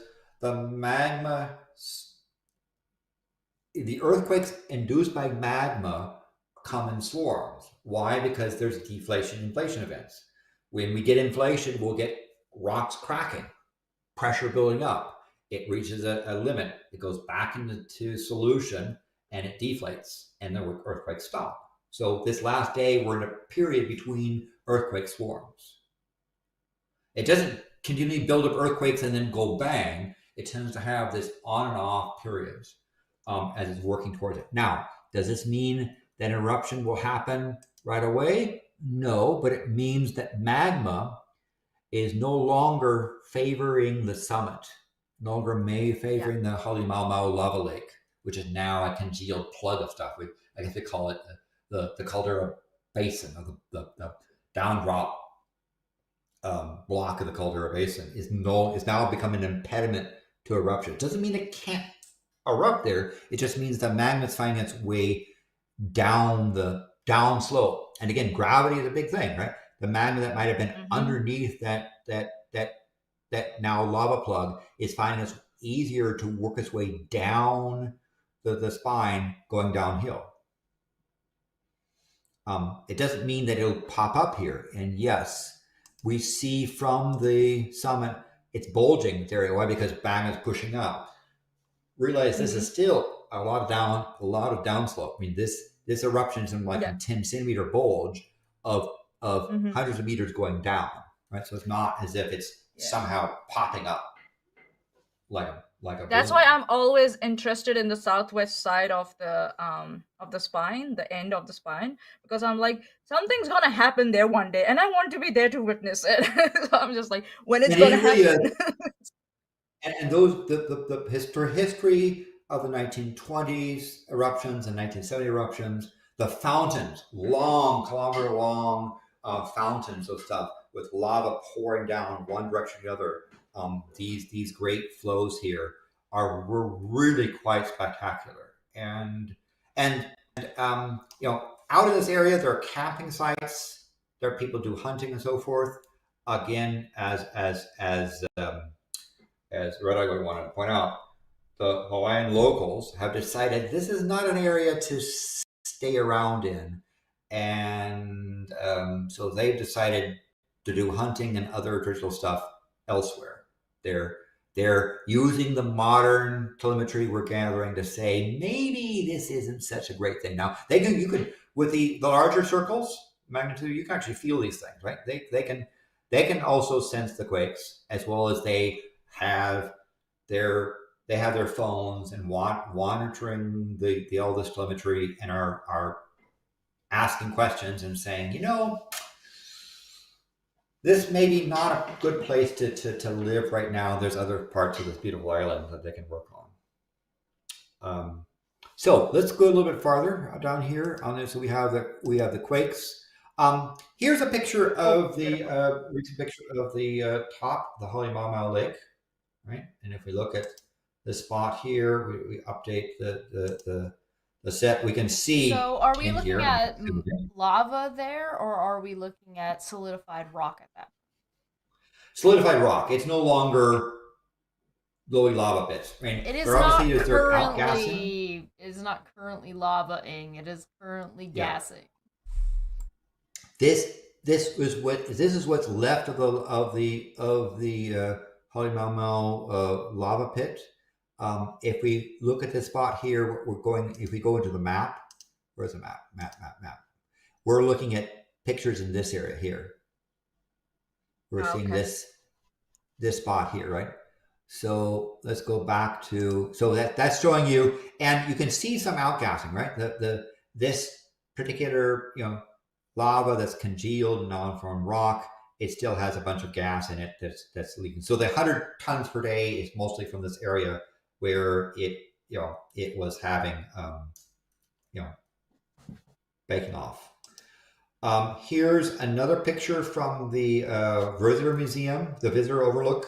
the earthquakes induced by magma come in swarms. Why? Because there's inflation events. When we get inflation, we'll get rocks cracking, pressure building up. It reaches a limit. It goes back into solution and it deflates, and the earthquakes stop. So this last day, we're in a period between earthquake swarms. It doesn't continually build up earthquakes and then go bang. It tends to have this on and off periods as it's working towards it. Now, does this mean that an eruption will happen right away? No, but it means that magma is no longer favoring the summit, no longer favoring the Halemaumau lava lake, which is now a congealed plug of stuff. I guess they call it the caldera basin, or the downdrop block of the caldera basin is now becoming an impediment to eruption. It doesn't mean it can't erupt there. It just means the magma's finding its way down slope. And again, gravity is a big thing, right? the magma that might have been Mm-hmm. underneath that now lava plug is finding it's easier to work its way down the spine going downhill. It doesn't mean that it'll pop up here. And yes, we see from the summit, it's bulging this area. Why? Because magma is pushing up. Realize this is still a lot of downslope. I mean, this eruption is in like a 10 centimeter bulge of hundreds of meters going down, right? So it's not as if it's somehow popping up like a That's balloon. why I'm always interested in the southwest side of the spine, the end of the spine, because I'm like, something's gonna happen there one day, and I want to be there to witness it. So I'm just like, when it's gonna happen. And those the history of the 1920s eruptions and 1970 eruptions, the fountains, long kilometer long fountains of stuff with lava pouring down one direction or the other. These great flows here were really quite spectacular. And out in this area, there are camping sites. There are people do hunting and so forth. Again, as Red Eye would want to point out, the Hawaiian locals have decided this is not an area to stay around in. And so they've decided to do hunting and other traditional stuff elsewhere. They're using the modern telemetry we're gathering to say maybe this isn't such a great thing. Now you could with the larger circles magnitude, you can actually feel these things, right? They can also sense the quakes, as well as they have their phones and monitoring all this telemetry and are asking questions and saying, this may be not a good place to live right now. There's other parts of this beautiful island that they can work on. So let's go a little bit farther down here on this. So we have the quakes. Here's a picture of the recent picture of the top, the Halemaumau Lake, right? And if we look at the spot here, we update the set. We can see. So, are we looking at lava there, or are we looking at solidified rock at that point? Solidified rock. It's no longer glowy lava bits. I mean, it is not currently. It is not currently lavaing. It is currently gassing. This is what's left of the Halemaumau lava pit. If we look at this spot here, if we go into the map, where's the map? Map. We're looking at pictures in this area here. We're seeing this spot here, right? So let's go back to, so that's showing you, and you can see some outgassing, right? This particular, lava that's congealed and non-formed rock, it still has a bunch of gas in it that's leaking. So the 100 tons per day is mostly from this area where it was having, baking off. Here's another picture from the Visitor Museum, the Visitor Overlook,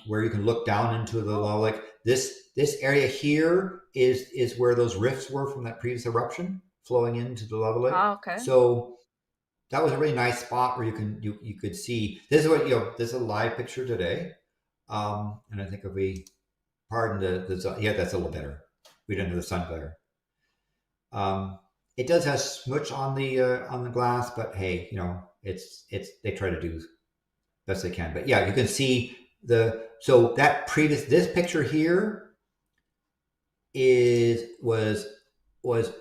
where you can look down into the lava lake. This area here is where those rifts were from that previous eruption flowing into the lava lake. Oh, okay. So that was a really nice spot where you could see. This is what this is a live picture today, and I think if we pardon that's a little better. We didn't have the sun glare. It does have smudge on the glass, but hey, it's they try to do best they can. But yeah, you can see this picture here was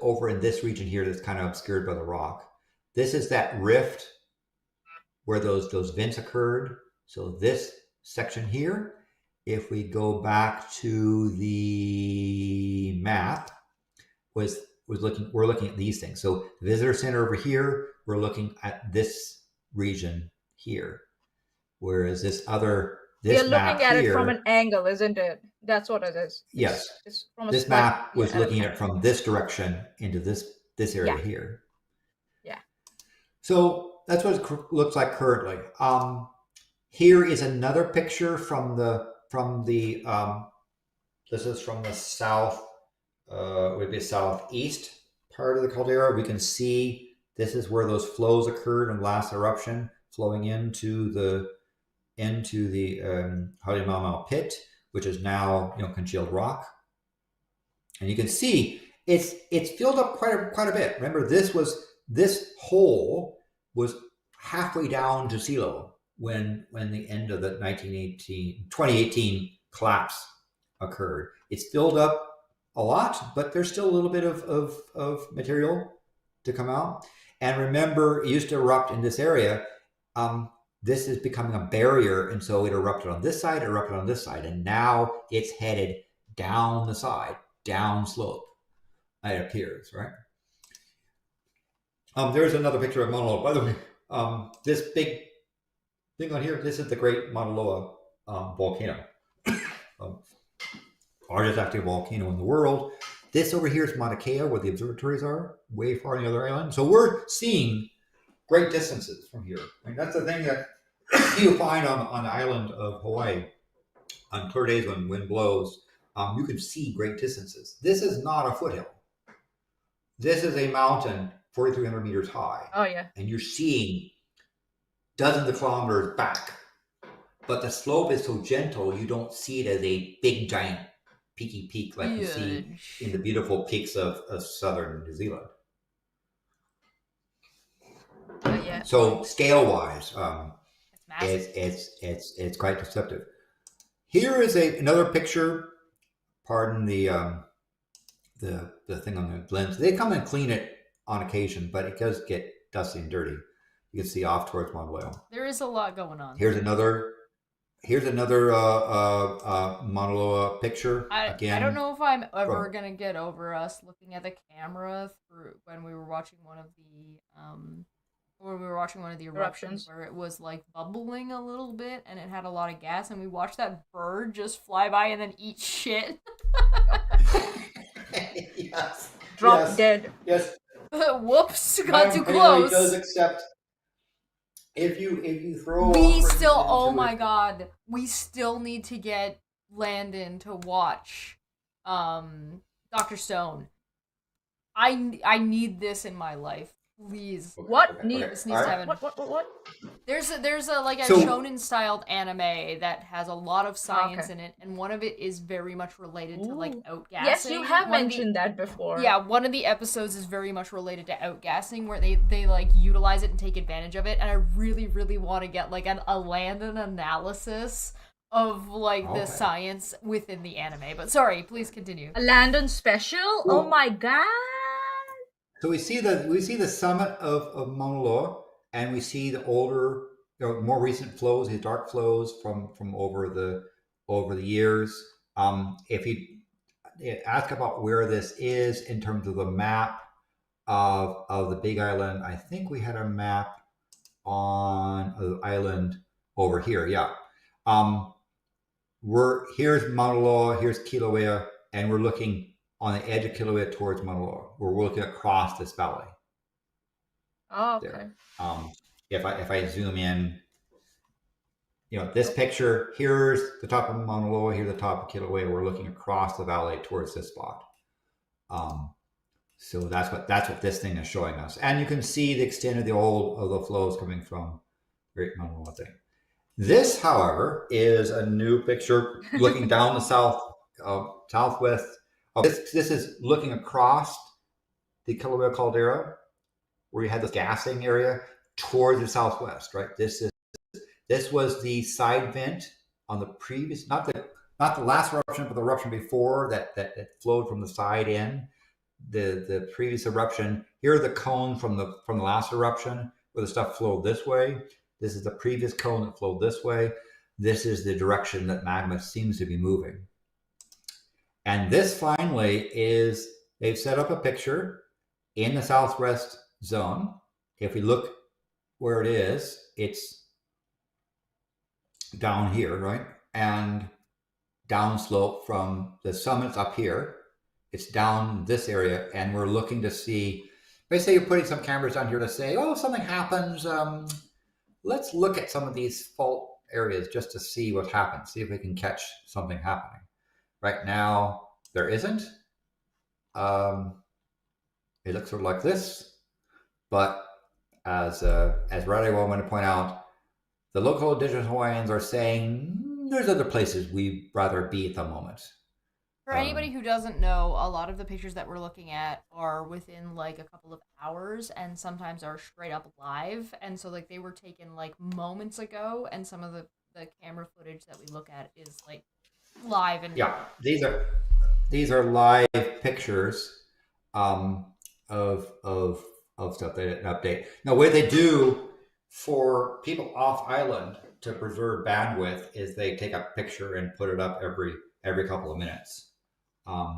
over in this region here that's kind of obscured by the rock. This is that rift where those vents occurred. So this section here, if we go back to the map, we're looking at these things. So the visitor center over here, we're looking at this region here, whereas you're looking at it from an angle, isn't it? That's what it is. Yes. This map was looking at it from this direction into this area here. Yeah. So that's what it looks like currently. Here is another picture from the this is from the south, would be southeast part of the caldera. We can see This is where those flows occurred in the last eruption, flowing into the Maanyaa pit, which is now congealed rock. And you can see it's filled up quite a bit. Remember, this hole was halfway down to sea level when the end of the 2018 collapse occurred. It's filled up a lot, but there's still a little bit of material to come out. And remember, it used to erupt in this area. This is becoming a barrier, and so it erupted on this side, erupted on this side, and now it's headed down the side, down slope. It appears, right? There's another picture of Mauna Loa. By the way, this big thing on here, this is the Great Mauna Loa volcano. Largest active volcano in the world. This over here is Mauna Kea, where the observatories are, way far on the other island. So we're seeing great distances from here. I mean, that's the thing that you find on the island of Hawaii. On clear days when wind blows, you can see great distances. This is not a foothill. This is a mountain 4,300 meters high. Oh, yeah. And you're seeing dozens of kilometers back. But the slope is so gentle, you don't see it as a big, giant, peaky peak like you see in the beautiful peaks of southern New Zealand. Yeah. So scale-wise, it's quite deceptive. Here is another picture. Pardon the thing on the lens. They come and clean it on occasion, but it does get dusty and dirty. You can see off towards Mauna Loa. There is a lot going on. Here's another Mauna Loa picture. Again, I don't know if I'm ever gonna get over us looking at the camera through when we were watching one of the eruptions where it was like bubbling a little bit and it had a lot of gas, and we watched that bird just fly by and then eat shit. Yes. Drop dead. Yes. Whoops, got Madam too Pele close. does accept if you throw. We still, oh my god, we still need to get Landon to watch Dr. Stone. I need this in my life. Please. What? This needs to happen. What? There's a shonen styled anime that has a lot of science in it, and one of it is very much related to like outgassing. Yes, you have mentioned that before. Yeah, one of the episodes is very much related to outgassing, where they like utilize it and take advantage of it, and I really, really want to get like a Landon analysis of like the science within the anime. But sorry, please continue. A Landon special? Cool. Oh my god. So we see the summit of Mauna Loa, and we see the older, more recent flows, these dark flows from over the years. If you ask about where this is in terms of the map of the Big Island, I think we had a map on the island over here. Yeah. Here's Mauna Loa, here's Kilauea, and we're looking on the edge of Kilauea towards Mauna Loa, where we're looking across this valley. Oh, okay. There. If I zoom in, this picture, here's the top of Mauna Loa, here's the top of Kilauea. We're looking across the valley towards this spot. So that's what this thing is showing us, and you can see the extent of the flows coming from Great Mauna Loa thing. This, however, is a new picture looking down the southwest. This is looking across the Kilauea caldera, where you had this gassing area, towards the southwest. Right. This was the side vent on the previous, not the last eruption, but the eruption before that flowed from the side in. The previous eruption. Here are the cones from the last eruption, where the stuff flowed this way. This is the previous cone that flowed this way. This is the direction that magma seems to be moving. And this finally is, they've set up a picture in the southwest zone. If we look where it is, it's down here, right? And downslope from the summits up here. It's down this area, and we're looking to see, basically you're putting some cameras down here to say, oh, something happens. Let's look at some of these fault areas just to see what happens, see if we can catch something happening. Right now, there isn't. It looks sort of like this, but as Riley well want to point out, the local indigenous Hawaiians are saying there's other places we'd rather be at the moment. For anybody who doesn't know, a lot of the pictures that we're looking at are within like a couple of hours and sometimes are straight up live. And so like they were taken like moments ago, and some of the camera footage that we look at is like live. And yeah, these are live pictures of stuff they didn't update. Now, what they do for people off island to preserve bandwidth is they take a picture and put it up every couple of minutes.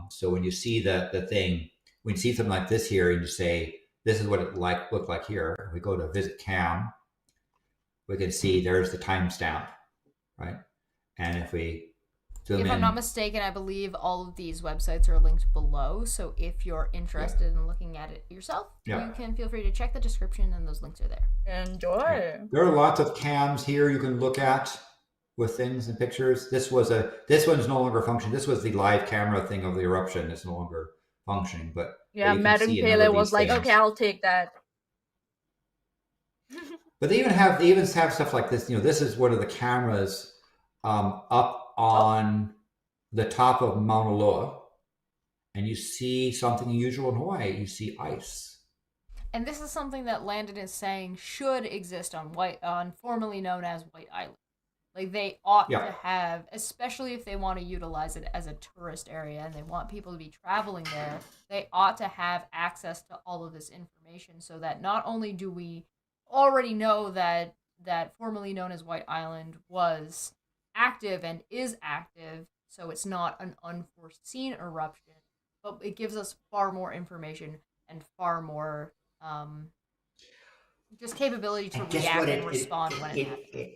So when you see the thing, when you see something like this here, and you say, "This is what it looked like here." We go to visit cam, we can see there's the timestamp, right? And if we zoom if in, I'm not mistaken, I believe all of these websites are linked below. So if you're interested in looking at it yourself, you can feel free to check the description, and those links are there. Enjoy. There are lots of cams here you can look at with things and pictures. This one's no longer functioning. This was the live camera thing of the eruption. It's no longer functioning, but Yeah, Madam Pele was like, "Okay, I'll take that." But they even have stuff like this. This is one of the cameras up on the top of Mauna Loa, and you see something unusual in Hawaii. You see ice. And this is something that Landon is saying should exist on formerly known as White Island. Like they ought to have, especially if they want to utilize it as a tourist area and they want people to be traveling there, they ought to have access to all of this information so that not only do we already know that formerly known as White Island was active and is active, so it's not an unforeseen eruption, but it gives us far more information and far more just capability to react and respond when it happens.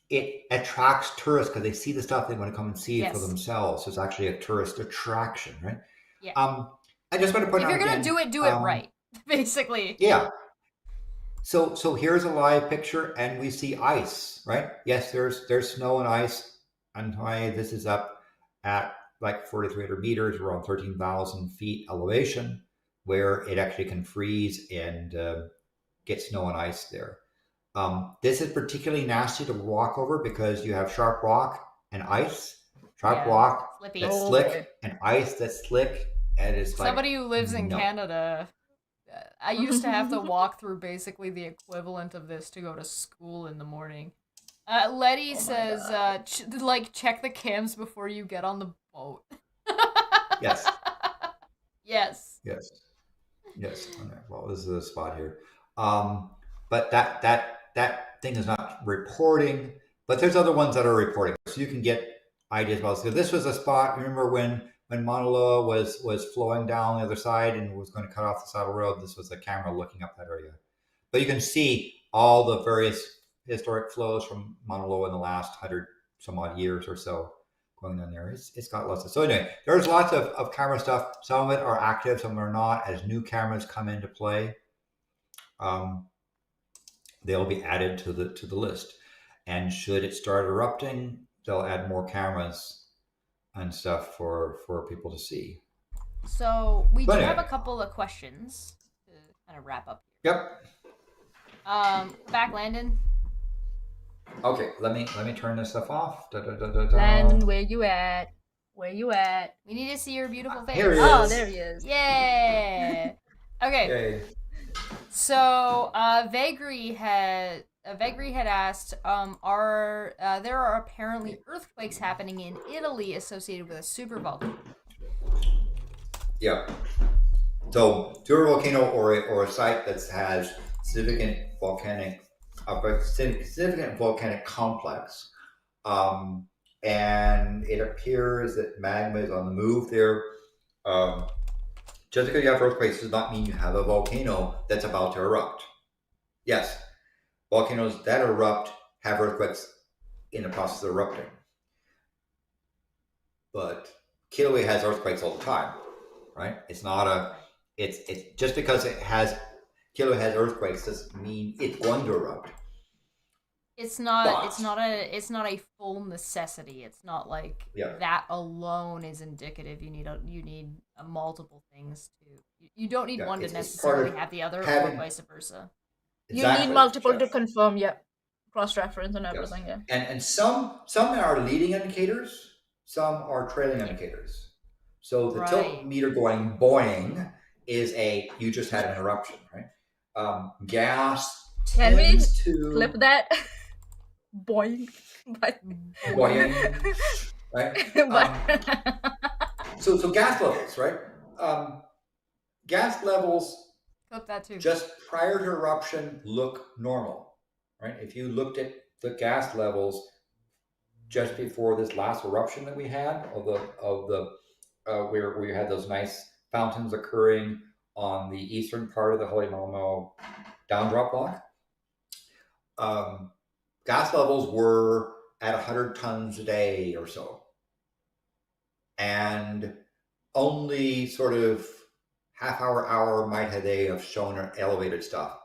It attracts tourists because they see the stuff, they want to come and see it for themselves. So it's actually a tourist attraction, right? Yeah. I just want to point out, if you're gonna do it right, basically. Yeah. So here's a live picture, and we see ice, right? Yes, there's snow and ice on Hawaii. This is up at like 4,300 meters. We're on 13,000 feet elevation, where it actually can freeze and get snow and ice there. This is particularly nasty to walk over because you have sharp rock and ice. Sharp rock that's slick and ice that's slick, and it's like somebody who lives in Canada. I used to have to walk through basically the equivalent of this to go to school in the morning. Letty says, check the cams before you get on the boat. Yes. Yes. Well, this is a spot here. But that thing is not reporting, but there's other ones that are reporting. So you can get ideas about this. So this was a spot, remember when Mauna Loa was flowing down the other side and was going to cut off the saddle road? This was a camera looking up that area. But you can see all the various historic flows from Mauna Loa in the last 100 some odd years or so going on there. It's got lots of, so anyway, there's lots of camera stuff. Some of it are active, some are not. As new cameras come into play, they'll be added to the list. And should it start erupting, they'll add more cameras and stuff for people to see. So we do have a couple of questions to kind of wrap up here. Yep. Back, Landon. Okay, let me turn this stuff off. Landon, where you at? Where you at? We need to see your beautiful face. Here he is. Oh, there he is. Yeah. Okay. Yay. So Vagri had asked, there are apparently earthquakes happening in Italy associated with a supervolcano. Yeah. So, volcano or a site that has significant volcanic complex, and it appears that magma is on the move there. Just because you have earthquakes does not mean you have a volcano that's about to erupt. Yes, volcanoes that erupt have earthquakes in the process of erupting. But Kilauea has earthquakes all the time, right? It's not it's just because Kilauea has earthquakes doesn't mean it's going to erupt. It's not a full necessity. It's not like that alone is indicative. You need multiple things to. You don't need one to necessarily have the other, or vice versa. Exactly. You need multiple to Jeff. confirm, yeah. Cross-reference and Yes. everything, yeah. And some are leading indicators, some are trailing indicators. So the tilt meter going boing is you just had an eruption, right? Gas Can we tends to clip that? Boing. boing, right? So gas levels, right? Gas levels Clip that too. just prior to eruption look normal, right? If you looked at the gas levels just before this last eruption that we had where we had those nice fountains occurring on the eastern part of the Holy Momo downdrop block, gas levels were at 100 tons a day or so, and only sort of half hour might have they have shown elevated stuff.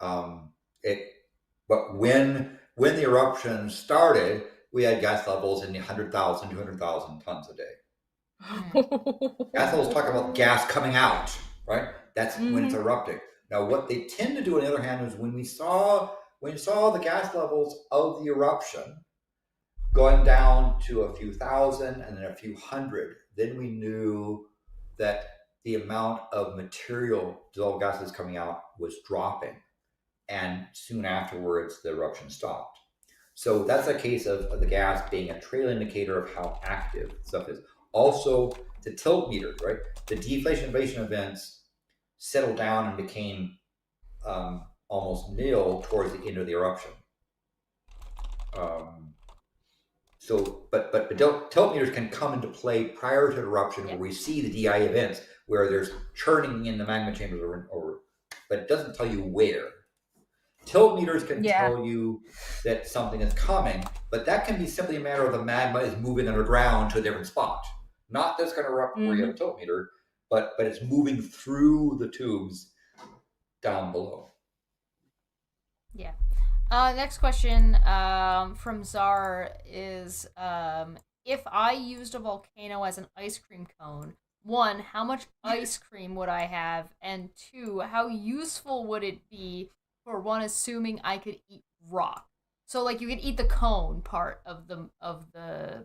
But when the eruption started, we had gas levels in the 100,000, 200,000 tons a day. Gas levels talk about gas coming out, right? That's when it's erupting. Now, what they tend to do, on the other hand, is when we saw the gas levels of the eruption going down to a few thousand and then a few hundred, then we knew that the amount of material, dissolved gases coming out, was dropping. And soon afterwards, the eruption stopped. So that's a case of the gas being a trail indicator of how active stuff is. Also, the tilt meter, right? The deflation inflation events settled down and became almost nil towards the end of the eruption. But tilt meters can come into play prior to the eruption, where we see the DI events, where there's churning in the magma chambers, but it doesn't tell you where. Tilt meters can tell you that something is coming, but that can be simply a matter of the magma is moving underground to a different spot. Not that's going to erupt where you have a tilt meter, but it's moving through the tubes down below. Yeah. Next question from Czar is, if I used a volcano as an ice cream cone, 1, how much ice cream would I have? And 2, how useful would it be for one assuming I could eat rock? So like you could eat the cone part of the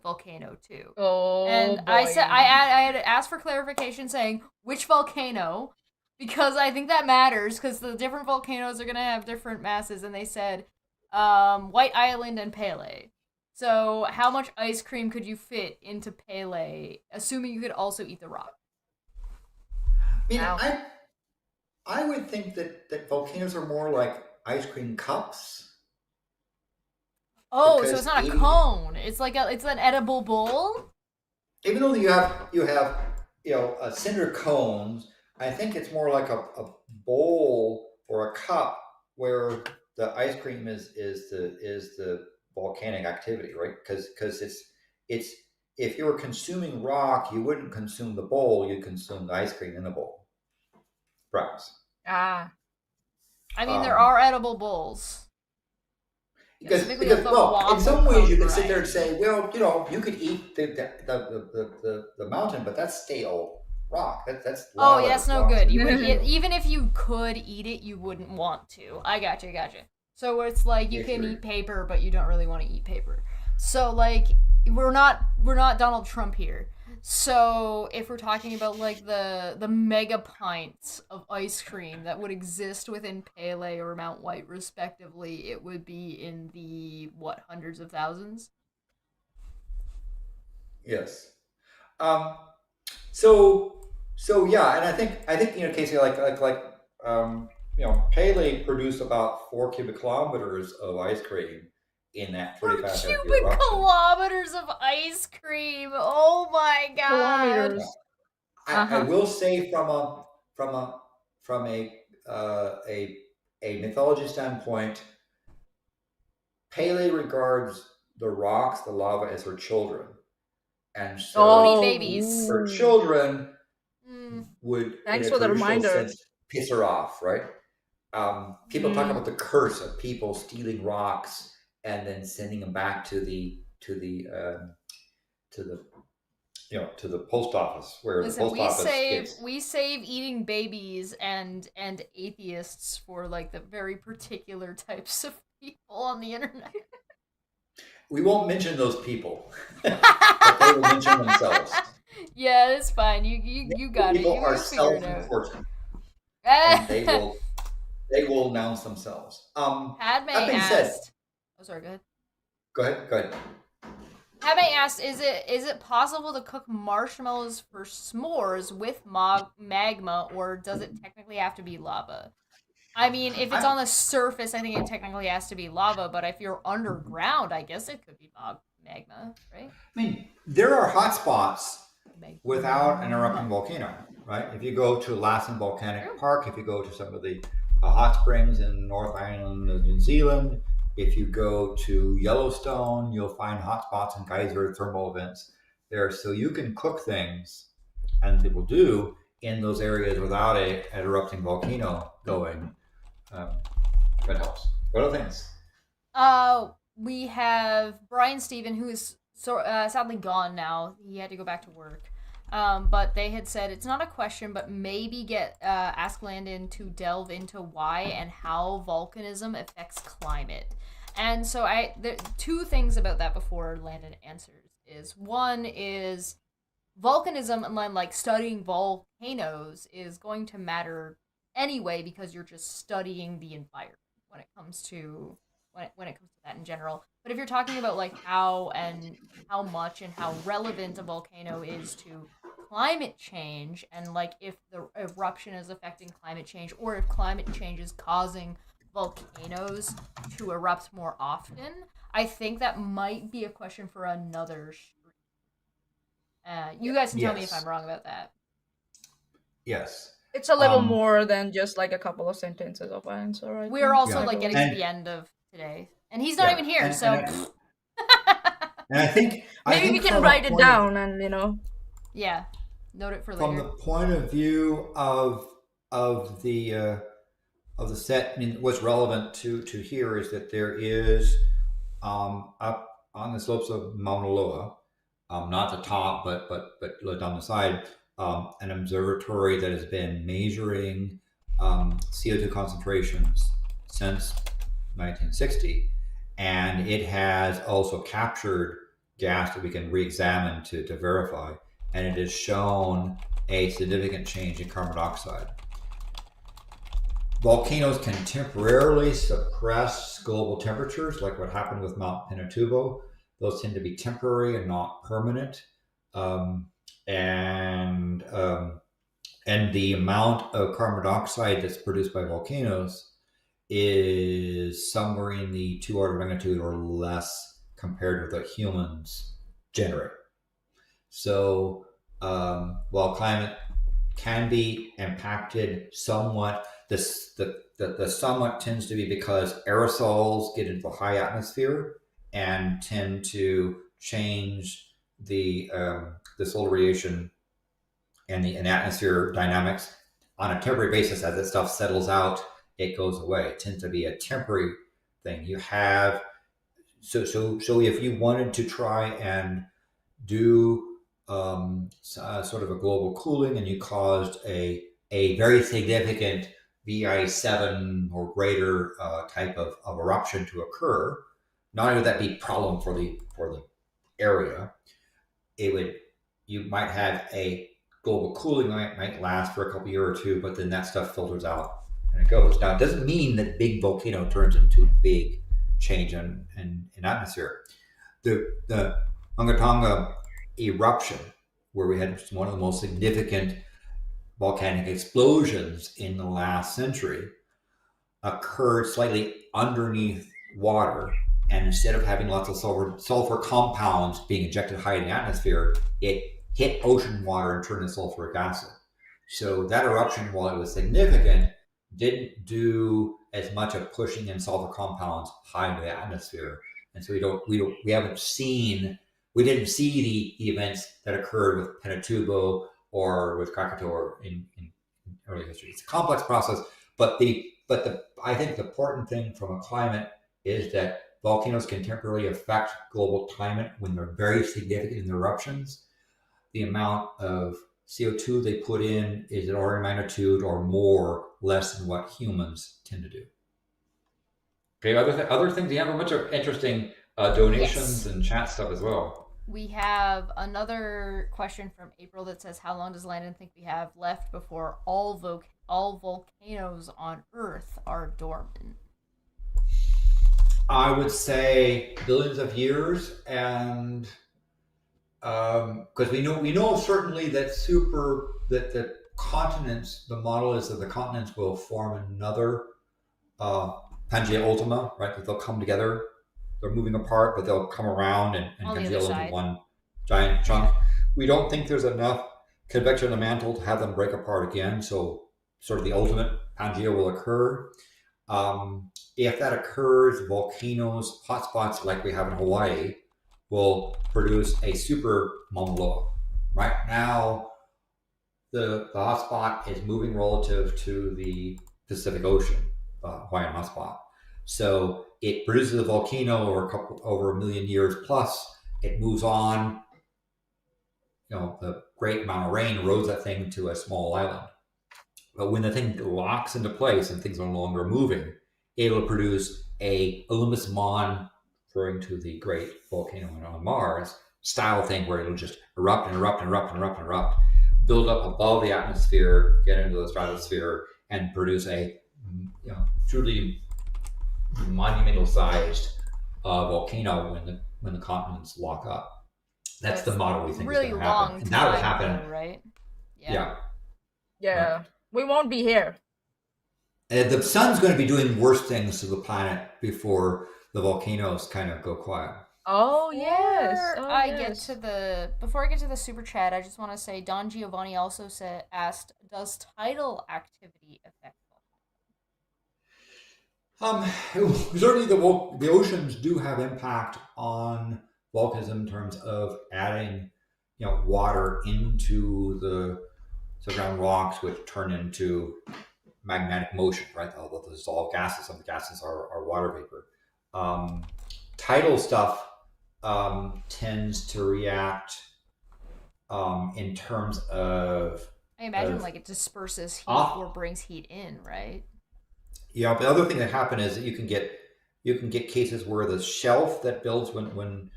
volcano too. And boy. I had asked for clarification saying which volcano, because I think that matters, because the different volcanoes are gonna have different masses, and they said White Island and Pele. So how much ice cream could you fit into Pele, assuming you could also eat the rock? I mean, I would think that volcanoes are more like ice cream cups. Oh, so it's not a cone. It's like it's an edible bowl. Even though you have cinder cones, I think it's more like a bowl or a cup where the ice cream is the volcanic activity, right? Because it's if you were consuming rock, you wouldn't consume the bowl; you'd consume the ice cream in the bowl. Perhaps. I mean, there are edible bowls. Because in some ways you can sit there and say, well, you could eat the mountain, but that's stale rock. That's that's no good. You would even if you could eat it, you wouldn't want to. I gotcha. So it's like you can eat paper, but you don't really want to eat paper. So like we're not Donald Trump here. So if we're talking about like the mega pints of ice cream that would exist within Pele or Mount White respectively, it would be in the hundreds of thousands? Yes. So yeah, and I think Casey, Pele produced about 4 cubic kilometers of ice cream in that 45 cubic kilometers of ice cream. Oh my god! I will say from a mythology standpoint, Pele regards the rocks, the lava, as her children, and so babies. Her children would, thanks for the reminder, sense, piss her off, right? People talk about the curse of people stealing rocks and then sending them back to the to the post office, where the Listen, post office gets. we save eating babies and atheists for like the very particular types of people on the internet. We won't mention those people, but they will mention themselves. Yeah, it's fine. You got it. People are You figure it out. self-important, and they will announce themselves. Padme That being asked. said, Oh, sorry. Go ahead. go ahead. Padme asked, "Is it possible to cook marshmallows for s'mores with magma, or does it technically have to be lava?" I mean, if it's on the surface, I think it technically has to be lava. But if you're underground, I guess it could be magma, right? I mean, there are hot spots without an erupting volcano, right? If you go to Lassen Volcanic Park, if you go to some of the hot springs in North Island of New Zealand, if you go to Yellowstone, you'll find hot spots and geyser thermal events there. So you can cook things, and people do, in those areas without an erupting volcano going. That helps. What other things? We have Brian Steven, who is sadly gone now. He had to go back to work. But they had said it's not a question, but maybe ask Landon to delve into why and how volcanism affects climate. And so there two things about that before Landon answers is one is volcanism and then like studying volcanoes is going to matter anyway because you're just studying the environment when it comes to that in general. But if you're talking about like how much and how relevant a volcano is to climate change and like if the eruption is affecting climate change or if climate change is causing volcanoes to erupt more often, I think that might be a question for another stream. You guys can tell me if I'm wrong about that. Yes. It's a little more than just like a couple of sentences of answer, right? We're also like getting to the end of today. And he's not even here, so and I think maybe we can write it down and yeah, note it for later. From the point of view of the set, I mean, what's relevant to here is that there is up on the slopes of Mauna Loa, not the top, but down the side, an observatory that has been measuring CO2 concentrations since 1960, and it has also captured gas that we can re-examine to verify, and it has shown a significant change in carbon dioxide. Volcanoes can temporarily suppress global temperatures, like what happened with Mount Pinatubo. Those tend to be temporary and not permanent. And the amount of carbon dioxide that's produced by volcanoes is somewhere in the 2 order of magnitude or less compared with what humans generate. So while climate can be impacted somewhat, the somewhat tends to be because aerosols get into the high atmosphere and tend to change the solar radiation and the atmosphere dynamics on a temporary basis. As that stuff settles out, it goes away. It tends to be a temporary thing. You have so if you wanted to try and do sort of a global cooling, and you caused a very significant VI7 or greater type of eruption to occur, not only would that be a problem for the area, you might have a global cooling might last for a couple years or two, but then that stuff filters out and it goes. Now, it doesn't mean that big volcano turns into big change in atmosphere. The Ongatonga eruption, where we had one of the most significant volcanic explosions in the last century, occurred slightly underneath water, and instead of having lots of sulfur compounds being injected high in the atmosphere, it hit ocean water and turned into sulfuric acid. So that eruption, while it was significant, didn't do as much of pushing in sulfur compounds high into the atmosphere, and so we didn't see the events that occurred with Pinatubo or with Krakatoa in early history. It's a complex process, but I think the important thing from a climate is that volcanoes can temporarily affect global climate when they're very significant in their eruptions. the amount of CO2 they put in is an order of magnitude or more less than what humans tend to do. Okay, other things, you have a bunch of interesting donations and chat stuff as well. We have another question from April that says, how long does Landon think we have left before all volcanoes on Earth are dormant? I would say billions of years, and because we know certainly that the continents, the model is that the continents will form another Pangea Ultima, right? That they'll come together. They're moving apart, but they'll come around and congeal into one giant chunk. We don't think there's enough convection in the mantle to have them break apart again. So sort of the ultimate Pangea will occur. If that occurs, volcanoes, hotspots like we have in Hawaii, will produce a super Mauna Loa. Right now, the hotspot is moving relative to the Pacific Ocean, Hawaiian hotspot. So it produces a volcano over a million years plus. It moves on. The great amount of rain erodes that thing to a small island. But when the thing locks into place and things are no longer moving, it'll produce a Olympus Mons, referring to the great volcano on Mars style thing, where it'll just erupt and erupt and erupt and erupt and erupt, build up above the atmosphere, get into the stratosphere, and produce a truly monumental sized volcano when the continents lock up. That's the model we think really is going to long happen. And that would happen, though, right? Yeah. Right. We won't be here. The sun's going to be doing worse things to the planet before the volcanoes kind of go quiet. Oh yes. Before I get to the super chat, I just want to say Don Giovanni also asked, does tidal activity affect Certainly the oceans do have impact on volcanism in terms of adding water into the surrounding rocks, which turn into magnetic motion, right? They'll dissolve gases. Some of the gases are water vapor. Tidal stuff tends to react in terms of, I imagine like it disperses heat or brings heat in, right? Yeah, but the other thing that happens is that you can get cases where the shelf that builds when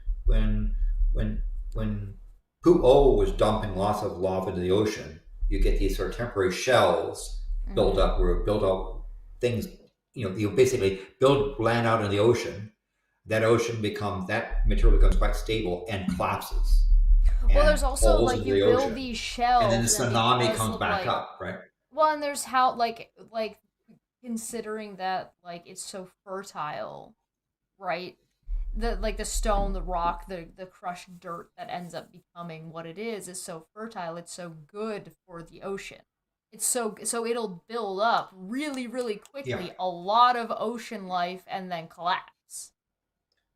Pu-O was dumping lots of lava into the ocean, you get these sort of temporary shells built up where build up things. You basically build land out in the ocean. That material becomes quite stable and collapses. Well, there's also like you build these shells, and then the tsunami comes back up, right? Well, and there's how like considering that like it's so fertile, right? The stone, the rock, the crushed dirt that ends up becoming what it is so fertile. It's so good for the ocean. It's so it'll build up really, really quickly a lot of ocean life and then collapse.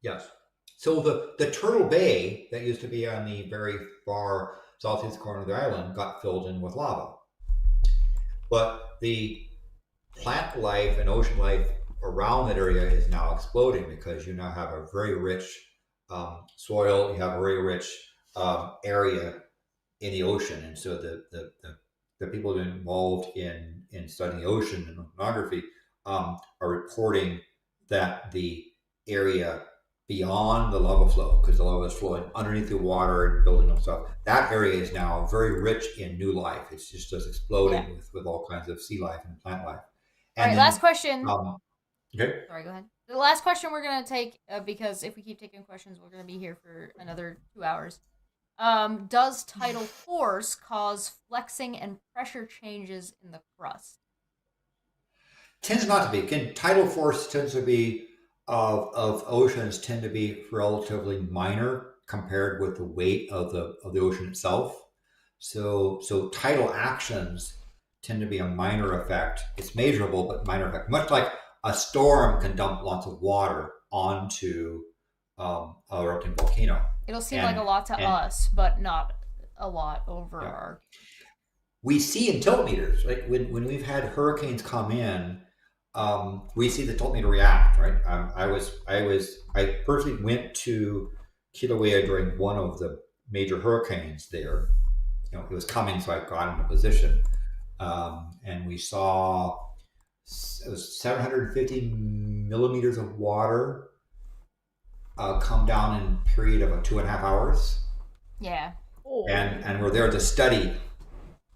Yes. So the Turtle Bay that used to be on the very far southeast corner of the island got filled in with lava. But the plant life and ocean life around that area is now exploding because you now have a very rich soil, you have a very rich area in the ocean. And so the people involved in studying the ocean and oceanography are reporting that the area beyond the lava flow, because the lava is flowing underneath the water and building up stuff, that area is now very rich in new life. It's just exploding with all kinds of sea life and plant life. And all right, last question. Okay. Sorry, go ahead. The last question we're going to take, because if we keep taking questions, we're going to be here for another 2 hours. Does tidal force cause flexing and pressure changes in the crust? Tends not to be. Again, tidal force tends to be of oceans tend to be relatively minor compared with the weight of the ocean itself. So tidal actions tend to be a minor effect. It's measurable, but minor effect. Much like a storm can dump lots of water onto a erupting volcano. It'll seem like a lot to us, but not a lot over our. We see in tiltmeters, like when we've had hurricanes come in, we see the tiltmeter react. Right. I personally went to Kilauea during one of the major hurricanes there, it was coming, so I got into position, and we saw it was 750 millimeters of water come down in a period of 2.5 hours. Yeah. Oh. And we're there to study.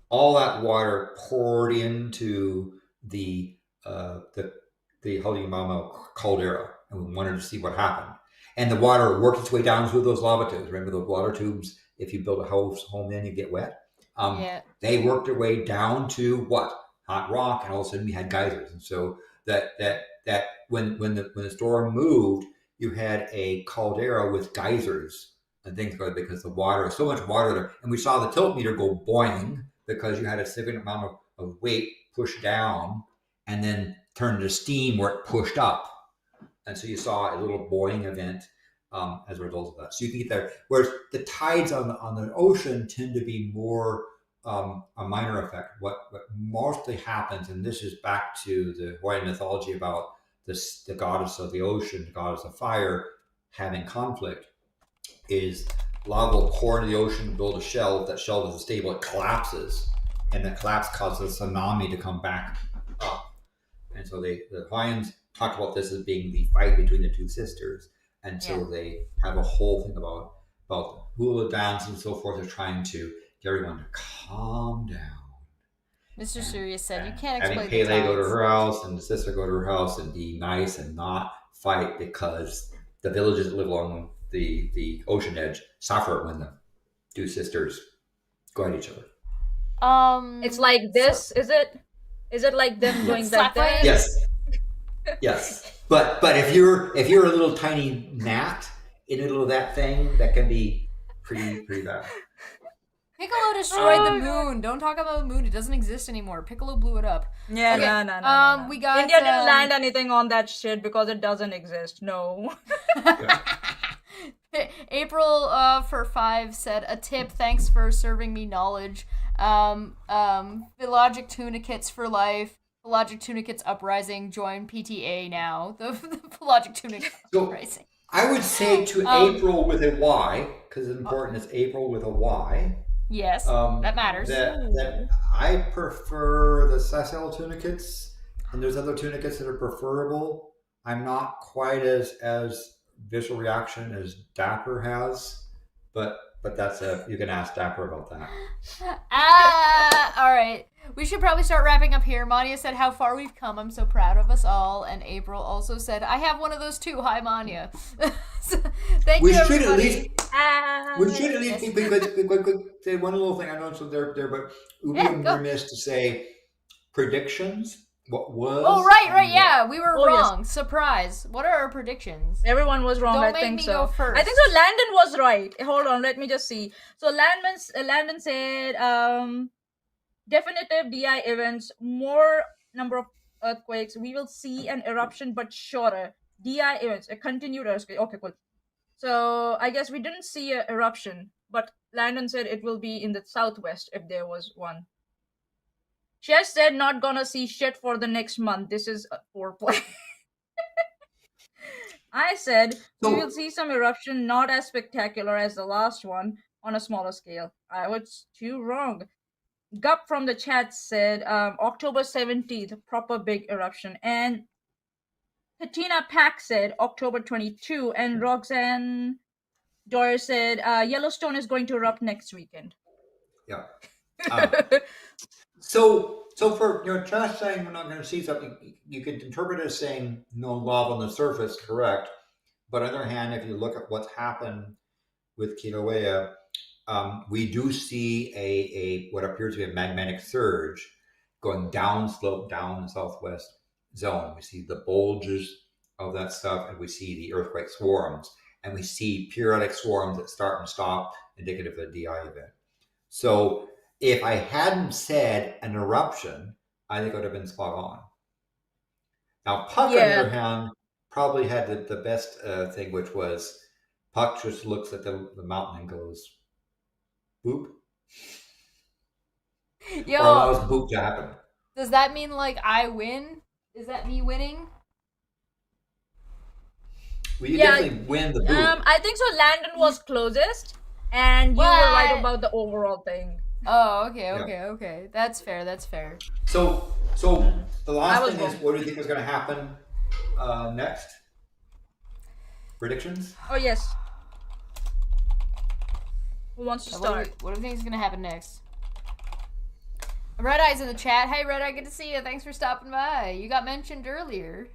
All that water poured into the Maanyaa caldera, and we wanted to see what happened. And the water worked its way down through those lava tubes. Remember those water tubes? If you build a home in, you get wet. Yeah. They worked their way down to what? Hot rock, and all of a sudden we had geysers. And so that when the storm moved, you had a caldera with geysers and things like that, because the water, so much water there. And we saw the tilt meter go boing because you had a significant amount of weight pushed down and then turned to steam where it pushed up. And so you saw a little boiling event as a result of that. So you can get there. Whereas the tides on the ocean tend to be more a minor effect. What mostly happens, and this is back to the Hawaiian mythology about the goddess of the ocean, the goddess of fire, having conflict, is lava will pour into the ocean, build a shelf. That shelf isn't stable, it collapses, and that collapse causes a tsunami to come back up. And so the Hawaiians talk about this as being the fight between the two sisters, and so they have a whole thing about the hula dance and so forth. They're trying to get everyone to calm down. Mr. Sirius said, "You can't explain having Pele the go to tides." her house and the sister go to her house and be nice and not fight, because the villages that live along the ocean edge suffer when the two sisters go at each other. It's like this, is it? Is it like them going like that? Yes. But if you're a little tiny gnat in the middle of that thing, that can be pretty bad. Piccolo destroyed the moon. Don't talk about the moon. It doesn't exist anymore. Piccolo blew it up. Yeah, Okay. no. We got India didn't land anything on that shit because it doesn't exist. No. April for 5 said, "A tip. Thanks for serving me knowledge. Philologic Tunicates for life. Philologic Tunicates Uprising. Join PTA now. The Philologic Tunicates Uprising." I would say to April with a Y, because it's important. It's April with a Y. Yes, that matters. That I prefer the sessile tunicates, and there's other tunicates that are preferable. I'm not quite as visual reaction as Dapper has, but that's you can ask Dapper about that. All right. We should probably start wrapping up here. Maanyaa said how far we've come. I'm so proud of us all. And April also said, I have one of those too. Hi, Maanyaa. So, thank you, everybody. We should at least because say one little thing I noticed there, but we would be remiss to say predictions. What was? Oh, right, yeah. We were wrong. Yes. Surprise. What are our predictions? Everyone was wrong. Don't I think make me so. go first. I think so. Landon was right. Hold on, let me just see. So Landon said, definitive DI events, more number of earthquakes. We will see an eruption, but shorter. DI events, a continued earthquake. Okay, cool. So I guess we didn't see an eruption, but Landon said it will be in the southwest if there was one. Chess said not gonna see shit for the next month. This is a foreplay. I said we will see some eruption, not as spectacular as the last one, on a smaller scale. I was too wrong. Gup from the chat said October 17th, proper big eruption. And Katina Pack said October 22. And Roxanne Doyer said Yellowstone is going to erupt next weekend. Yeah. So for Josh saying we're not going to see something, you could interpret it as saying no lava on the surface, correct? But on the other hand, if you look at what's happened with Kilauea, we do see a what appears to be a magmatic surge going downslope down the southwest zone. We see the bulges of that stuff, and we see the earthquake swarms, and we see periodic swarms that start and stop, indicative of a DI event. So if I hadn't said an eruption, I think it would have been spot on. Now, Puck, on the other hand, probably had the best thing, which was Puck just looks at the mountain and goes, boop. Yo, or allows the boop to happen. Does that mean, like, I win? Is that me winning? Well, you definitely win the boop. I think so. Landon was closest, and you were right about the overall thing. Oh, okay, Yeah. okay. That's fair. That's fair. So the I last was thing is, wrong. what do you think is going to happen next? Predictions? Oh yes. Who wants to start? What do you think is gonna happen next? Red Eye's in the chat. Hey, Red Eye, good to see you. Thanks for stopping by. You got mentioned earlier.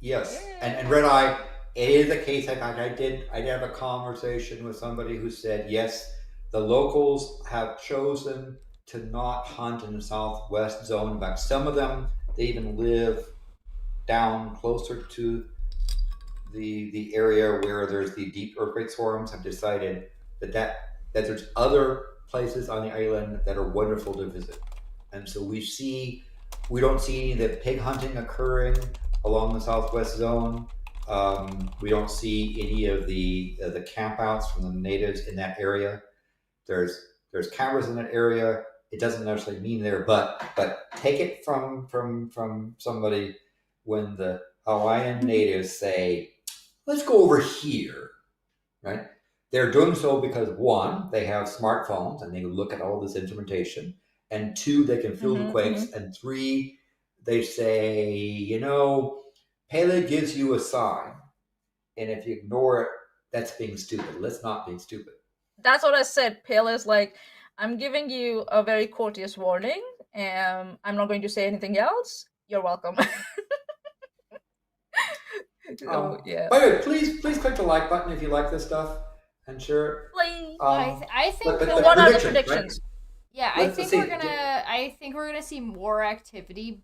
Yes, and Red Eye, it is a case. In fact, I did have a conversation with somebody who said yes, the locals have chosen to not hunt in the southwest zone. In fact, some of them, they even live down closer to the area where there's the deep earthquake swarms. Have decided that there's other places on the island that are wonderful to visit, and so we don't see any of the pig hunting occurring along the southwest zone. We don't see any of the campouts from the natives in that area. There's cameras in that area. It doesn't necessarily mean there, but take it from somebody when the Hawaiian natives say, "Let's go over here," right? They're doing so because one, they have smartphones and they look at all this instrumentation, and two, they can feel the quakes, and three, they say, Pele gives you a sign, and if you ignore it, that's being stupid. Let's not be stupid. That's what I said. Pele's like, I'm giving you a very courteous warning, and I'm not going to say anything else. You're welcome. So, yeah. By the way, please click the like button if you like this stuff and share it. Please. I think. but What are the predictions, predictions? right? Yeah, Let's see. I think we're gonna see more activity,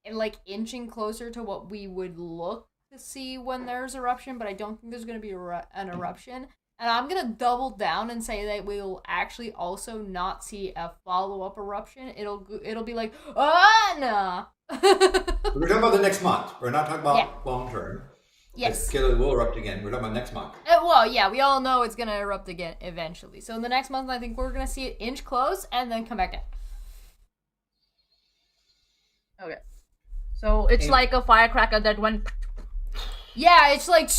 and like inching closer to what we would look to see when there's eruption. But I don't think there's gonna be an eruption. And I'm gonna double down and say that we will actually also not see a follow-up eruption. It'll be like, nah. We're talking about the next month. We're not talking about long term. Yes. It will erupt again. We're talking about next month. Well, yeah, we all know it's gonna erupt again eventually. So in the next month, I think we're gonna see it inch close and then come back in. Okay. So it's like a firecracker that went. Yeah, it's like.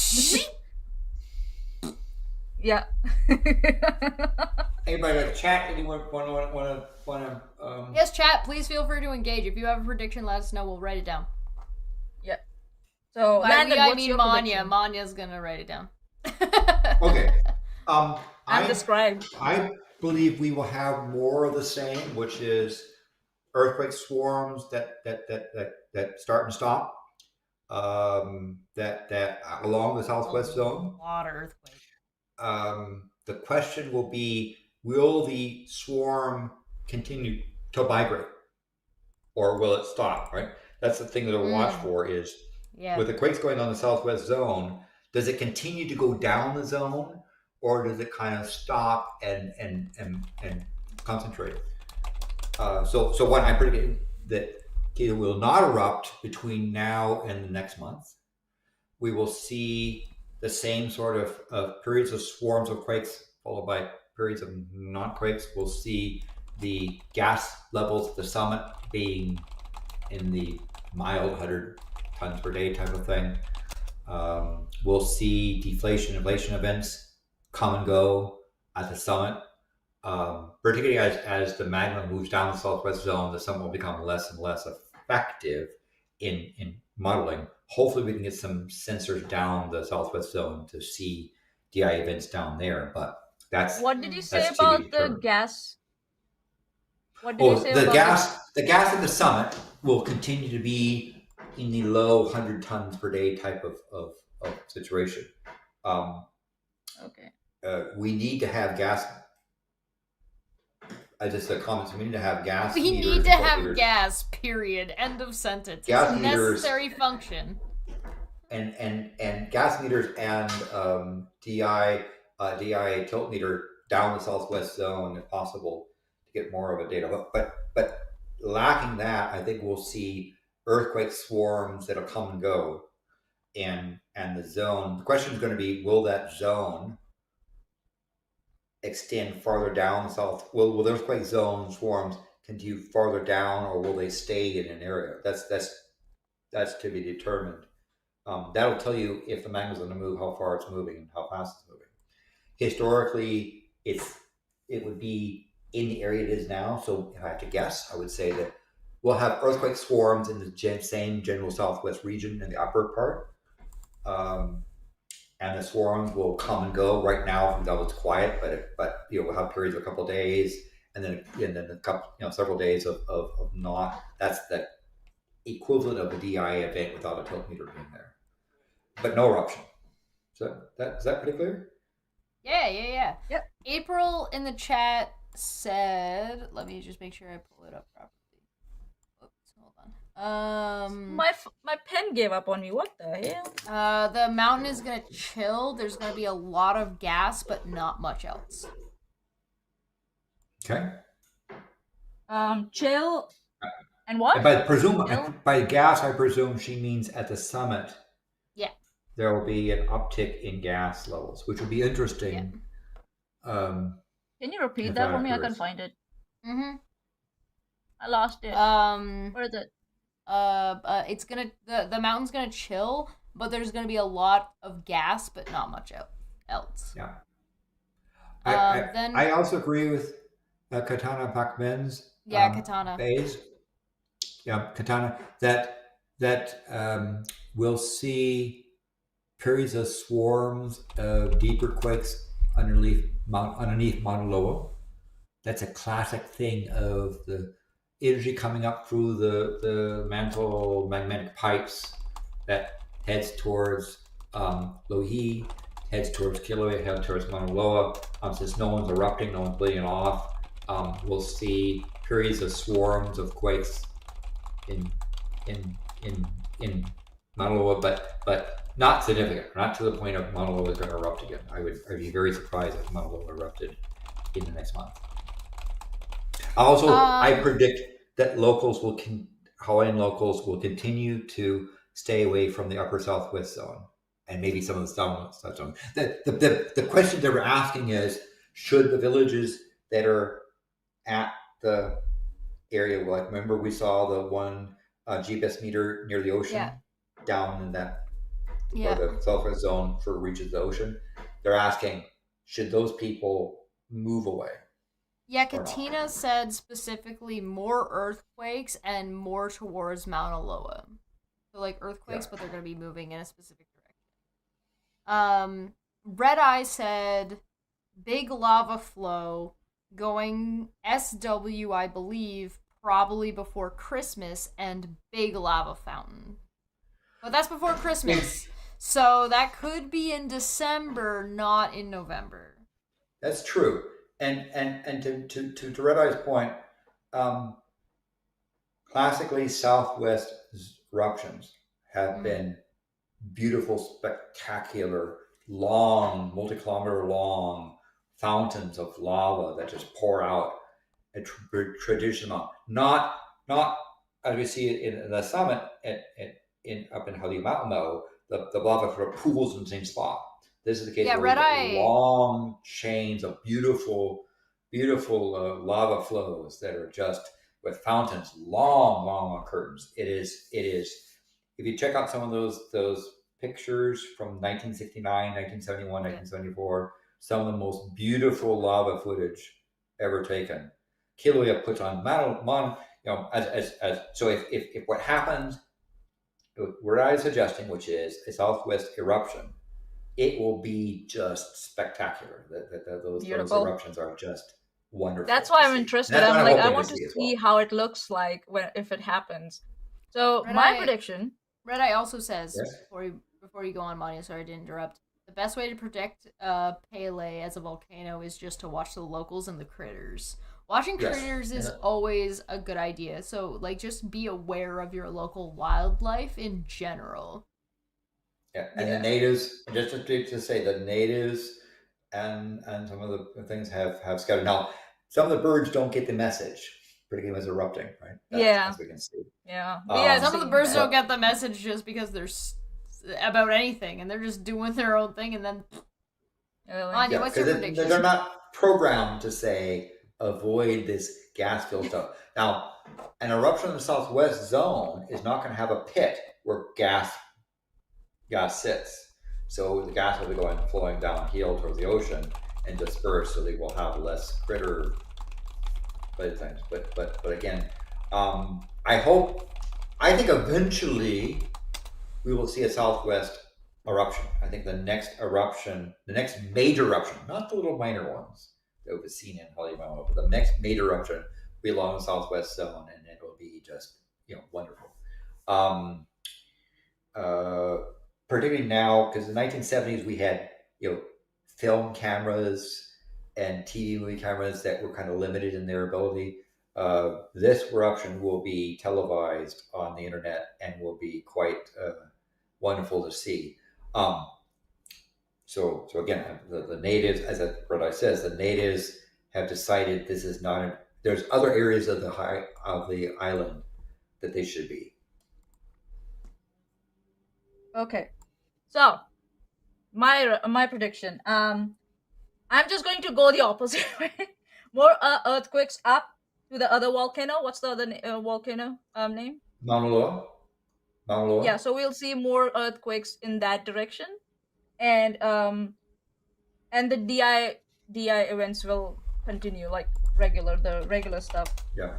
Yeah. Anybody got a chat? Anyone want to? Yes, chat. Please feel free to engage. If you have a prediction, let us know. We'll write it down. Yeah. So By Landon, I what's mean your Maanyaa. prediction? Maanya's gonna write it down. Okay. I'm described. I believe we will have more of the same, which is earthquake swarms that start and stop. That along the southwest zone. A lot of earthquakes. The question will be: will the swarm continue to migrate, or will it stop? Right. That's the thing that I'll watch for. Is with the quakes going on the southwest zone, does it continue to go down the zone, or does it kind of stop and concentrate? So what I'm predicting that it will not erupt between now and the next month. We will see the same sort of periods of swarms of quakes followed by periods of non-quakes. We'll see the gas levels at the summit being in the mild 100 tons per day type of thing. We'll see deflation, inflation events come and go at the summit. Particularly as the magma moves down the southwest zone, the summit will become less and less effective in modeling. Hopefully we can get some sensors down the southwest zone to see DI events down there, but that's What did you say about the gas? What did you say the about gas? The gas at the summit will continue to be in the low 100 tons per day type of situation. Okay. We need to have gas. Just a comment. We need to have gas. We need to have gas. Period. End of sentence. Gas it's a meters, necessary function. And gas meters and DI tilt meter down the southwest zone if possible to get more of a data. But lacking that, I think we'll see earthquake swarms that'll come and go, and the zone. The question is going to be: will that zone extend farther down the south? Will the earthquake zone swarms continue farther down, or will they stay in an area? That's to be determined. That'll tell you if the magma is going to move, how far it's moving, and how fast it's moving. Historically, it would be in the area it is now. So if I have to guess, I would say that we'll have earthquake swarms in the same general southwest region in the upper part. And the swarms will come and go. Right now, it's quiet, but we'll have periods of a couple of days, and then a couple, several days of not. That's the equivalent of a DI event without a tilt meter being there, but no eruption. So is that pretty clear? Yeah. Yep. April in the chat said, let me just make sure I pull it up properly. Oops, hold on. My pen gave up on me. What the hell? The mountain is gonna chill. There's gonna be a lot of gas, but not much else. Okay. Chill. And what? And by gas, I presume she means at the summit. Yeah. There will be an uptick in gas levels, which would be interesting. Yeah. Can you repeat that for me? I can't find it. Mm-hmm. I lost it. Where is it? It's gonna the mountain's gonna chill, but there's gonna be a lot of gas, but not much else. Yeah. Then I also agree with Katana Pakmen's Katana phase. Yeah, Katana. That we'll see periods of swarms of deeper quakes underneath Mauna Loa. That's a classic thing of the energy coming up through the mantle magnetic pipes that heads towards Lohi, heads towards Kilauea, heads towards Mauna Loa. Since no one's erupting, no one's bleeding off, we'll see periods of swarms of quakes in Mauna Loa, but not significant, not to the point of Mauna Loa is going to erupt again. I'd be very surprised if Mauna Loa erupted in the next month. Also, I predict that Hawaiian locals will continue to stay away from the upper southwest zone and maybe some of the south zone. The question they were asking is, should the villages that are at the area, like remember we saw the one GPS meter near the ocean down in that where the southwest zone sort of reaches the ocean, they're asking, should those people move away? Yeah, Katina said specifically more earthquakes and more towards Mauna Loa. So like earthquakes, but they're going to be moving in a specific direction. Red Eye said big lava flow going SW, I believe, probably before Christmas, and big lava fountain. But that's before Christmas. So that could be in December, not in November. That's true. And to Red Eye's point, classically Southwest eruptions have been beautiful, spectacular, long, multi-kilometer long fountains of lava that just pour out a traditional, not as we see it in the summit up in Hawaii Mountain though, the lava sort of pools in the same spot. This is the case where long chains of beautiful lava flows that are just with fountains, long curtains. It is. If you check out some of those pictures from 1969, 1971, 1974, some of the most beautiful lava footage ever taken. Kilauea puts on so if what happens, what I'm suggesting, which is a southwest eruption, it will be just spectacular. Those eruptions are just wonderful. That's why I'm interested. I want to see how it looks like if it happens. So my prediction. Red Eye also says before you go on, Maanyaa, sorry to interrupt. The best way to predict Pele as a volcano is just to watch the locals and the critters. Watching critters is always a good idea. So just be aware of your local wildlife in general. Yeah, and the natives, just to say, the natives and some of the things have scattered. Now, some of the birds don't get the message. Pretty much erupting, right? As we can see. Yeah. Some of the birds don't get the message just because they're about anything, and they're just doing their own thing, and then. Maanyaa, what's your prediction? They're not programmed to say avoid this gas-filled stuff. Now, an eruption in the southwest zone is not going to have a pit where gas sits. So the gas will be flowing downhill towards the ocean and disperse, so they will have less critter times. But again, I think eventually we will see a southwest eruption. I think the next major eruption, not the little minor ones that we've seen in Halimau, but the next major eruption will be along the southwest zone, and it will be just wonderful. Particularly now, because in the 1970s we had film cameras and TV movie cameras that were kind of limited in their ability. This eruption will be televised on the internet and will be quite wonderful to see. So again, the natives, as Radai says, the natives have decided this is not. There's other areas of the island that they should be. Okay, so my prediction. I'm just going to go the opposite way. More earthquakes up to the other volcano. What's the other volcano name? Mauna Loa. Yeah, so we'll see more earthquakes in that direction, and the DI events will continue like the regular stuff. Yeah.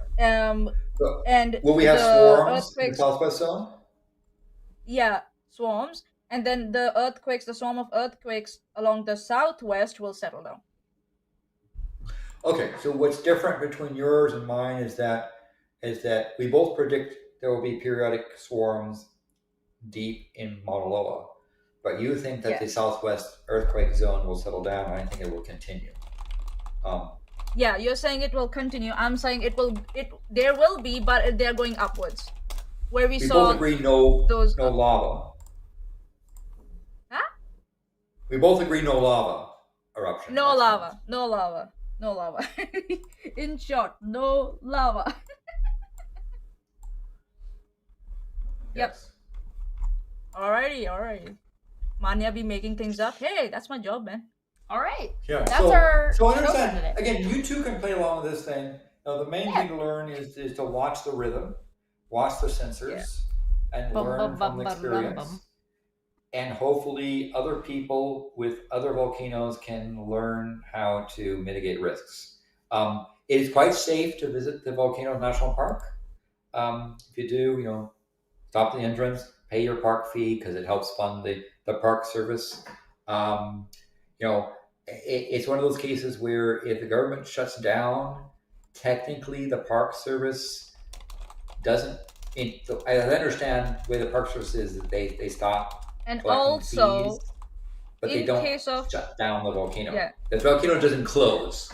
So, and will we have swarms in the southwest zone? Yeah, swarms, and then the swarm of earthquakes along the southwest will settle down. Okay, so what's different between yours and mine is that we both predict there will be periodic swarms deep in Mauna Loa, but you think that the southwest earthquake zone will settle down, and I think it will continue. Yeah, you're saying it will continue. I'm saying there will be, but they're going upwards. Where we saw both agree no lava. Huh? We both agree no lava eruption. No lava. In short, no lava. Yes. Yep. Alrighty. Maanyaa be making things up. Hey, that's my job, man. All right. Yeah. That's our so understand today. Again, you two can play along with this thing. Now, the main thing to learn is to watch the rhythm, watch the sensors, and learn from the experience. And hopefully other people with other volcanoes can learn how to mitigate risks. It is quite safe to visit the Volcanoes National Park. If you do, stop at the entrance, pay your park fee because it helps fund the park service. It's one of those cases where if the government shuts down, technically the park service doesn't. I understand the way the park service is that they stop. And also, fees, but they don't shut down the volcano. Yeah. The volcano doesn't close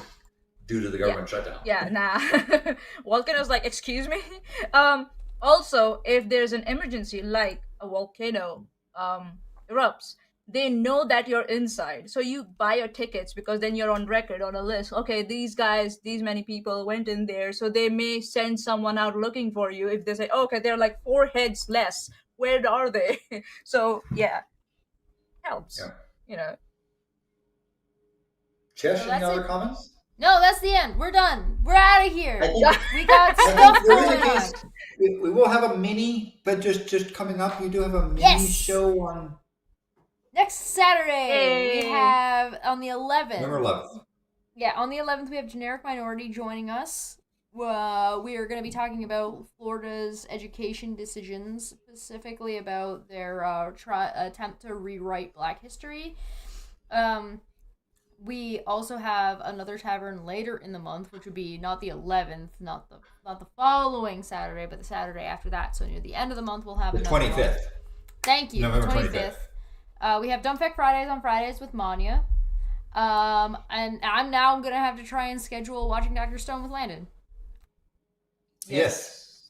due to the government shutdown. Yeah, nah. Volcano's like, excuse me? Also, if there's an emergency, like a volcano erupts, they know that you're inside. So you buy your tickets because then you're on record on a list. Okay, these many people went in there. So they may send someone out looking for you if they say, okay, there are like 4 heads less. Where are they? So yeah, helps. Yeah. Chesh, any other comments? No, that's the end. We're done. We're out of here. We got stuff going on. We will have a mini, but just coming up, we do have a mini show on next Saturday. We have on the 11th. November 11th. Yeah, on the 11th we have Generic Minority joining us. We are going to be talking about Florida's education decisions, specifically about their attempt to rewrite Black history. We also have another tavern later in the month, which would be not the 11th, not the following Saturday, but the Saturday after that. So near the end of the month, we'll have the 25th. One. Thank you, November 25th. We have Dumb Fact Fridays on Fridays with Maanyaa. And I'm gonna have to try and schedule Watching Dr. Stone with Landon. Yes.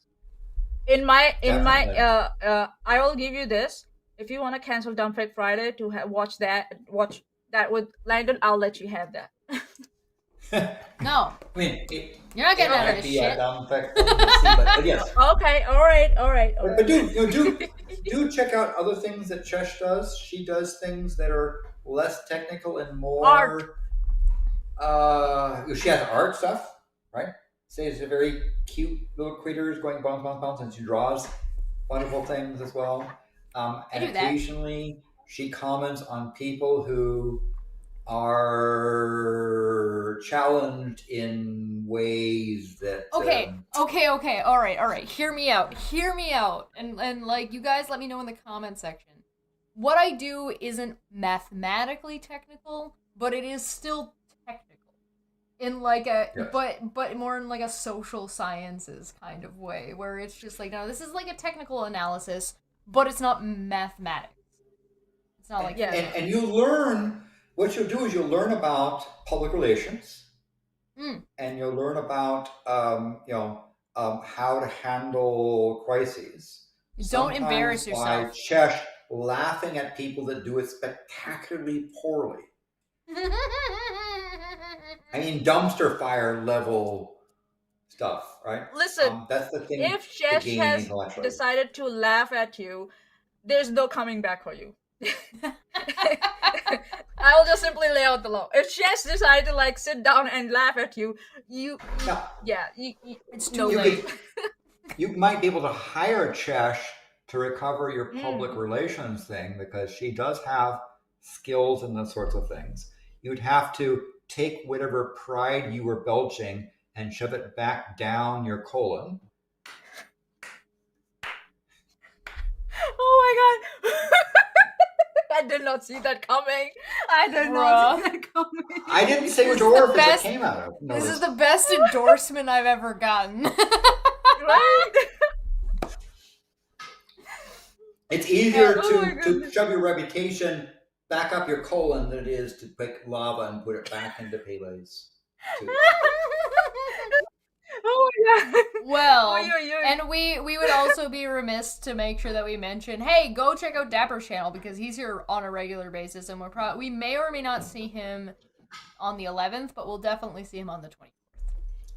In my I will give you this. If you want to cancel Dumb Fact Friday to watch that with Landon, I'll let you have that. No. I mean, you're not getting out of this shit. But yes. Okay. All right. But do check out other things that Chesh does. She does things that are less technical and more art. She has art stuff, right? Say it's a very cute little critters going bounce, and she draws wonderful things as well. And occasionally she comments on people who are challenged in ways that Okay, all right. Hear me out. And like, you guys let me know in the comment section. What I do isn't mathematically technical, but it is still technical. In like a yes. but more in like a social sciences kind of way, where it's just like, no, this is like a technical analysis, but it's not mathematics. It's not like and you learn, what you'll do is you'll learn about public relations, and you'll learn about how to handle crises. Don't embarrass yourself. By Chesh laughing at people that do it spectacularly poorly. I mean, dumpster fire level stuff, right? Listen, that's the thing. If Chesh has decided to laugh at you, there's no coming back for you. I will just simply lay out the law. If Chesh decided to like sit down and laugh at you, it's too late. You might be able to hire Chesh to recover your public relations thing, because she does have skills in those sorts of things. You'd have to take whatever pride you were belching and shove it back down your colon. Oh my god. I did not see that coming. I didn't say which orifice it came out of. This is the best endorsement I've ever gotten. Right? It's easier to shove your reputation back up your colon than it is to pick lava and put it back into Pele's tube. Oh my god. Well, and we would also be remiss to make sure that we mention, hey, go check out Dapper's channel, because he's here on a regular basis, and we may or may not see him on the 11th, but we'll definitely see him on the 24th.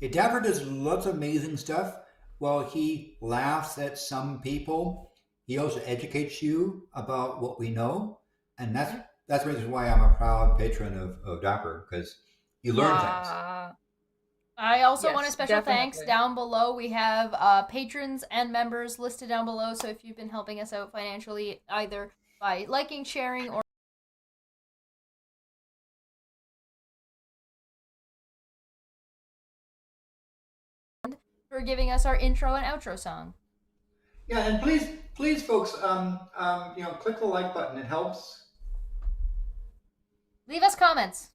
Yeah, Dapper does lots of amazing stuff. While he laughs at some people, he also educates you about what we know, and that's the reason why I'm a proud patron of Dapper, because you learn things. I also want a special thanks down below. We have patrons and members listed down below, so if you've been helping us out financially, either by liking, sharing, or for giving us our intro and outro song. Yeah, and please, folks, click the like button. It helps. Leave us comments.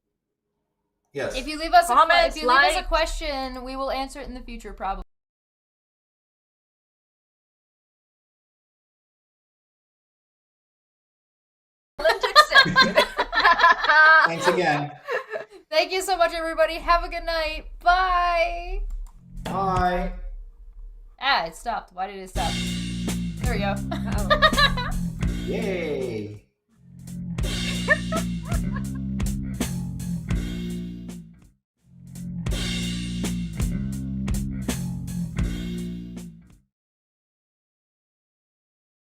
Yes. If you leave us comments, leave us a question, we will answer it in the future, probably. Thanks again. Thank you so much, everybody. Have a good night. Bye. Bye. It stopped. Why did it stop? There we go. Yay.